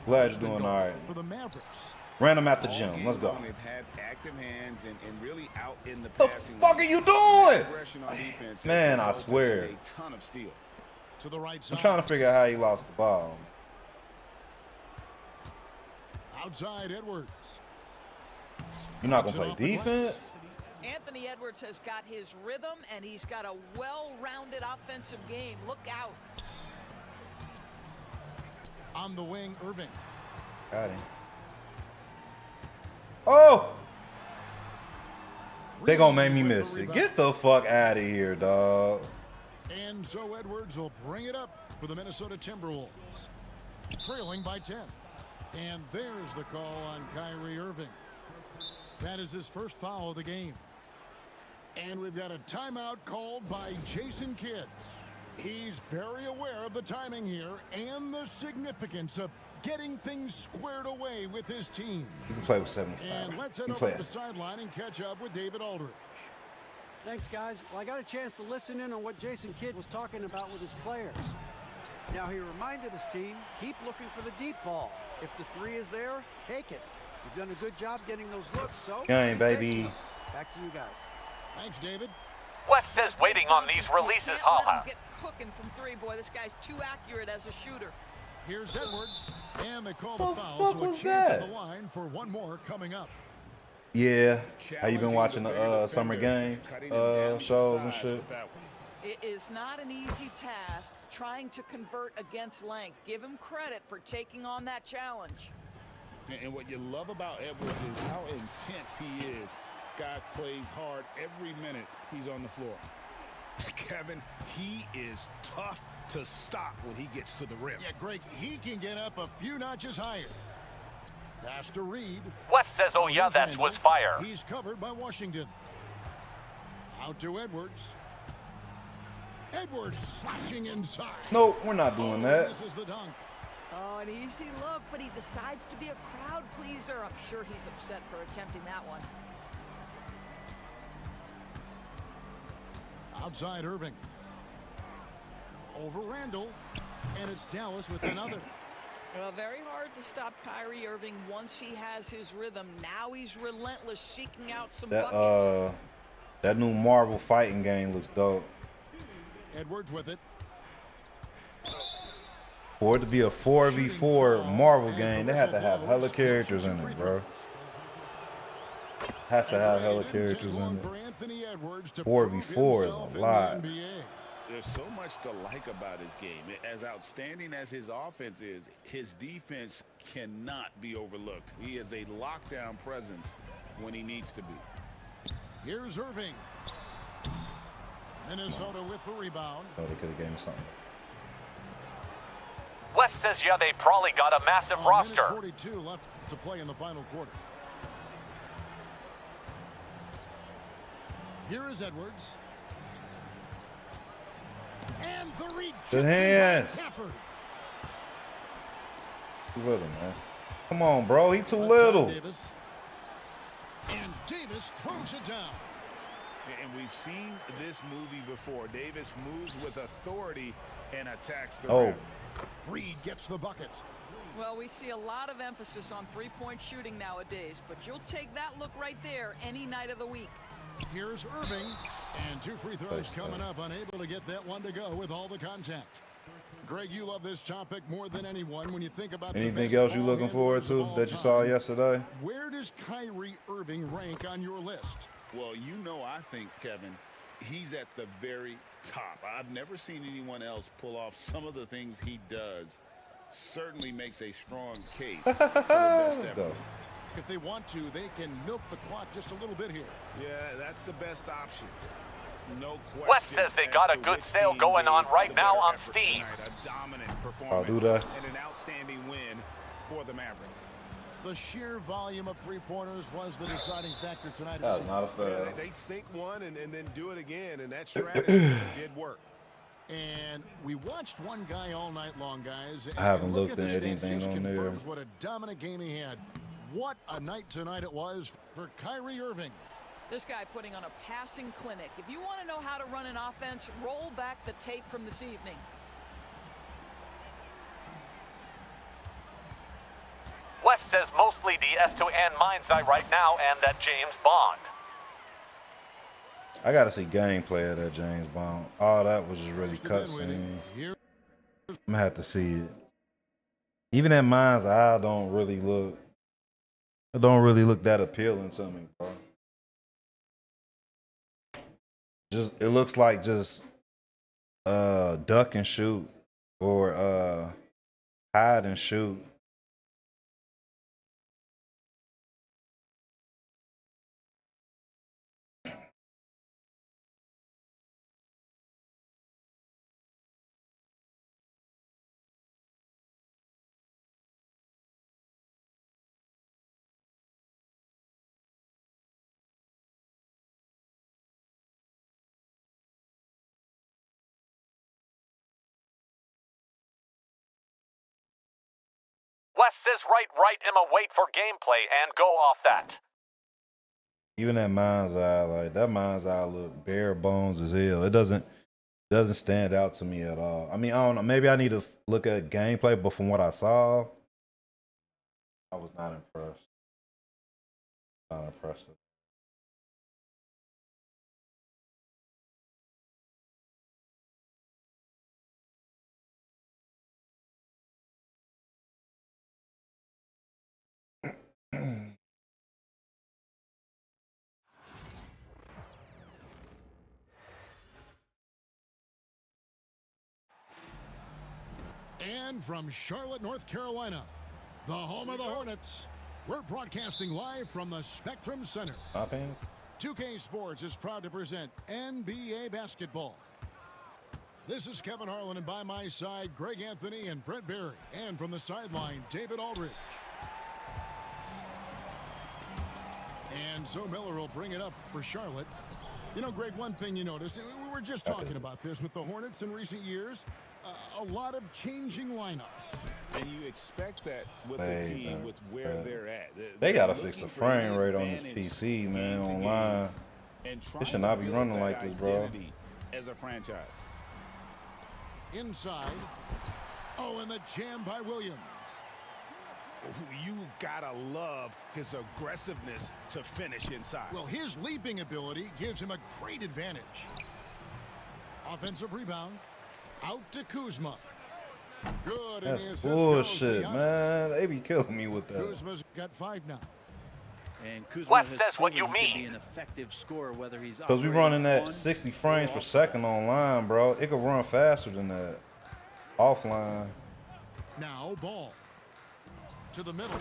Glad you're doing all right. For the Mavericks. Random at the All gym. game Let's go. long, They've had active hands and really out in the The passing fuck lane. are you doing? Aggression on defense has Man, I resulted swear. in a ton of steals. To the right I'm side. trying to figure out how he lost the ball. Outside Edwards. You're not Takes gonna it play off the glass. defense? Anthony Edwards has got his rhythm, and he's got a well-rounded offensive game. Look out. On the wing, Irving. Got him. Oh! They gonna make me miss it. Get the fuck out of here, dog. And so Edwards will bring it up for the Minnesota Timberwolves. Trailing by 10. And there's the call on Kyrie Irving. That is his first foul of the game. And we've got a timeout called by Jason Kidd. He's very aware of the timing here and the significance of getting things squared away with his team. You can play with 75. And let's head You over play to the it. sideline and catch up with David Aldridge. Thanks, guys. Well, I got a chance to listen in on what Jason Kidd was talking about with his players. Now, he reminded his team, keep looking for the deep ball. If the three is there, take it. You've done a good job getting those looks, so... Gang, keep baby. taking them. Back to you guys. Thanks, David. Wes says, waiting on these releases, Can't let him haha. get cooking from three, boy. This guy's too accurate as a shooter. Here's Edwards. And they call The the foul, fuck so a was chance that? at the line for one more coming up. Yeah. How you been Challenging watching the the bigger summer defender, game cutting him down to shows and size shit? with that one. It is not an easy task trying to convert against length. Give him credit for taking on that challenge. And what you love about Edwards is how intense he is. Guy plays hard every minute he's on the floor. Kevin, he is tough to stop when he gets to the rim. Yeah, Greg, he can get up a few notches higher. Pass to Reed. Wes says, oh yeah, that was fire. He's covered by Washington. Out to Edwards. Edwards slashing inside. Nope, we're not doing that. This is the dunk. Oh, an easy look, but he decides to be a crowd pleaser. I'm sure he's upset for attempting that one. Outside Irving. Over Randall. And it's Dallas with another. Well, very hard to stop Kyrie Irving once he has his rhythm. Now he's relentless, seeking out some buckets. That new Marvel fighting game looks dope. Edwards with it. For it to be a 4v4 Marvel game, they have to have hella characters in it, bro. Has to have hella characters in it. 4v4 is a lot. There's so much to like about his game. As outstanding as his offense is, his defense cannot be overlooked. He is a lockdown presence when he needs to be. Here's Irving. Minnesota with the rebound. Oh, they could have gave him something. West says, yeah, they probably got a massive roster. 42 left to play in the final quarter. Here is Edwards. And the reach. Good hands. Too little, man. Come on, bro. He too little. Davis. And Davis throws it down. And we've seen this movie before. Davis moves with authority and attacks the rim. Reed gets the bucket. Well, we see a lot of emphasis on three-point shooting nowadays, but you'll take that look right there any night of the week. Here's Irving, and 2 free throws coming up, unable to get that one to go with all the contact. Greg, you love this topic more than anyone when you think about anything else you looking forward to that you saw yesterday? Where does Kyrie Irving rank on your list? Well, you know, I think, Kevin, he's at the very top. I've never seen anyone else pull off some of the things he does. Certainly makes a strong case for the best ever. If they want to, they can milk the clock just a little bit here. Yeah, that's the best option. No question. West says they got a good sale going on right now on Steam. A dominant performance I'll do that. And an outstanding win for the Mavericks. The sheer volume of three-pointers was the deciding factor tonight. That's not a foul. They sink one and then do it again, and that strategy did work. And we watched one guy all night long, guys. I haven't looked at anything on there. What a dominant game he had. What a night tonight it was for Kyrie Irving. This guy putting on a passing clinic. If you want to know how to run an offense, roll back the tape from this evening. West says mostly the S2N mind's eye right now and that James Bond. I gotta see gameplay of that James Bond. All that was just really cutscene. I'm gonna have to see it. Even that mind's eye don't really look that appealing to me, bro. Just it looks like just duck and shoot or hide and shoot. West says write Emma wait for gameplay and go off that. Even that mind's eye, like that mind's eye look bare bones as hell. It doesn't stand out to me at all. I mean, I don't know. Maybe I need to look at gameplay, but from what I saw, I was not impressed. Not impressed. And from Charlotte, North Carolina, the home of the Hornets, we're broadcasting live from the Spectrum Center. 2K Sports is proud to present NBA basketball. This is Kevin Harlan, and by my side, Greg Anthony and Brent Barry. And from the sideline, David Aldridge. And so Miller will bring it up for Charlotte. You know, Greg, one thing you notice, we were just talking about this with the Hornets in recent years, a lot of changing lineups. And you expect that with the team, with where they're at. They got to fix the frame rate on this PC, man, online. It should not be running like this, bro. As a franchise. Inside. Oh, and the jam by Williams. You gotta love his aggressiveness to finish inside. Well, his leaping ability gives him a great advantage. Offensive rebound. Out to Kuzma. Good. That's bullshit, man. They be killing me with that. Kuzma's got 5 now. And Kuzma Wes says what you mean. Be an effective scorer, whether he's because we running at 60 frames per second online, bro. It could run faster than that offline. Now ball to the middle.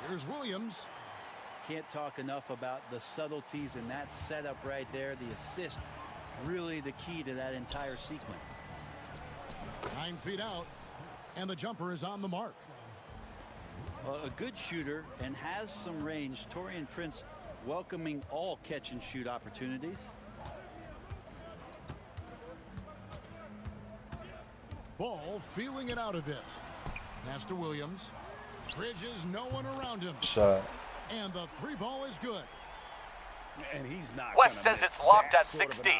Here's Williams. Can't talk enough about the subtleties in that setup right there. The assist, really the key to that entire sequence. 9 feet out, and the jumper is on the mark. A good shooter and has some range. Taurean Prince welcoming all catch and shoot opportunities. Ball feeling it out a bit. Pass to Williams. Bridges, no one around him. Shot. And the 3 ball is good. And he's not. Wes says it's locked at 60.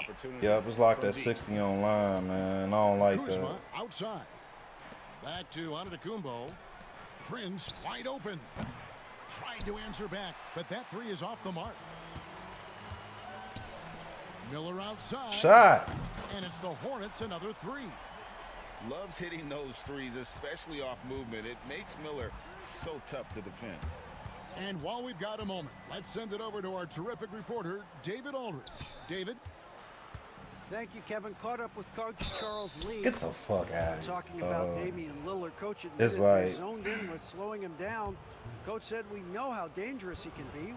Yep, it's locked at 60 online, man. I don't like Kuzma that. outside. Back to Antetokounmpo. Prince wide open. Tried to answer back, but that 3 is off the mark. Miller outside. Shot. And it's the Hornets another 3. Loves hitting those threes, especially off movement. It makes Miller so tough to defend. And while we've got a moment, let's send it over to our terrific reporter, David Aldridge. David? Thank you, Kevin. Caught up with Coach Charles Lee. Get the fuck out of here. Talking about Damian Lillard. Coach admitted it's like they zoned in with slowing him down. Coach said we know how dangerous he can be.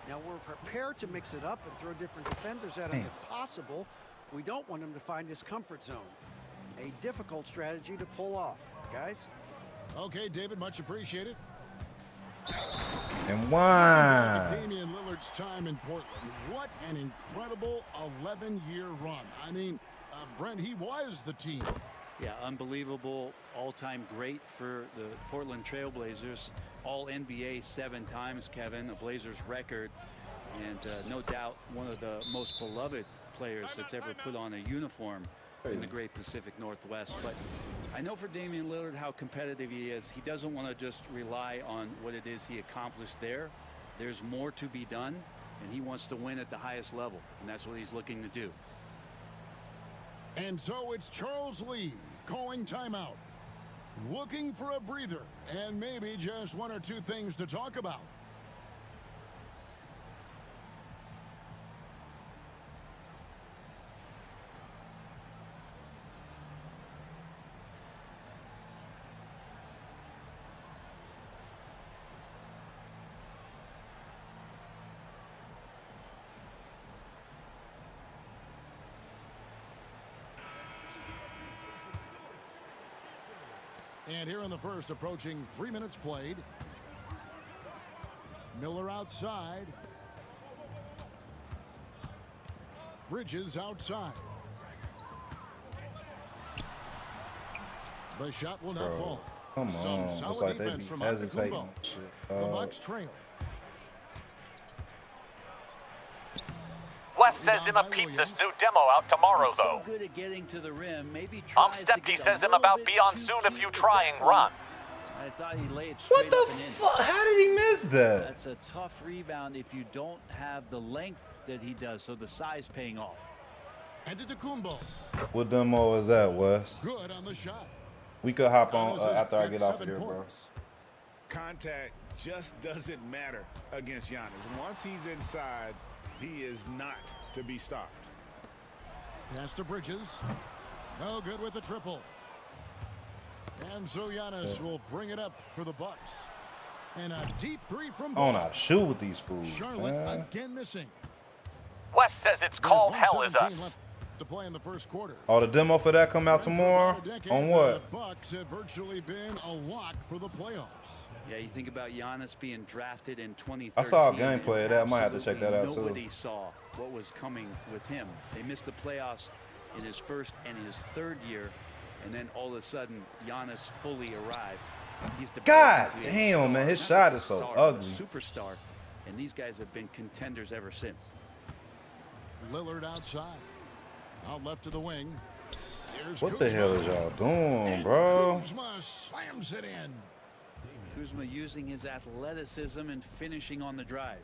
Now we're prepared to mix it up and throw different defenders at him if possible. We don't want him to find his comfort zone. A difficult strategy to pull off, guys. Okay, David, much appreciated. And why? Damian Lillard's time in Portland. What an incredible 11-year run. I mean, Brent, he was the team. Yeah, unbelievable all-time great for the Portland Trailblazers. All NBA 7 times, Kevin, a Blazers record. And no doubt one of the most beloved players that's ever put on a uniform in the great Pacific Northwest. But I know for Damian Lillard how competitive he is. He doesn't want to just rely on what it is he accomplished there. There's more to be done, and he wants to win at the highest level, and that's what he's looking to do. And so it's Charles Lee calling timeout, looking for a breather, and maybe just 1 or 2 things to talk about. And here in the first, approaching 3 minutes played. Miller outside. Bridges outside. The shot will not fall. Come Some on. solid It's like they defense be from hesitating. Antetokounmpo. The Bucks trail. Wes says him a peep this new demo out tomorrow, though. So good at getting to the rim. Maybe Stepke says him about be on soon if you try and run. I thought he laid it straight What the up and in. fuck? How did he miss that? That's a tough rebound if you don't have the length that he does, so the size paying off. Antetokounmpo. What demo is that, Wes? Good on the shot. We could hop on Giannis has after I got get off 7 here, bro. points. Contact just doesn't matter against Giannis. Once he's inside, he is not to be stopped. Pass to Bridges. No good with the triple. And so Giannis will bring it up for the Bucks. And a deep 3 from I don't Ball. know how to shoot with these fools. Charlotte man. again missing. Wes says it's called hell is 1:17 us. left to play in the first quarter. Oh, the demo for that come out tomorrow? On what? The Bucks have virtually been a lock for the playoffs. Yeah, you think about Giannis being drafted in 2013. I saw a gameplay of that. I might have to check that out too. Nobody saw what was coming with him. They missed the playoffs in his first and his third year, and then all of a sudden, Giannis fully arrived. He's God damn, man, his shot is so ugly. Superstar, and these guys have been contenders ever since. Lillard outside, out left of the wing. Here's What the hell is y'all doing, bro? Kuzma slams it in. Kuzma using his athleticism and finishing on the drive.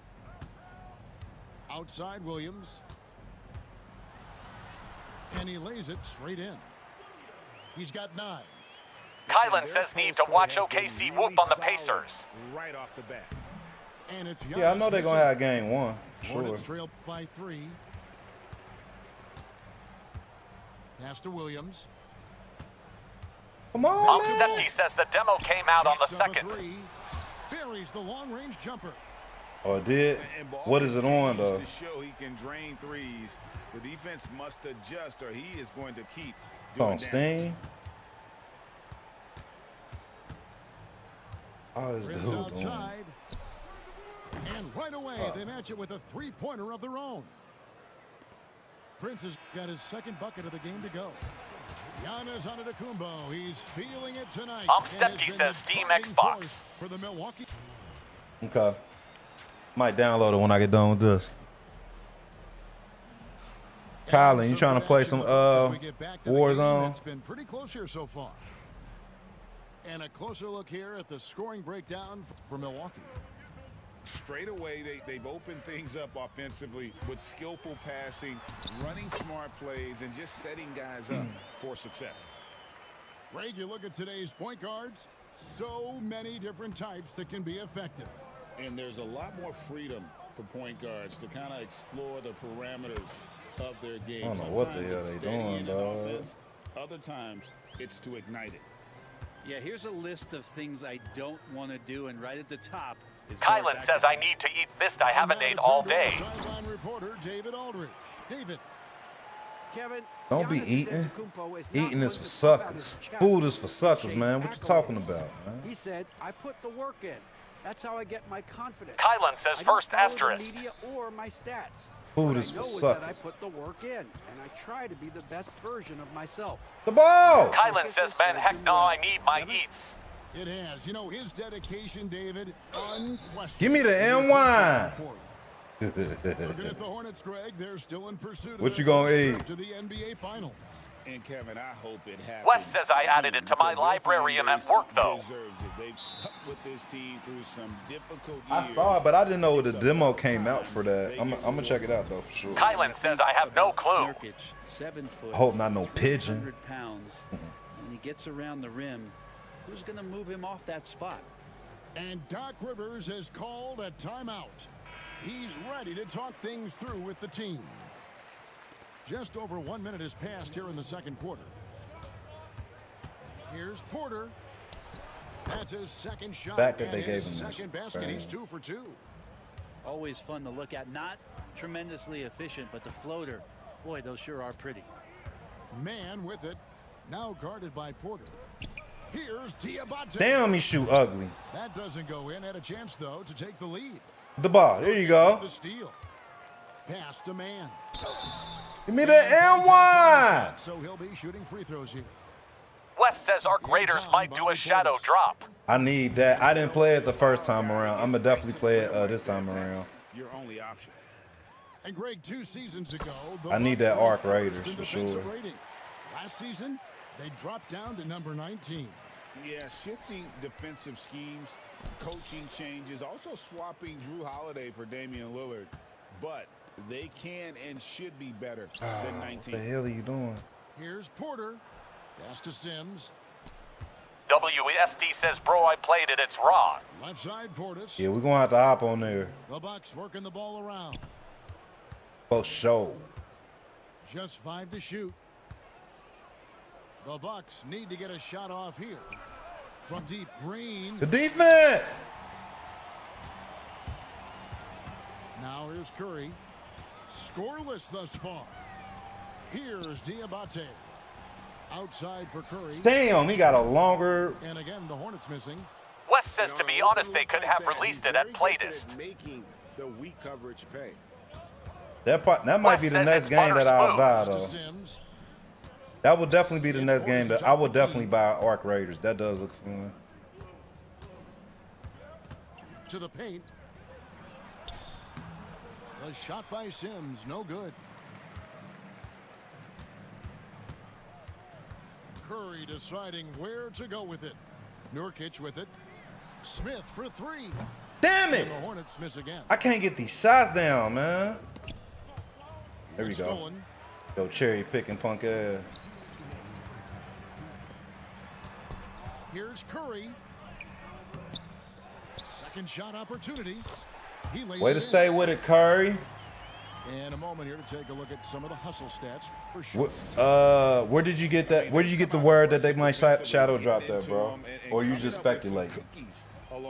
Outside Williams. And he lays it straight in. He's got 9. Kylan says need to watch OKC whoop on the Pacers. Right off the bat. And it's Yeah, I know they're going to have game 1. Sure. Hornets trail by 3. Pass to Williams. Come on, Stepke says the demo came out on the second. Buries the long-range jumper. Oh, it did? What is it on, though? To show he can drain threes, the defense must adjust or he is going to keep Come on, Steen. Oh, this dude doing. Outside. And right away, they match it with a three-pointer of their own. Prince has got his second bucket of the game to go. Giannis Antetokounmpo, he's feeling it tonight. Stepke says Steam Xbox. For the Milwaukee. Okay. Might download it when I get done with this. Colin, you trying to play some Warzone? It's been pretty close here so far. And a closer look here at the scoring breakdown for Milwaukee. Straight away, they've opened things up offensively with skillful passing, running smart plays, and just setting guys up for success. Greg, you look at today's point guards, so many different types that can be effective. And there's a lot more freedom for point guards to kind of explore the parameters of their game. I don't know what the hell they doing, dog. Offense, other times, it's to ignite it. Yeah, here's a list of things I don't want to do, and right at the top is Kylan says I need to eat fist I haven't ate all day. Sideline reporter David Aldridge. David. Kevin, Don't be eating. Eating is for suckers. Food is for suckers, man. What you talking about, man? He said, I put the work in. That's how I get my confidence. Kylan says first asterisk. Media or my stats. Food What is I for know is that suckers. I put the work in, and I try to be the best version of myself. The ball! Kylan says, man, heck no, I need my eats. It has. You know, his dedication, David, unquestionable. Give me the NY. Looking at the Hornets, Greg, they're still in pursuit. What you gonna eat? To the NBA Finals. And Kevin, I hope it happens. Wes says I added it to my librarium at work, though. They've stuck with this team through some difficult years. I saw it, but I didn't know the demo came out for that. I'm gonna check it out though for sure. Kylan says I have no clue. Nurkic, 7 foot. I hope not no pigeon. 100 pounds. When he gets around the rim, who's going to move him off that spot? And Doc Rivers has called a timeout. He's ready to talk things through with the team. Just over 1 minute has passed here in the second quarter. Here's Porter. That's his second shot. Fact that they and gave his him second this. basket. He's 2 for 2. Always fun to look at. Not tremendously efficient, but the floater, boy, those sure are pretty. Man with it. Now guarded by Porter. Here's Diabate. Damn, he shoot ugly. That doesn't go in. Had a chance, though, to take the lead. The ball. There you go. The steal. Pass to Man. Give me the NY. So he'll be shooting free throws here. Wes says Arc Raiders might do a shadow drop. I need that. I didn't play it the first time around. I'm gonna definitely play it this time around. Your only option. And Greg, 2 seasons ago, I need that Arc Raiders for sure. Rating. Last season, they dropped down to number 19. Yeah, shifting defensive schemes, coaching changes, also swapping Drew Holiday for Damian Lillard. But they can and should be better than 19. What the hell are you doing? Here's Porter. Pass to Sims. WSD says, bro, I played it. It's raw. Left side, Portis. Yeah, we're gonna have to hop on there. The Bucks working the ball around. For sure. Just 5 to shoot. The Bucks need to get a shot off here. From deep, Green. The defense. Now here's Curry. Scoreless thus far. Here's Diabate. Outside for Curry. Damn, he got a longer. And again, the Hornets missing. West says, to be honest, they could have released it at Playtest. Making the weak coverage pay. That might be the next game that I'll buy, though. That will definitely be the next game that I will definitely buy. Arc Raiders. That does look fun. To the paint. The shot by Sims, no good. Curry deciding where to go with it. Nurkic with it. Smith for three. Damn it! And the Hornets miss again. I can't get these shots down, man. There we go. Go cherry picking punk ass. Here's Curry. Second shot opportunity. He lays Way to stay with it, Curry. And a moment here to take a look at some of the hustle stats for sure. Where did you get that? Where did you get the word that they might shadow drop that, bro? Or you just speculating?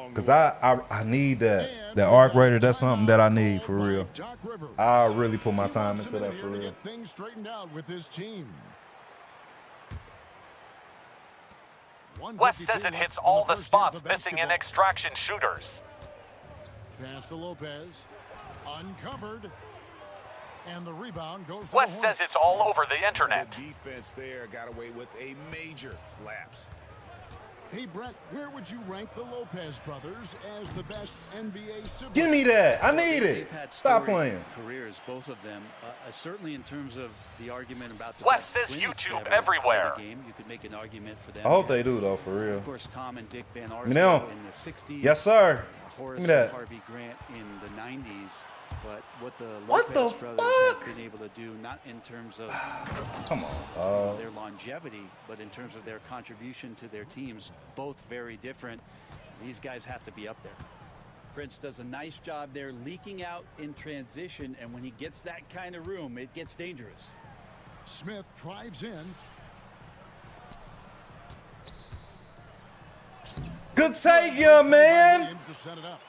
Because I need that. The Arc Raider, that's something that I need for real. I'll really put my time into that for real. Things straightened out with this team. West says it hits all the spots missing in extraction shooters. Pass to Lopez. Uncovered. And the rebound goes to West says it's all over the internet. The defense there got away with a major lapse. Hey, Brett, where would you rank the Lopez brothers as the best NBA siblings? Give me that. I need it. They've had Stop playing. Careers, both of them. Certainly in terms of the argument about the West says YouTube everywhere. Game, you could make an argument for them. I hope they do, though, for real. Of course, Tom and Dick Van Arsdale in the 60s. Yes, sir. Horace Give me that. and Harvey Grant in the 90s. But what the Lopez brothers have been able to do, not in terms of Come on, their longevity, but in terms of their contribution to their teams, both very different. These guys have to be up there. Prince does a nice job there leaking out in transition, and when he gets that kind of room, it gets dangerous. Smith drives in. Good take, young man. Williams to set it up.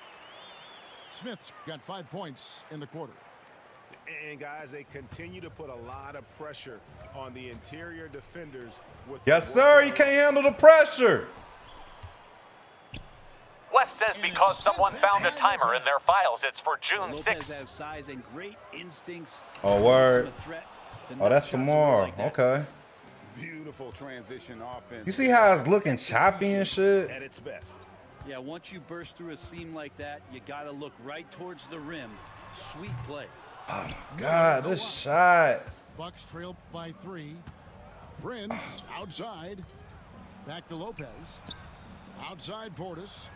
Smith's got 5 points in the quarter. And guys, they continue to put a lot of pressure on the interior defenders. Yes, sir. You can't handle the pressure. West says because someone found a timer in their files, it's for June 6th. Has size and great instincts. Oh, word. Oh, that's tomorrow. Okay. Beautiful transition offense. You see how it's looking choppy and shit? At its best. Yeah, once you burst through a seam like that, you got to look right towards the rim. Sweet play. Oh, my God, this shot. Bucks trail by 3. Prince outside. Back to Lopez. Outside Portis.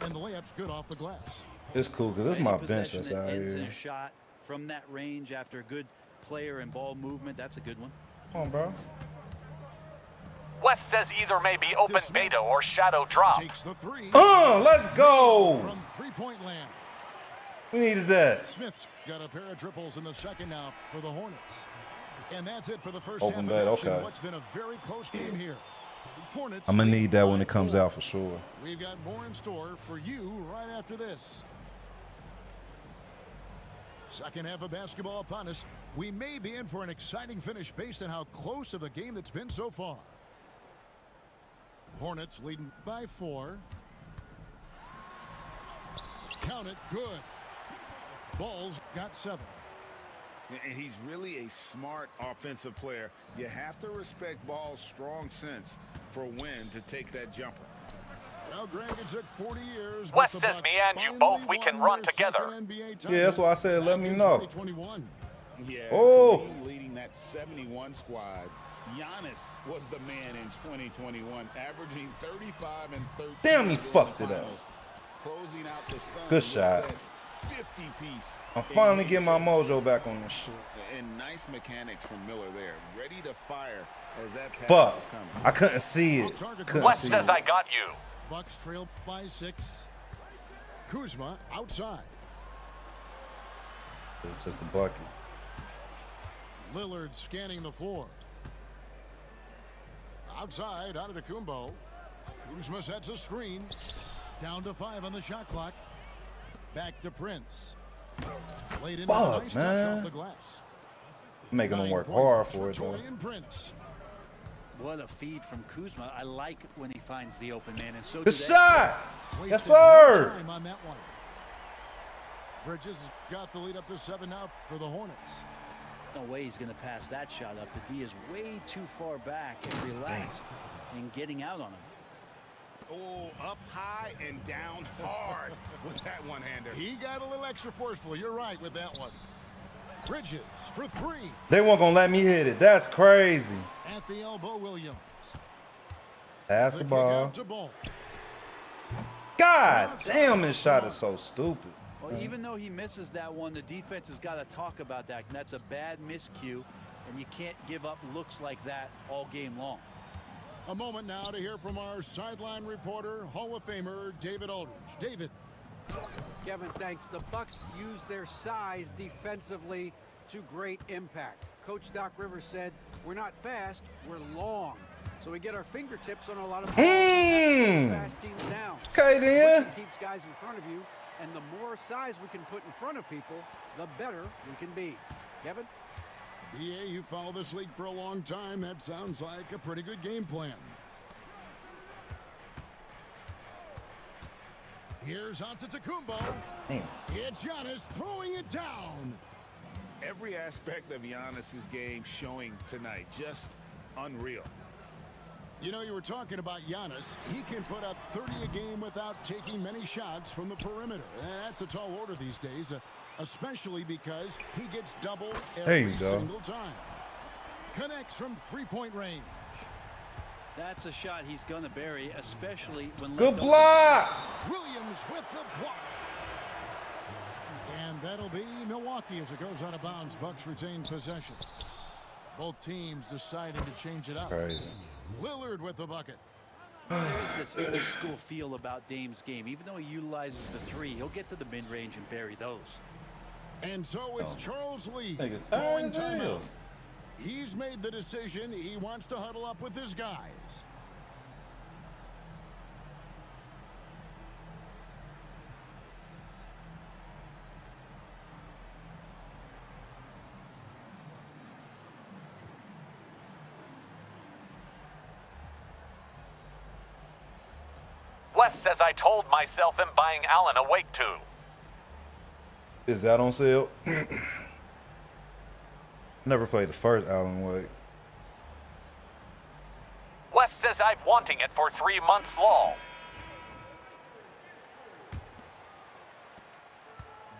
And the layup's good off the glass. It's cool because this is my bench that's out ends in here. a shot from that range after good player and ball movement. That's a good one. Come on, bro. West says either may be open beta or shadow drop. Takes the 3. Let's go. From 3-point land. We needed that. Smith's got a pair of triples in the second now for the Hornets. And that's it for the first Open half beta, of action. okay. What's been a very close game here. Hornets. I'm going to need that when it comes out for sure. We've got more in store for you right after this. Second half of basketball upon us. We may be in for an exciting finish based on how close of a game that's been so far. Hornets leading by 4. Count it, good. Ball's got 7. And he's really a smart offensive player. You have to respect Ball's strong sense for when to take that jumper. Well, Greg, it took 40 years. West says me and you both, we can run together. Yeah, that's why I said let me know. Yeah, Oh. Kareem leading that 71 squad. Giannis was the man in 2021, averaging 35 and 13. Damn, he fucked it up. Closing out the Suns. Good shot. 50-piece. I'm finally getting my mojo back on this shit. And nice mechanics from Miller there. Ready to fire as that pass Fuck. is coming. I couldn't see it. West says I got you. Bucks trail by 6. Kuzma outside. Took the bucket. Lillard scanning the floor. Outside, Antetokounmpo. Kuzma sets a screen. Down to 5 on the shot clock. Back to Prince. Laid in a nice touch off the glass. Making them work hard for it, though. Torian Prince. What a feed from Kuzma. I like when he finds the open man, and so Good do they. shot. Yes, Wasted no sir. time on that one. Bridges got the lead up to 7 now for the Hornets. No way he's going to pass that shot up. The D is way too far back and relaxed in getting out on him. Oh, up high and down hard with that one-hander. He got a little extra forceful. You're right with that one. Bridges for 3. They weren't gonna let me hit it. That's crazy. At the elbow, Williams. Pass the kick ball. out to Ball. God damn, this shot is so stupid. Well, even though he misses that one, the defense has got to talk about that. And that's a bad miscue, and you can't give up looks like that all game long. A moment now to hear from our sideline reporter, Hall of Famer David Aldridge. David. Kevin, thanks. The Bucks use their size defensively to great impact. Coach Doc Rivers said, we're not fast, we're long. So we get our fingertips on a lot of fast teams down. Okay, then. Pushing keeps guys in front of you, and the more size we can put in front of people, the better we can be. Kevin? BA, you follow this league for a long time. That sounds like a pretty good game plan. Here's Antetokounmpo. Damn. It's Giannis throwing it down. Every aspect of Giannis's game showing tonight, just unreal. You know, you were talking about Giannis. He can put up 30 a game without taking many shots from the perimeter. That's a tall order these days, especially because he gets double every single time. Connects from three-point range. That's a shot he's going to bury, especially when... Good block! Williams with the block. And that'll be Milwaukee as it goes out of bounds. Bucks retain possession. Both teams deciding to change it up. Crazy. Lillard with the bucket. There's this old school feel about Dame's game. Even though he utilizes the three, he'll get to the mid-range and bury those. And so it's Charles Lee Niggas calling tired as hell. timeout. He's made the decision. He wants to huddle up with his guys. Wes says I told myself I'm buying Allen a weight tube. Is that on sale? Never played the first Alan Wake. Wes says I've wanting it for 3 months long.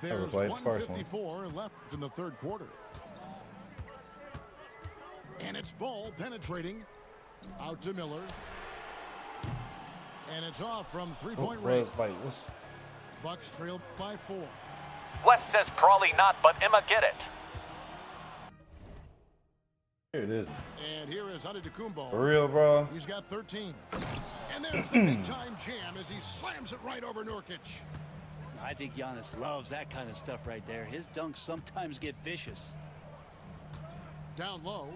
There's played the first one. 1:54 left in the third quarter. And it's Ball penetrating out to Miller. And it's off from three-point range. Bucks trail by 4. Wes says probably not, but Emma get it. Here it is. And here is Antetokounmpo. For real, bro? He's got 13. And there's the big-time jam as he slams it right over Nurkic. I think Giannis loves that kind of stuff right there. His dunks sometimes get vicious. Down low,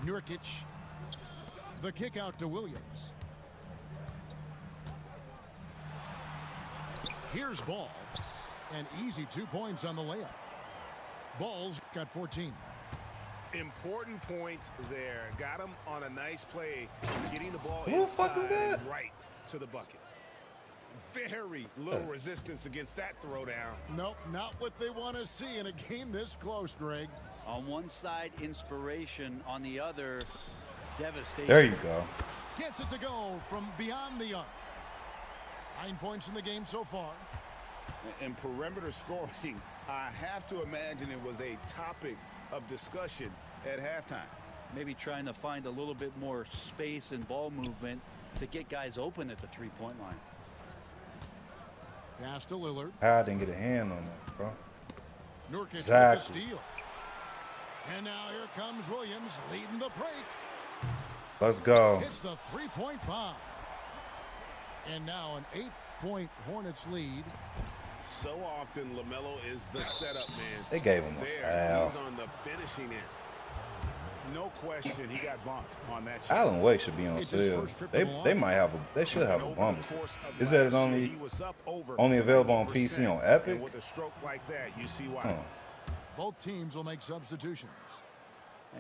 Nurkic. The kick out to Williams. Here's Ball. An easy 2 points on the layup. Ball's got 14. Important points there. Got him on a nice play, getting the ball Who the fuck is inside that? and right to the bucket. Very little resistance against that throwdown. Nope, not what they want to see in a game this close, Greg. On one side, inspiration. On the other, devastation. There you go. Gets it to go from beyond the arc. 9 points in the game so far. And perimeter scoring, I have to imagine it was a topic of discussion at halftime. Maybe trying to find a little bit more space and ball movement to get guys open at the three-point line. Pass to Lillard. I didn't get a hand on that, bro. Nurkic Exactly. with the steal. And now here comes Williams leading the break. Let's go. It's the three-point bomb. And now an 8-point Hornets lead. So often LaMelo is the setup man. They gave him a There, foul. he's on the finishing end. No question, he got bumped on that shot. Alan Wake should be on It's his sale. first trip to They the line. they might have a they should have a Over bump. the course of Is that last only year, he was up over only available on 100%. PC on Epic? And with a stroke like that, you see why. Huh. Both teams will make substitutions.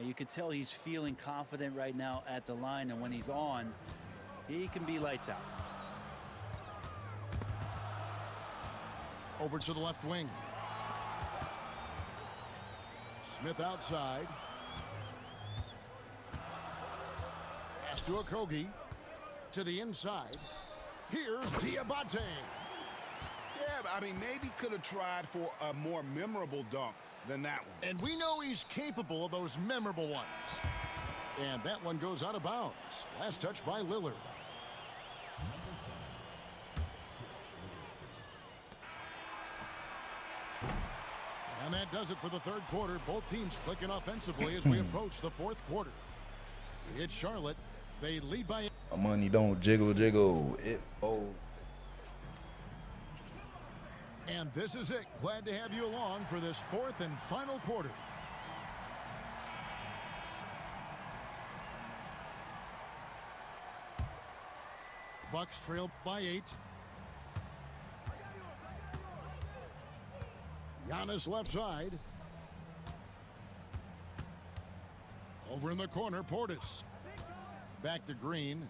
You can tell he's feeling confident right now at the line, and when he's on, he can be lights out. Over to the left wing. Smith outside. Pass to Okogie. To the inside. Here's Diabate. Yeah, but I mean, maybe could have tried for a more memorable dunk than that one. And we know he's capable of those memorable ones. And that one goes out of bounds. Last touch by Lillard. And that does it for the third quarter. Both teams clicking offensively as we approach the fourth quarter. It's Charlotte. They lead by... My money don't jiggle, jiggle. It folds. And this is it. Glad to have you along for this fourth and final quarter. Bucks trail by 8. Giannis left side. Over in the corner, Portis. Back to Green.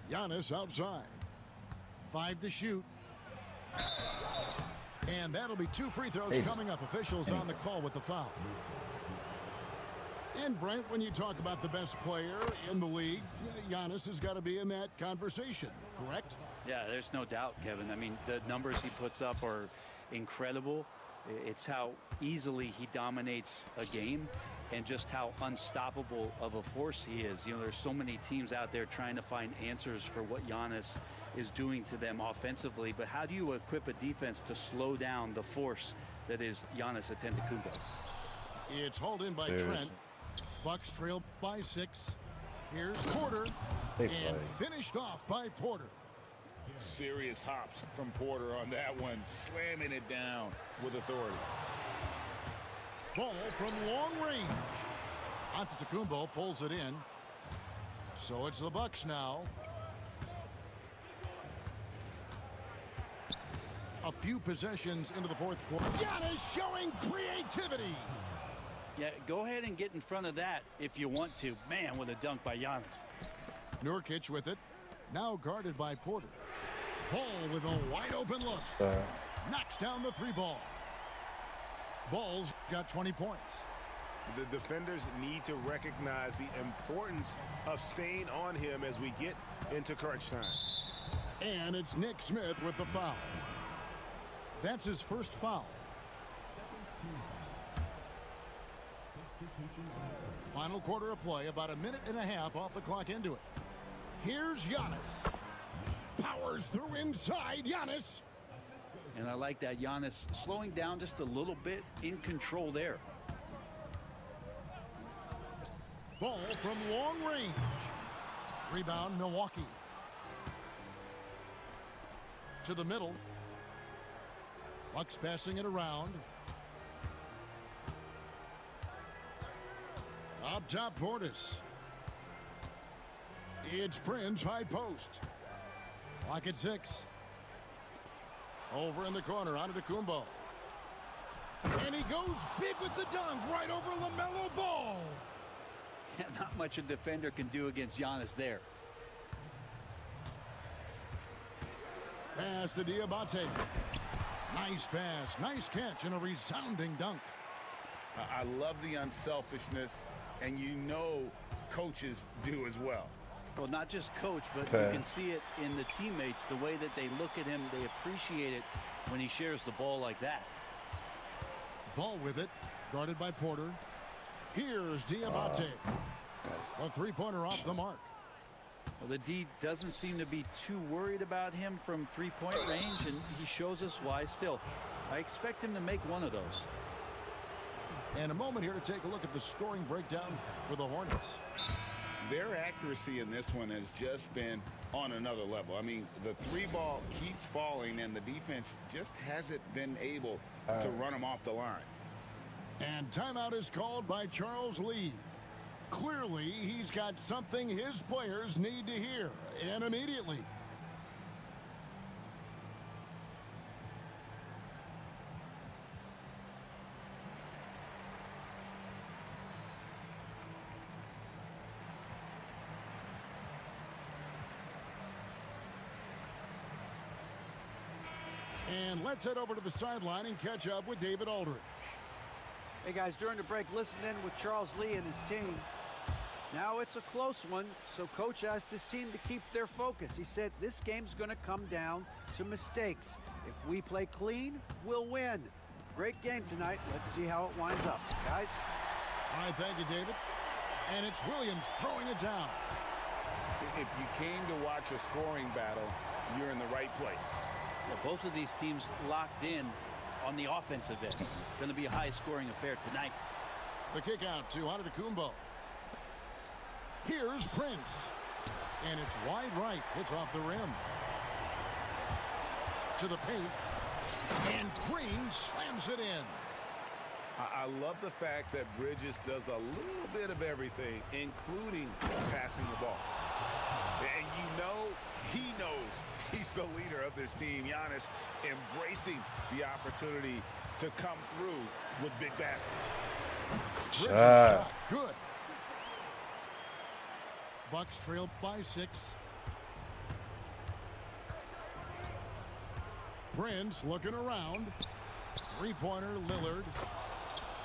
Giannis outside. 5 to shoot. And that'll be 2 free throws coming up. Officials on the call with the foul. And Brent, when you talk about the best player in the league, Giannis has got to be in that conversation, correct? Yeah, there's no doubt, Kevin. I mean, the numbers he puts up are incredible. It's how easily he dominates a game and just how unstoppable of a force he is. You know, there's so many teams out there trying to find answers for what Giannis is doing to them offensively, but how do you equip a defense to slow down the force that is Giannis Antetokounmpo? It's hauled in by Trent. Bucks trail by 6. Here's Porter. And finished off by Porter. Serious hops from Porter on that one, slamming it down with authority. Ball from long range. Antetokounmpo pulls it in. So it's the Bucks now. A few possessions into the fourth quarter. Giannis showing creativity. Yeah, go ahead and get in front of that if you want to. Man, with a dunk by Giannis. Nurkic with it. Now guarded by Porter. Ball with a wide open look. Knocks down the 3 ball. Ball's got 20 points. The defenders need to recognize the importance of staying on him as we get into crunch time. And it's Nick Smith with the foul. That's his first foul. Final quarter of play, about a minute and a half off the clock into it. Here's Giannis. Powers through inside. Giannis. And I like that. Giannis slowing down just a little bit, in control there. Ball from long range. Rebound, Milwaukee. To the middle. Bucks passing it around. Up top, Portis. It's Prince, high post. Clock at 6. Over in the corner, Antetokounmpo. And he goes big with the dunk right over LaMelo Ball. Not much a defender can do against Giannis there. Pass to Diabate. Nice pass, nice catch, and a resounding dunk. I love the unselfishness, and you know coaches do as well. Well, not just coach, but you can see it in the teammates, the way that they look at him. They appreciate it when he shares the ball like that. Ball with it, guarded by Porter. Here's Diabate. A 3-pointer off the mark. Well, the D doesn't seem to be too worried about him from 3-point range, and he shows us why still. I expect him to make one of those. And a moment here to take a look at the scoring breakdown for the Hornets. Their accuracy in this one has just been on another level. I mean, the 3-ball keeps falling, and the defense just hasn't been able to run them off the line. And timeout is called by Charles Lee. Clearly, he's got something his players need to hear, and immediately. And let's head over to the sideline and catch up with David Aldridge. Hey guys, during the break, listen in with Charles Lee and his team. Now it's a close one, so coach asked his team to keep their focus. He said this game's going to come down to mistakes. If we play clean, we'll win. Great game tonight. Let's see how it winds up, guys. All right, thank you, David. And it's Williams throwing it down. If you came to watch a scoring battle, you're in the right place. Well, both of these teams locked in on the offensive end. Going to be a high-scoring affair tonight. The kick out to Antetokounmpo. Here's Prince. And it's wide right. It's off the rim. To the paint. And Green slams it in. I love the fact that Bridges does a little bit of everything, including passing the ball. And you know, he knows he's the leader of this team. Giannis embracing the opportunity to come through with big baskets. Bridges shot. Good. Bucks trail by 6. Prince looking around. Three-pointer, Lillard.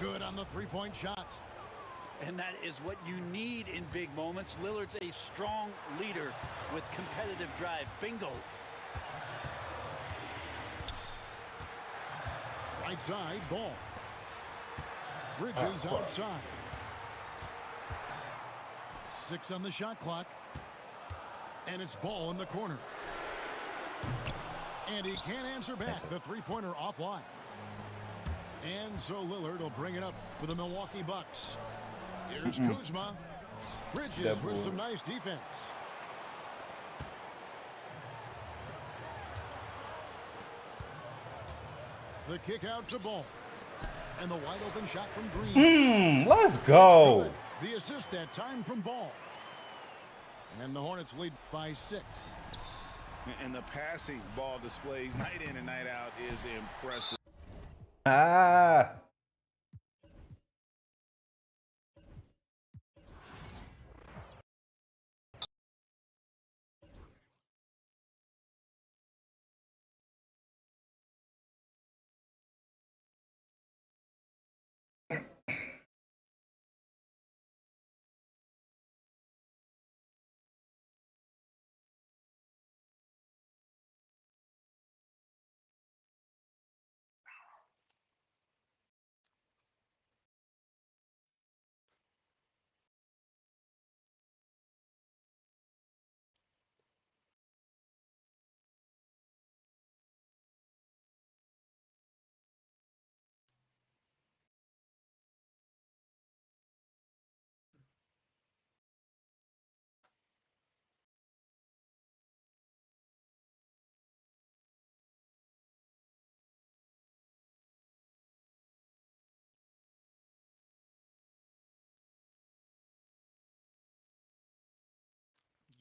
Good on the three-point shot. And that is what you need in big moments. Lillard's a strong leader with competitive drive. Bingo. Right side, ball. Bridges outside. 6 on the shot clock. And it's ball in the corner. And he can't answer back. The three-pointer offline. And so Lillard will bring it up for the Milwaukee Bucks. Here's Kuzma. Bridges with some nice defense. The kick out to Ball. And the wide open shot from Green. Let's go. The assist that time from Ball. And the Hornets lead by 6. And the passing ball displays night in and night out is impressive.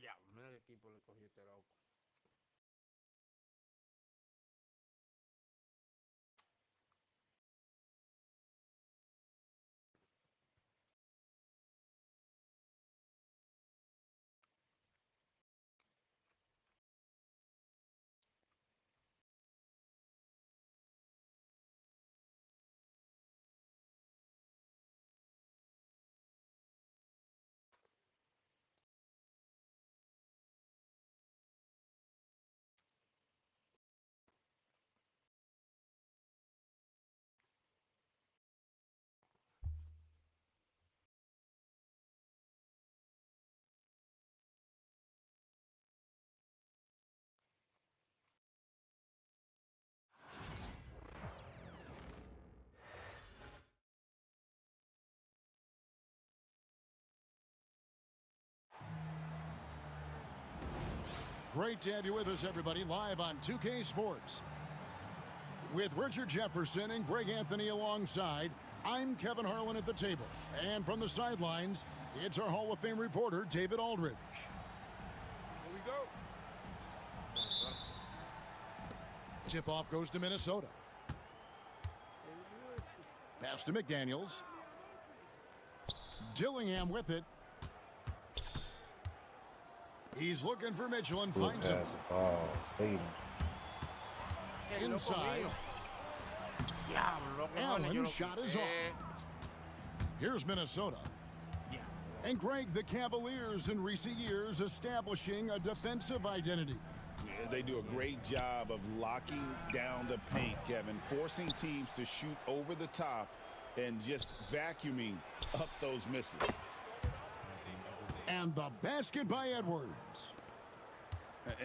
Ya, medio equipo le cogió este loco. Great to have you with us, everybody, live on 2K Sports. With Richard Jefferson and Greg Anthony alongside, I'm Kevin Harlan at the table. And from the sidelines, it's our Hall of Fame reporter, David Aldridge. Here we go. Tip-off goes to Minnesota. Pass to McDaniels. Dillingham with it. He's looking for Mitchell and finds him. Inside. Allen's shot is off. Here's Minnesota. And Greg, the Cavaliers in recent years establishing a defensive identity. Yeah, they do a great job of locking down the paint, Kevin, forcing teams to shoot over the top and just vacuuming up those misses. And the basket by Edwards.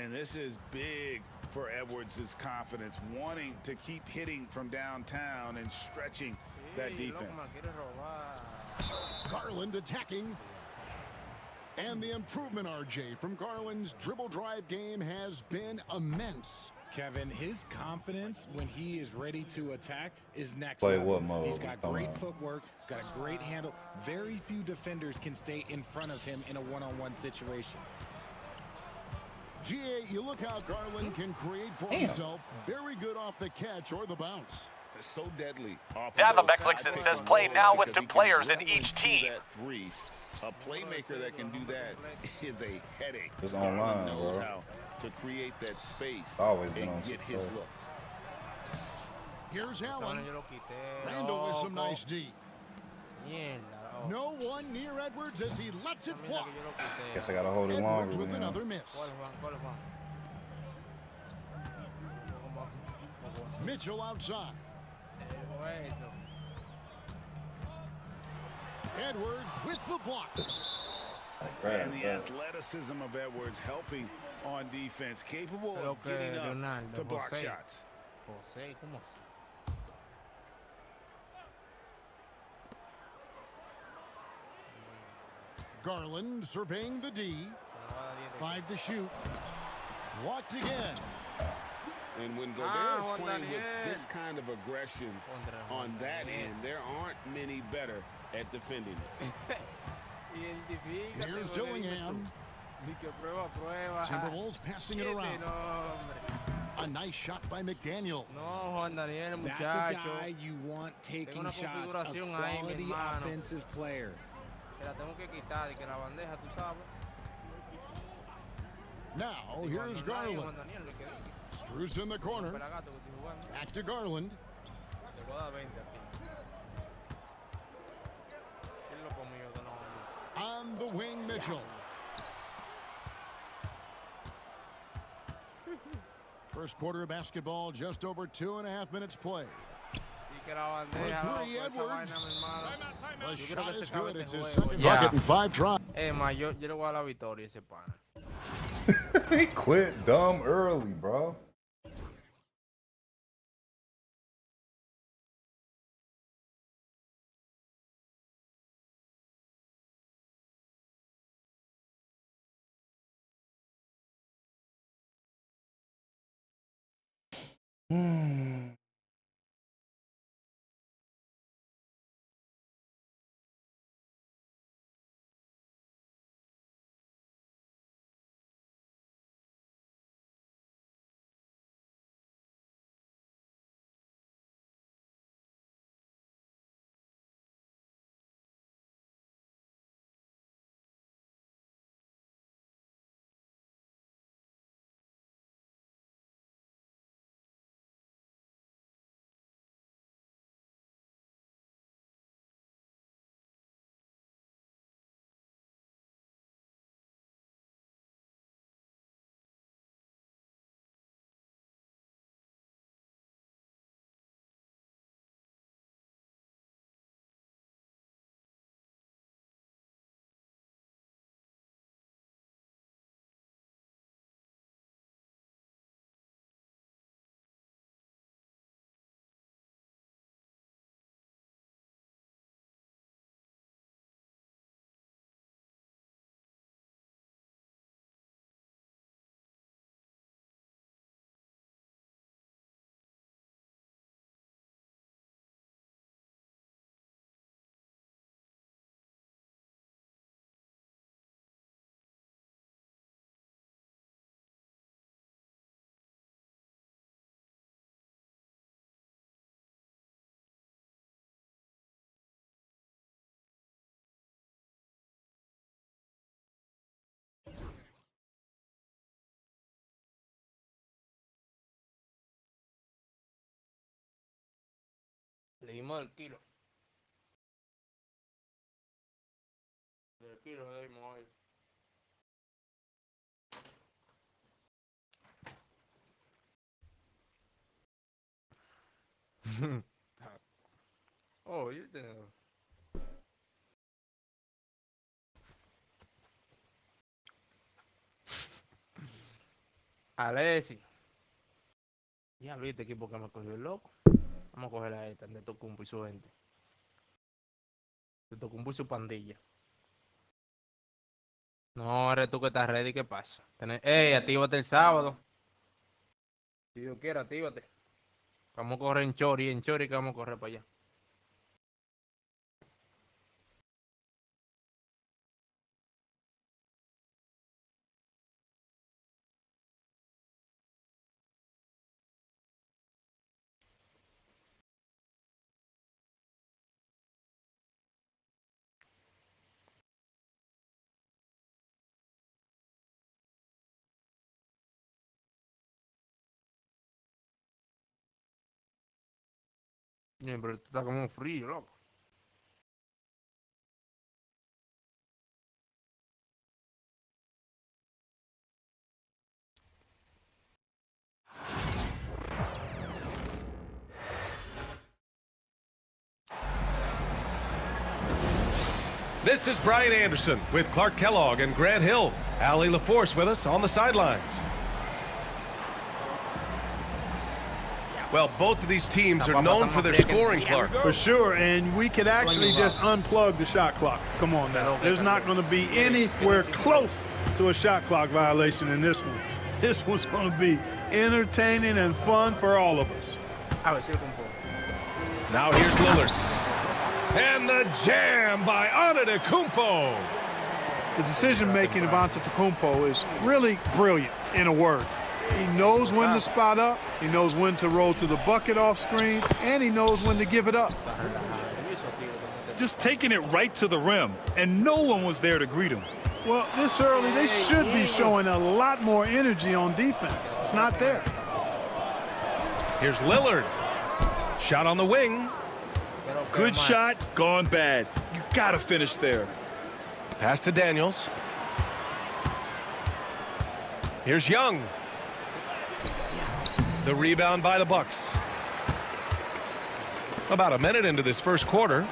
And this is big for Edwards' confidence, wanting to keep hitting from downtown and stretching that defense. Garland attacking. And the improvement, RJ, from Garland's dribble drive game has been immense. Kevin, his confidence when he is ready to attack is next Play level. what mode? He's got great footwork. He's got a great handle. Very few defenders can stay in front of him in a one-on-one situation. GA, you look how Garland can create for himself. Very good off the catch or the bounce. So deadly. Dava Becklickson says play now with 2 players in each team. A playmaker that can do that is a headache. It's online, knows bro. how to create that space Always been and on get some his stuff. looks. Here's Allen. Randall with some nice D. No one near Edwards as he lets it fly. Guess I gotta hold it Edwards longer, with man. another miss. Mitchell outside. Edwards with the block. And the athleticism of Edwards helping on defense, capable of getting up to block shots. Garland surveying the D. 5 to shoot. Blocked again. And when Gobert is playing with this kind of aggression on that end, there aren't many better at defending it. Here's Dillingham. Timberwolves passing it around. A nice shot by McDaniel. That's a guy you want taking shots, a quality offensive player. Now, here's Garland. Strus in the corner. Back to Garland. On the wing, Mitchell. First quarter of basketball, just over 2.5 minutes played. For 3, Edwards. The shot is good. It's his second bucket in 5 tries. He quit dumb early, bro. Le dimos el kilo. Del kilo le dimos hoy. Oh, you did. Alessi. Ya viste equipo que me cogió el loco. Vamos a coger a esta, de Tocumbo y su gente. De Tocumbo y su pandilla. No, eres tú que estás ready, ¿qué pasa? Ey, actívate el sábado. Si Dios quiere, actívate. Vamos a correr en Chori que vamos a correr para allá. Bien, pero esto está como frío, loco. This is Brian Anderson with Clark Kellogg and Grant Hill. Allie LaForce with us on the sidelines. Well, both of these teams are known for their scoring, Clark. For sure, and we could actually just unplug the shot clock. Come on now. There's not going to be anywhere close to a shot clock violation in this one. This one's going to be entertaining and fun for all of us. Now here's Lillard. And the jam by Antetokounmpo. The decision-making of Antetokounmpo is really brilliant, in a word. He knows when to spot up, he knows when to roll to the bucket off screen, and he knows when to give it up. Just taking it right to the rim, and no one was there to greet him. Well, this early, they should be showing a lot more energy on defense. It's not there. Here's Lillard. Shot on the wing. Good shot, gone bad. You gotta finish there. Pass to Daniels. Here's Young. The rebound by the Bucks. About a minute into this first quarter.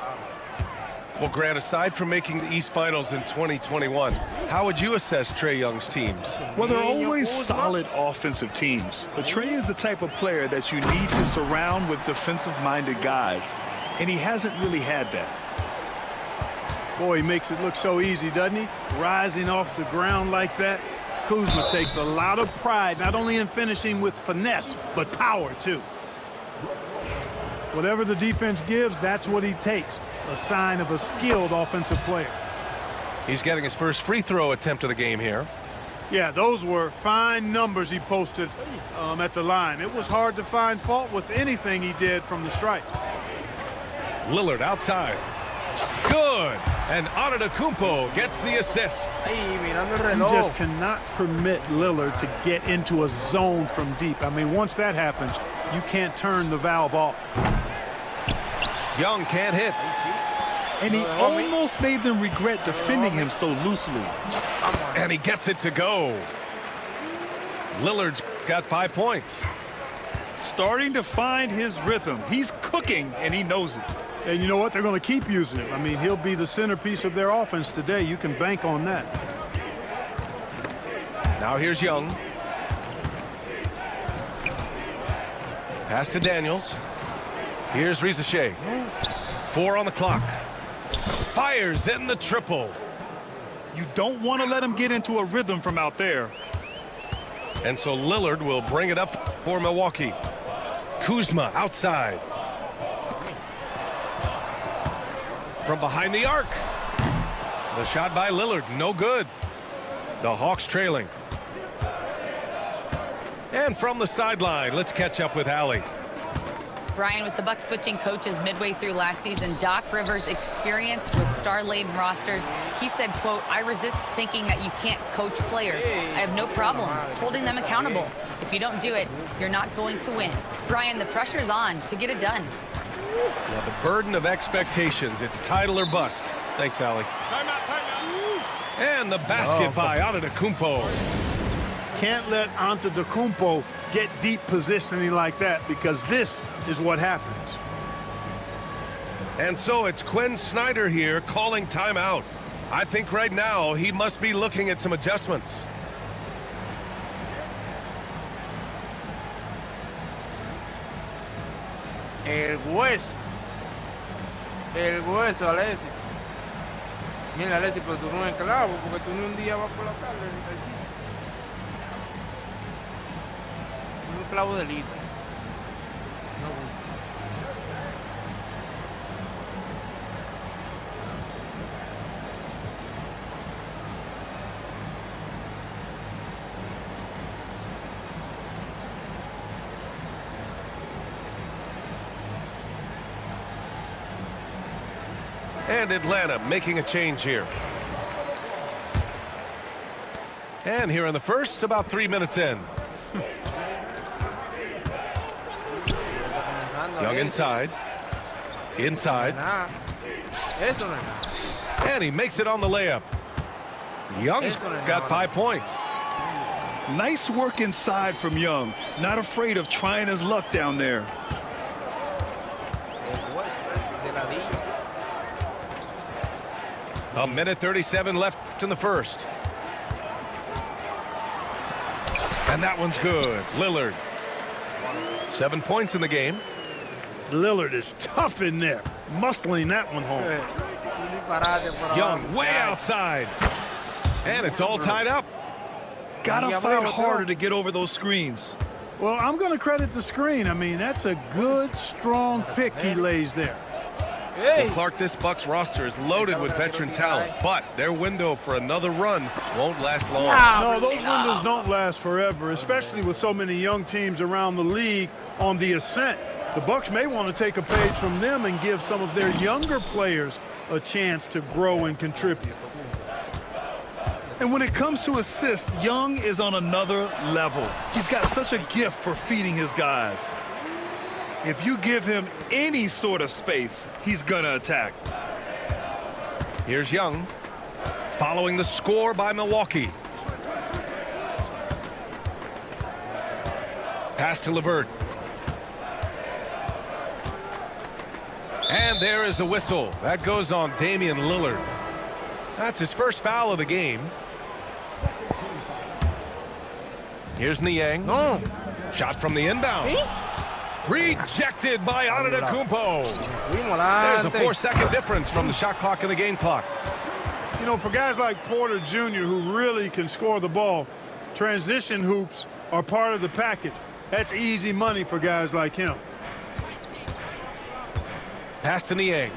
Well, Grant, aside from making the East Finals in 2021, how would you assess Trae Young's teams? Well, they're always solid offensive teams. But Trae is the type of player that you need to surround with defensive-minded guys. And he hasn't really had that. Boy, he makes it look so easy, doesn't he? Rising off the ground like that. Kuzma takes a lot of pride, not only in finishing with finesse, but power, too. Whatever the defense gives, that's what he takes. A sign of a skilled offensive player. He's getting his first free throw attempt of the game here. Yeah, those were fine numbers he posted at the line. It was hard to find fault with anything he did from the stripe. Lillard outside. Good. And Antetokounmpo gets the assist. You just cannot permit Lillard to get into a zone from deep. I mean, once that happens, you can't turn the valve off. Young can't hit. And he almost made them regret defending him so loosely. And he gets it to go. Lillard's got 5 points. Starting to find his rhythm. He's cooking, and he knows it. And you know what? They're going to keep using him. I mean, he'll be the centerpiece of their offense today. You can bank on that. Now here's Young. Pass to Daniels. Here's Rizachet. 4 on the clock. Fires in the triple. You don't want to let him get into a rhythm from out there. And so Lillard will bring it up for Milwaukee. Kuzma outside. From behind the arc. The shot by Lillard, no good. The Hawks trailing. And from the sideline, let's catch up with Allie. Brian, with the Bucks switching coaches midway through last season, Doc Rivers experienced with star-laden rosters. He said, quote, "I resist thinking that you can't coach players. I have no problem holding them accountable. If you don't do it, you're not going to win." Brian, the pressure's on to get it done. Now the burden of expectations. It's title or bust. Thanks, Allie. And the basket by Antetokounmpo. Can't let Antetokounmpo get deep positioning like that, because this is what happens. And so it's Quinn Snyder here calling timeout. I think right now he must be looking at some adjustments. El hueso, Alexis. Mira, Alexis, pero tú no eres esclavo, porque tú ni un día vas por la tarde. Un esclavo de lito. And Atlanta making a change here. And here in the first, about 3 minutes in. Young inside. Inside. And he makes it on the layup. Young's got 5 points. Nice work inside from Young. Not afraid of trying his luck down there. A minute 37 left in the first. And that one's good. Lillard. 7 points in the game. Lillard is tough in there, muscling that one home. Young way outside. And it's all tied up. Gotta fight harder to get over those screens. Well, I'm going to credit the screen. I mean, that's a good, strong pick he lays there. Well, Clark, this Bucks roster is loaded with veteran talent, but their window for another run won't last long. No, those windows don't last forever, especially with so many young teams around the league on the ascent. The Bucks may want to take a page from them and give some of their younger players a chance to grow and contribute. And when it comes to assists, Young is on another level. He's got such a gift for feeding his guys. If you give him any sort of space, he's gonna attack. Here's Young, following the score by Milwaukee. Pass to LeVert. And there is a whistle. That goes on Damian Lillard. That's his first foul of the game. Here's Niang. Shot from the inbound. Rejected by Antetokounmpo. There's a 4-second difference from the shot clock and the game clock. You know, for guys like Porter Jr., who really can score the ball, transition hoops are part of the package. That's easy money for guys like him. Pass to Niang.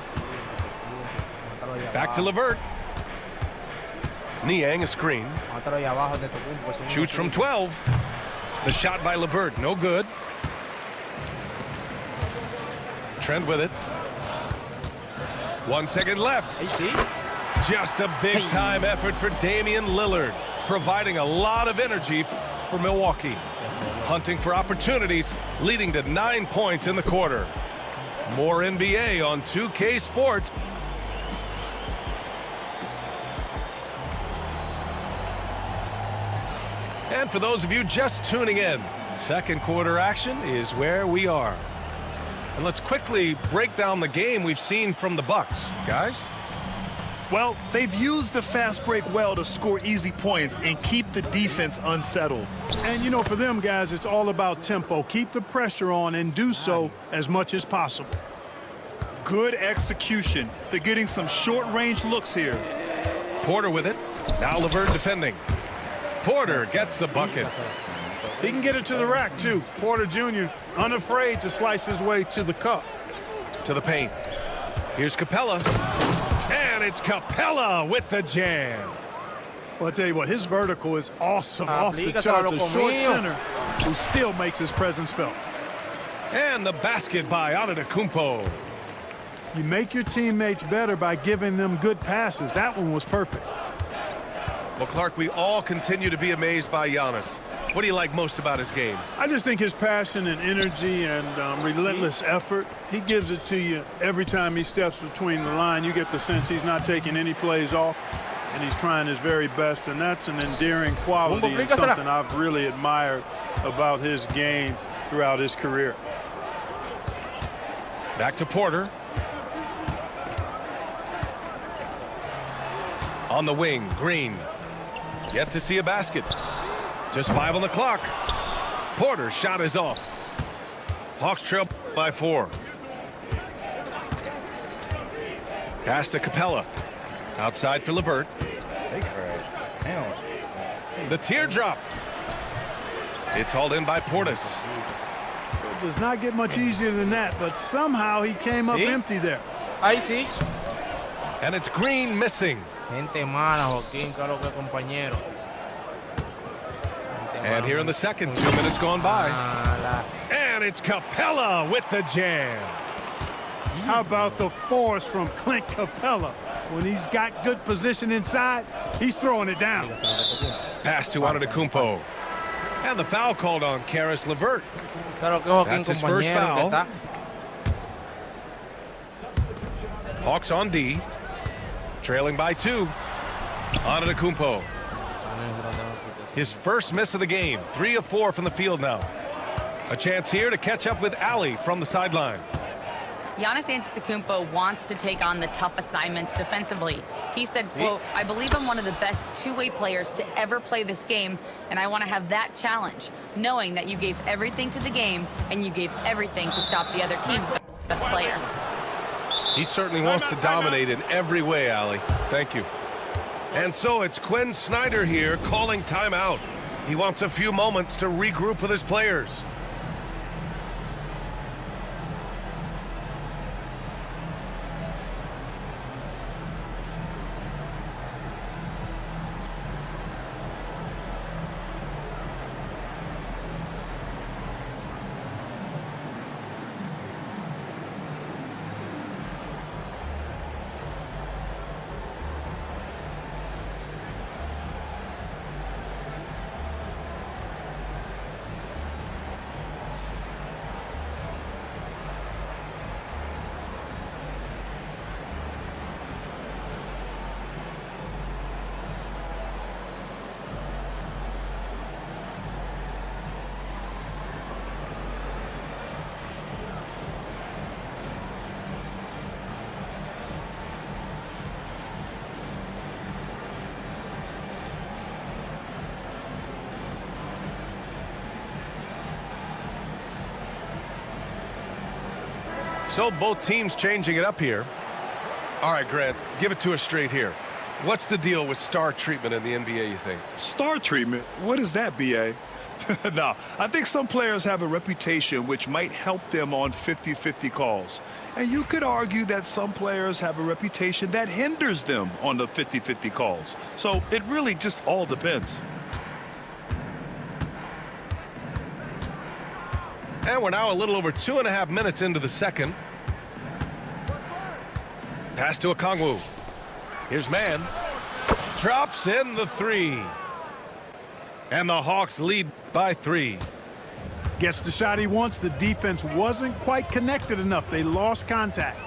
Back to LeVert. Niang a screen. Shoots from 12. The shot by LeVert, no good. Trent with it. 1 second left. Just a big-time effort for Damian Lillard, providing a lot of energy for Milwaukee. Hunting for opportunities, leading to 9 points in the quarter. More NBA on 2K Sports. And for those of you just tuning in, second quarter action is where we are. And let's quickly break down the game we've seen from the Bucks. Guys? Well, they've used the fast break well to score easy points and keep the defense unsettled. And, you know, for them guys, it's all about tempo. Keep the pressure on and do so as much as possible. Good execution. They're getting some short-range looks here. Porter with it. Now LeVert defending. Porter gets the bucket. He can get it to the rack, too. Porter Jr. unafraid to slice his way to the cup. To the paint. Here's Capella. And it's Capella with the jam. Well, I tell you what, his vertical is awesome. Off the charts. A short center who still makes his presence felt. And the basket by Antetokounmpo. You make your teammates better by giving them good passes. That one was perfect. Well, Clark, we all continue to be amazed by Giannis. What do you like most about his game? I just think his passion and energy and relentless effort, he gives it to you every time he steps between the line. You get the sense he's not taking any plays off, and he's trying his very best, and that's an endearing quality and something I've really admired about his game throughout his career. Back to Porter. On the wing, Green. Yet to see a basket. Just 5 on the clock. Porter's shot is off. Hawks trail by 4. Pass to Capella. Outside for LeVert. They crashed. The teardrop. It's hauled in by Portis. It does not get much easier than that, but somehow he came up empty there. Ahí sí. And it's Green missing. Gente mala, Joaquín, claro que compañero. And here in the second, 2 minutes gone by. And it's Capella with the jam. How about the force from Clint Capella? When he's got good position inside, he's throwing it down. Pass to Antetokounmpo. And the foul called on Karis LeVert. That's his first foul. Hawks on D. Trailing by 2. Antetokounmpo. His first miss of the game. 3 of 4 from the field now. A chance here to catch up with Ali from the sideline. Giannis Antetokounmpo wants to take on the tough assignments defensively. He said, quote, I believe I'm one of the best two-way players to ever play this game, and I want to have that challenge, knowing that you gave everything to the game and you gave everything to stop the other team's best player. He certainly wants to dominate in every way, Ali. Thank you. And so it's Quinn Snyder here calling timeout. He wants a few moments to regroup with his players. So both teams changing it up here. All right, Grant, give it to us straight here. What's the deal with star treatment in the NBA, you think? Star treatment? What is that, B.A.? No, I think some players have a reputation which might help them on 50-50 calls. And you could argue that some players have a reputation that hinders them on the 50-50 calls. So it really just all depends. And we're now a little over 2.5 minutes into the second. Pass to Okongwu. Here's Mann. Drops in the 3. And the Hawks lead by 3. Gets the shot he wants. The defense wasn't quite connected enough. They lost contact.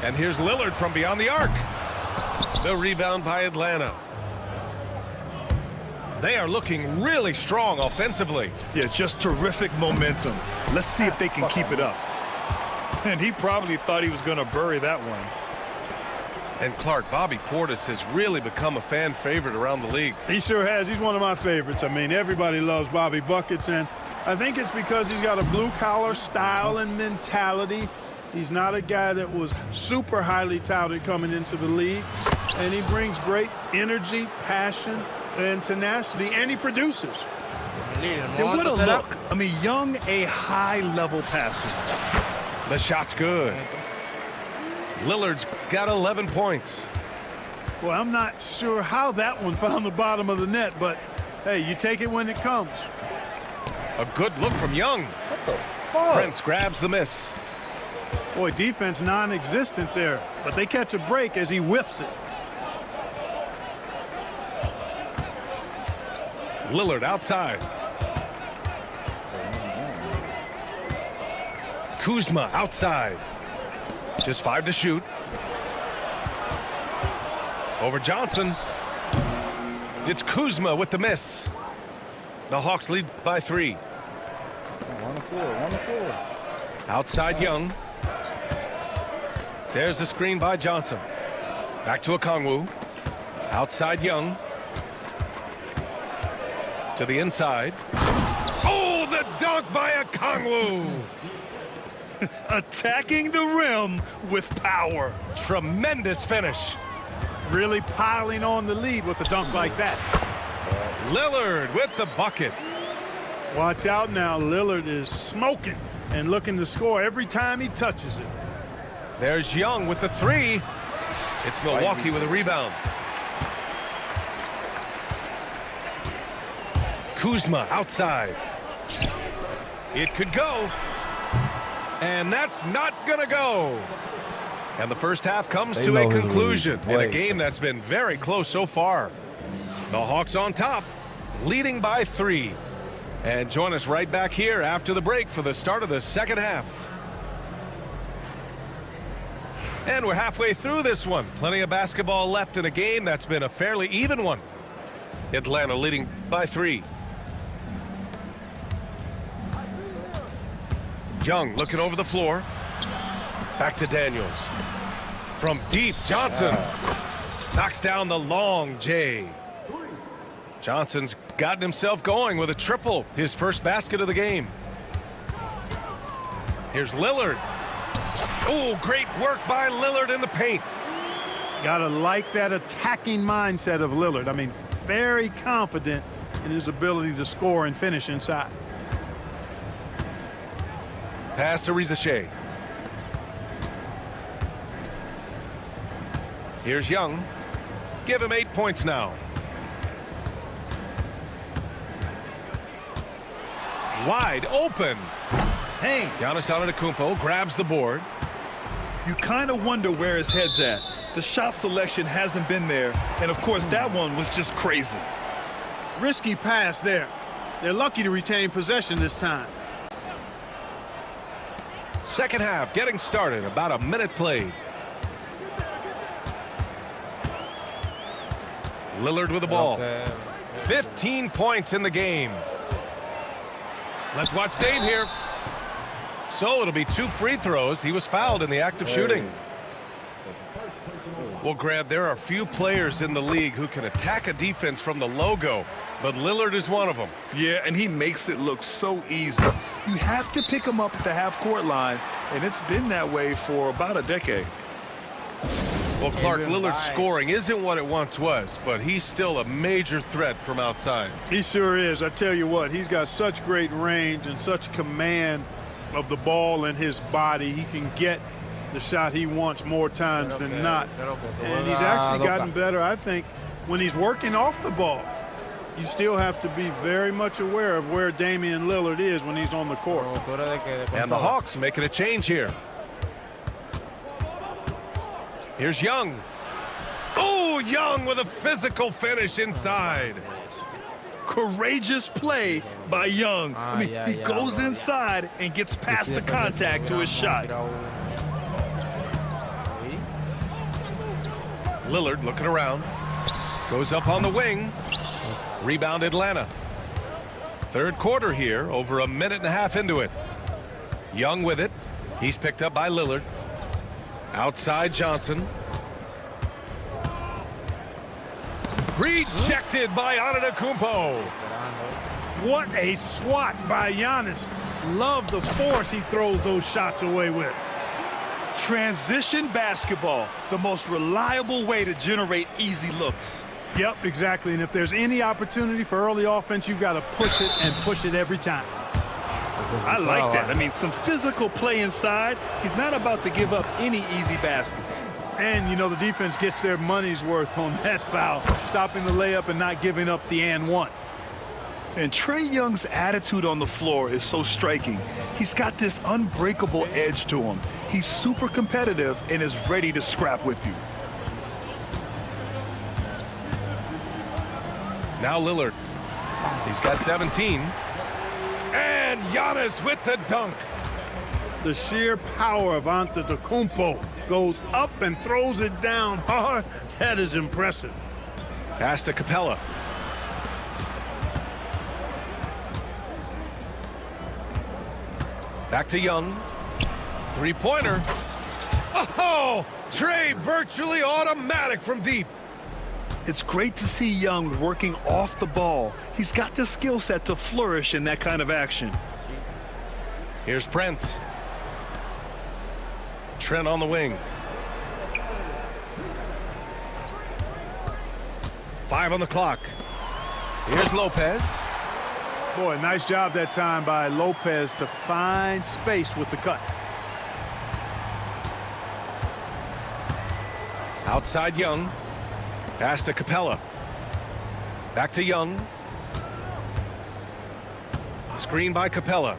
And here's Lillard from beyond the arc. The rebound by Atlanta. They are looking really strong offensively. Yeah, just terrific momentum. Let's see if they can keep it up. And he probably thought he was going to bury that one. And Clark, Bobby Portis has really become a fan favorite around the league. He sure has. He's one of my favorites. I mean, everybody loves Bobby Buckets, and I think it's because he's got a blue-collar style and mentality. He's not a guy that was super highly touted coming into the league, and he brings great energy, passion, and tenacity, and he produces. Yeah, what a look. I mean, young, a high-level passer. The shot's good. Lillard's got 11 points. Well, I'm not sure how that one found the bottom of the net, but, hey, you take it when it comes. A good look from Young. What the fuck? Prince grabs the miss. Boy, defense non-existent there, but they catch a break as he whiffs it. Lillard outside. Kuzma outside. Just 5 to shoot. Over Johnson. It's Kuzma with the miss. The Hawks lead by 3. On the floor. Outside Young. There's the screen by Johnson. Back to Okongwu. Outside Young. To the inside. Oh, the dunk by Okongwu. Attacking the rim with power. Tremendous finish. Really piling on the lead with a dunk like that. Lillard with the bucket. Watch out now. Lillard is smoking and looking to score every time he touches it. There's Young with the 3. It's Milwaukee with a rebound. Kuzma outside. It could go. And that's not gonna go. And the first half comes to a conclusion in a game that's been very close so far. The Hawks on top, leading by 3. And join us right back here after the break for the start of the second half. And we're halfway through this one. Plenty of basketball left in a game that's been a fairly even one. Atlanta leading by 3. Young looking over the floor. Back to Daniels. From deep, Johnson knocks down the long J. Johnson's gotten himself going with a triple, his first basket of the game. Here's Lillard. Oh, great work by Lillard in the paint. Gotta like that attacking mindset of Lillard. I mean, very confident in his ability to score and finish inside. Pass to Riza. Here's Young. Give him 8 points now. Wide open. Hey, Giannis Antetokounmpo grabs the board. You kind of wonder where his head's at. The shot selection hasn't been there, and of course that one was just crazy. Risky pass there. They're lucky to retain possession this time. Second half getting started, about a minute played. Lillard with the ball. 15 points in the game. Let's watch Dame here. So it'll be 2 free throws. He was fouled in the act of shooting. Well, Grant, there are few players in the league who can attack a defense from the logo, but Lillard is one of them. Yeah, and he makes it look so easy. You have to pick him up at the half-court line, and it's been that way for about a decade. Well, Clark, Lillard's scoring isn't what it once was, but he's still a major threat from outside. He sure is. I tell you what, he's got such great range and such command of the ball and his body. He can get the shot he wants more times than not. And he's actually gotten better, I think, when he's working off the ball. You still have to be very much aware of where Damian Lillard is when he's on the court. And the Hawks making a change here. Here's Young. Oh, Young with a physical finish inside. Courageous play by Young. He goes inside and gets past the contact to his shot. Lillard looking around. Goes up on the wing. Rebound Atlanta. Third quarter here, over a minute and a half into it. Young with it. He's picked up by Lillard. Outside Johnson. Rejected by Antetokounmpo. What a swat by Giannis. Love the force he throws those shots away with. Transition basketball, the most reliable way to generate easy looks. Yep, exactly. And if there's any opportunity for early offense, you've got to push it and push it every time. I like that. I mean, some physical play inside. He's not about to give up any easy baskets. And, you know, the defense gets their money's worth on that foul, stopping the layup and not giving up the and one. And Trae Young's attitude on the floor is so striking. He's got this unbreakable edge to him. He's super competitive and is ready to scrap with you. Now Lillard. He's got 17. And Giannis with the dunk. The sheer power of Antetokounmpo goes up and throws it down hard. That is impressive. Pass to Capella. Back to Young. Three-pointer. Oh, Trey virtually automatic from deep. It's great to see Young working off the ball. He's got the skill set to flourish in that kind of action. Here's Prince. Trent on the wing. 5 on the clock. Here's Lopez. Boy, nice job that time by Lopez to find space with the cut. Outside Young. Pass to Capella. Back to Young. Screen by Capella.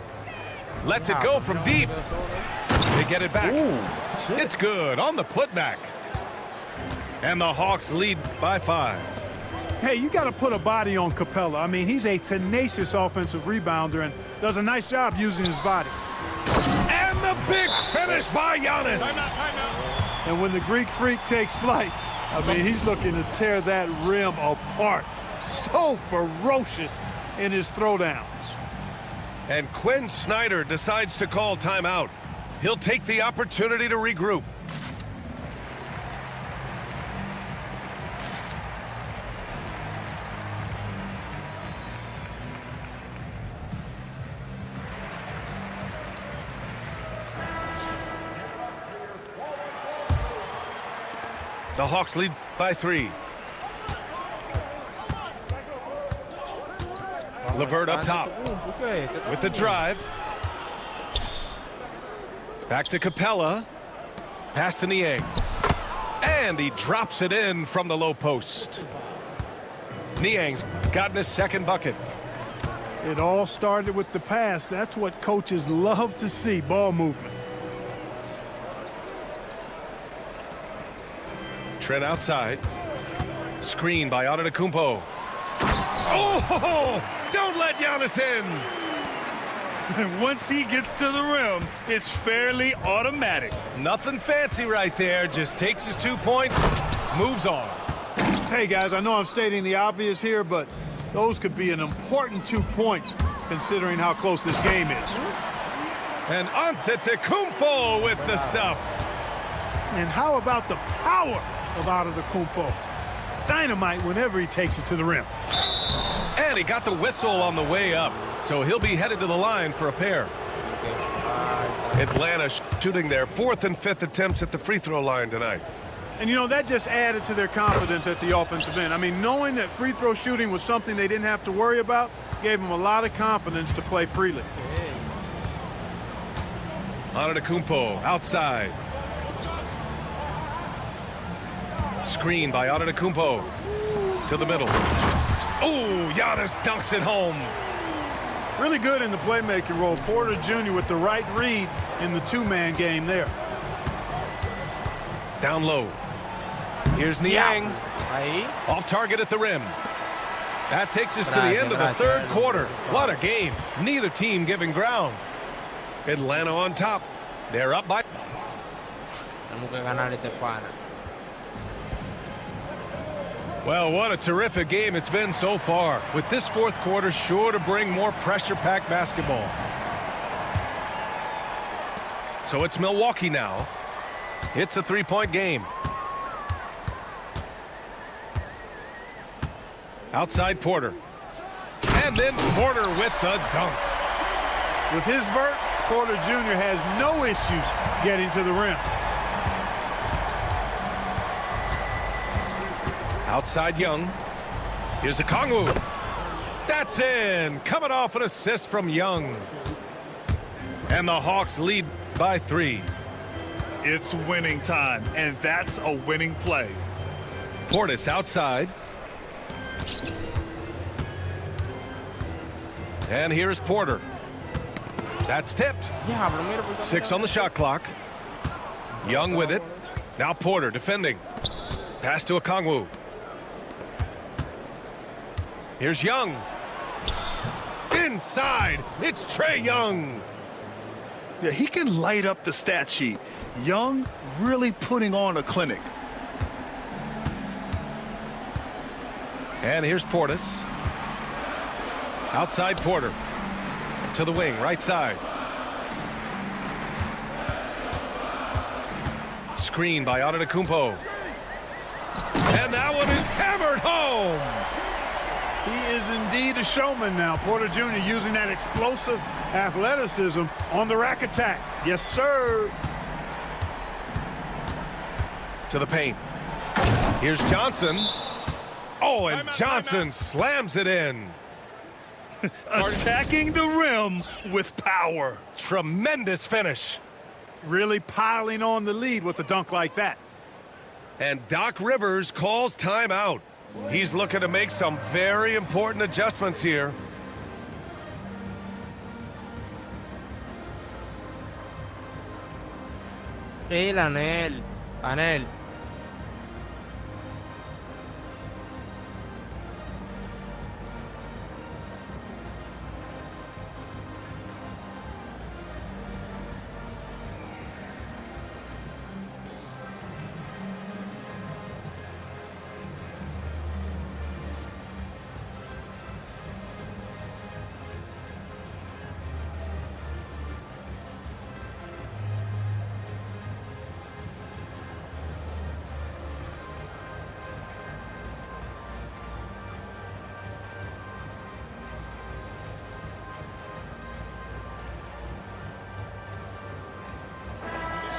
Lets it go from deep. They get it back. Ooh, it's good on the putback. And the Hawks lead by 5. Hey, you got to put a body on Capella. I mean, he's a tenacious offensive rebounder and does a nice job using his body. And the big finish by Giannis. Timeout. And when the Greek Freak takes flight, I mean, he's looking to tear that rim apart. So ferocious in his throwdowns. And Quinn Snyder decides to call timeout. He'll take the opportunity to regroup. The Hawks lead by 3. LeVert up top with the drive. Back to Capella. Pass to Niang. And he drops it in from the low post. Niang's gotten his second bucket. It all started with the pass. That's what coaches love to see, ball movement. Trent outside. Screen by Antetokounmpo. Oh, don't let Giannis in. And once he gets to the rim, it's fairly automatic. Nothing fancy right there. Just takes his 2 points, moves on. Hey, guys, I know I'm stating the obvious here, but those could be an important 2 points considering how close this game is. And Antetokounmpo with the stuff. And how about the power of Antetokounmpo? Dynamite whenever he takes it to the rim. And he got the whistle on the way up, so he'll be headed to the line for a pair. Atlanta shooting their 4th and 5th attempts at the free throw line tonight. And, you know, that just added to their confidence at the offensive end. I mean, knowing that free throw shooting was something they didn't have to worry about gave them a lot of confidence to play freely. Antetokounmpo outside. Screen by Antetokounmpo to the middle. Oh, Giannis dunks it home. Really good in the playmaking role. Porter Jr. with the right read in the two-man game there. Down low. Here's Niang. Off target at the rim. That takes us to the end of the third quarter. What a game. Neither team giving ground. Atlanta on top. They're up by... Well, what a terrific game it's been so far, with this fourth quarter sure to bring more pressure-packed basketball. So it's Milwaukee now. It's a three-point game. Outside Porter. And then Porter with the dunk. With his vert, Porter Jr. has no issues getting to the rim. Outside Young. Here's a Okongwu. That's in. Coming off an assist from Young. And the Hawks lead by 3. It's winning time, and that's a winning play. Portis outside. And here's Porter. That's tipped. 6 on the shot clock. Young with it. Now Porter defending. Pass to Okongwu. Here's Young. Inside, it's Trae Young. Yeah, he can light up the stat sheet. Young really putting on a clinic. And here's Portis. Outside Porter. To the wing, right side. Screen by Antetokounmpo. And that one is hammered home. He is indeed a showman now. Porter Jr. using that explosive athleticism on the rack attack. Yes, sir. To the paint. Here's Johnson. Oh, and Johnson slams it in. Attacking the rim with power. Tremendous finish. Really piling on the lead with a dunk like that. And Doc Rivers calls timeout. He's looking to make some very important adjustments here. Anel.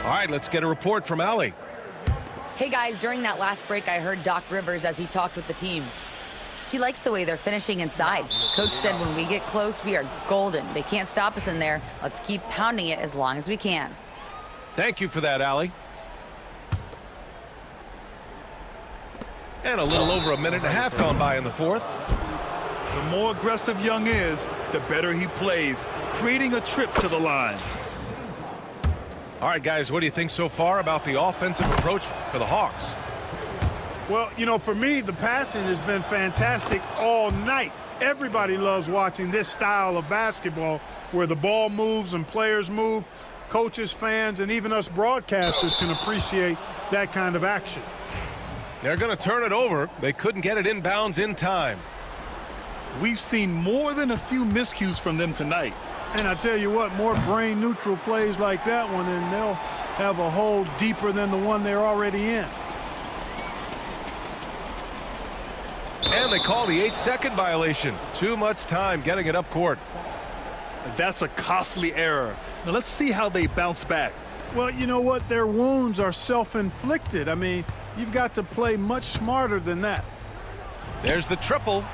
All right, let's get a report from Allie. Hey guys, during that last break, I heard Doc Rivers as he talked with the team. He likes the way they're finishing inside. Coach said when we get close, we are golden. They can't stop us in there. Let's keep pounding it as long as we can. Thank you for that, Allie. And a little over a minute and a half gone by in the fourth. The more aggressive Young is, the better he plays, creating a trip to the line. All right, guys, what do you think so far about the offensive approach for the Hawks? Well, you know, for me, the passing has been fantastic all night. Everybody loves watching this style of basketball where the ball moves and players move. Coaches, fans, and even us broadcasters can appreciate that kind of action. They're going to turn it over. They couldn't get it inbounds in time. We've seen more than a few miscues from them tonight. And I tell you what, more brain-neutral plays like that one, and they'll have a hole deeper than the one they're already in. And they call the 8-second violation. Too much time getting it up court. That's a costly error. Now let's see how they bounce back. Well, you know what? Their wounds are self-inflicted. I mean, you've got to play much smarter than that. There's the triple.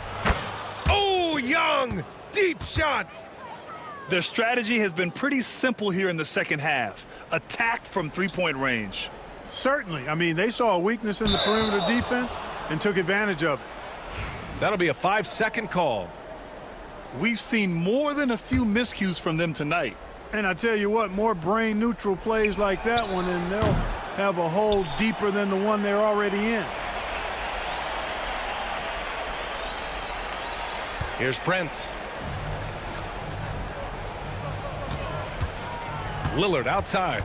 Oh, Young! Deep shot! Their strategy has been pretty simple here in the second half. Attack from three-point range. Certainly. I mean, they saw a weakness in the perimeter defense and took advantage of it. That'll be a 5-second call. We've seen more than a few miscues from them tonight. And I tell you what, more brain-neutral plays like that one, and they'll have a hole deeper than the one they're already in. Here's Prince. Lillard outside.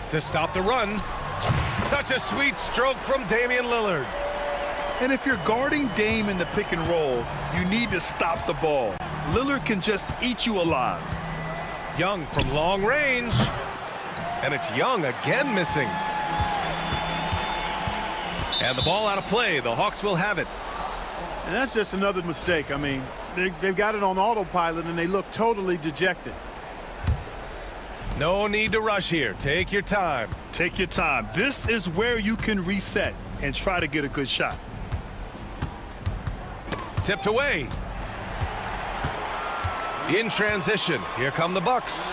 To stop the run. Such a sweet stroke from Damian Lillard. And if you're guarding Dame in the pick and roll, you need to stop the ball. Lillard can just eat you alive. Young from long range. And it's Young again missing. And the ball out of play. The Hawks will have it. And that's just another mistake. I mean, they've got it on autopilot, and they look totally dejected. No need to rush here. Take your time. Take your time. This is where you can reset and try to get a good shot. Tipped away. In transition. Here come the Bucks.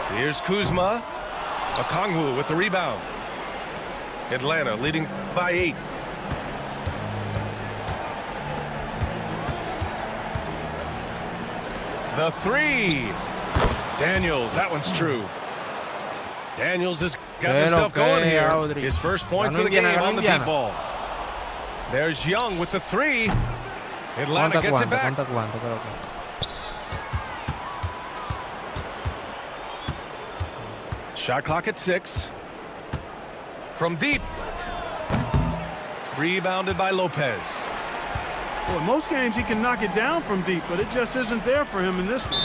Here's Kuzma. Okongwu with the rebound. Atlanta leading by 8. The 3. Daniels, that one's true. Daniels has got himself going here. His first points of the game on the deep ball. There's Young with the 3. Atlanta gets it back. Shot clock at 6. From deep. Rebounded by Lopez. Well, most games he can knock it down from deep, but it just isn't there for him in this one.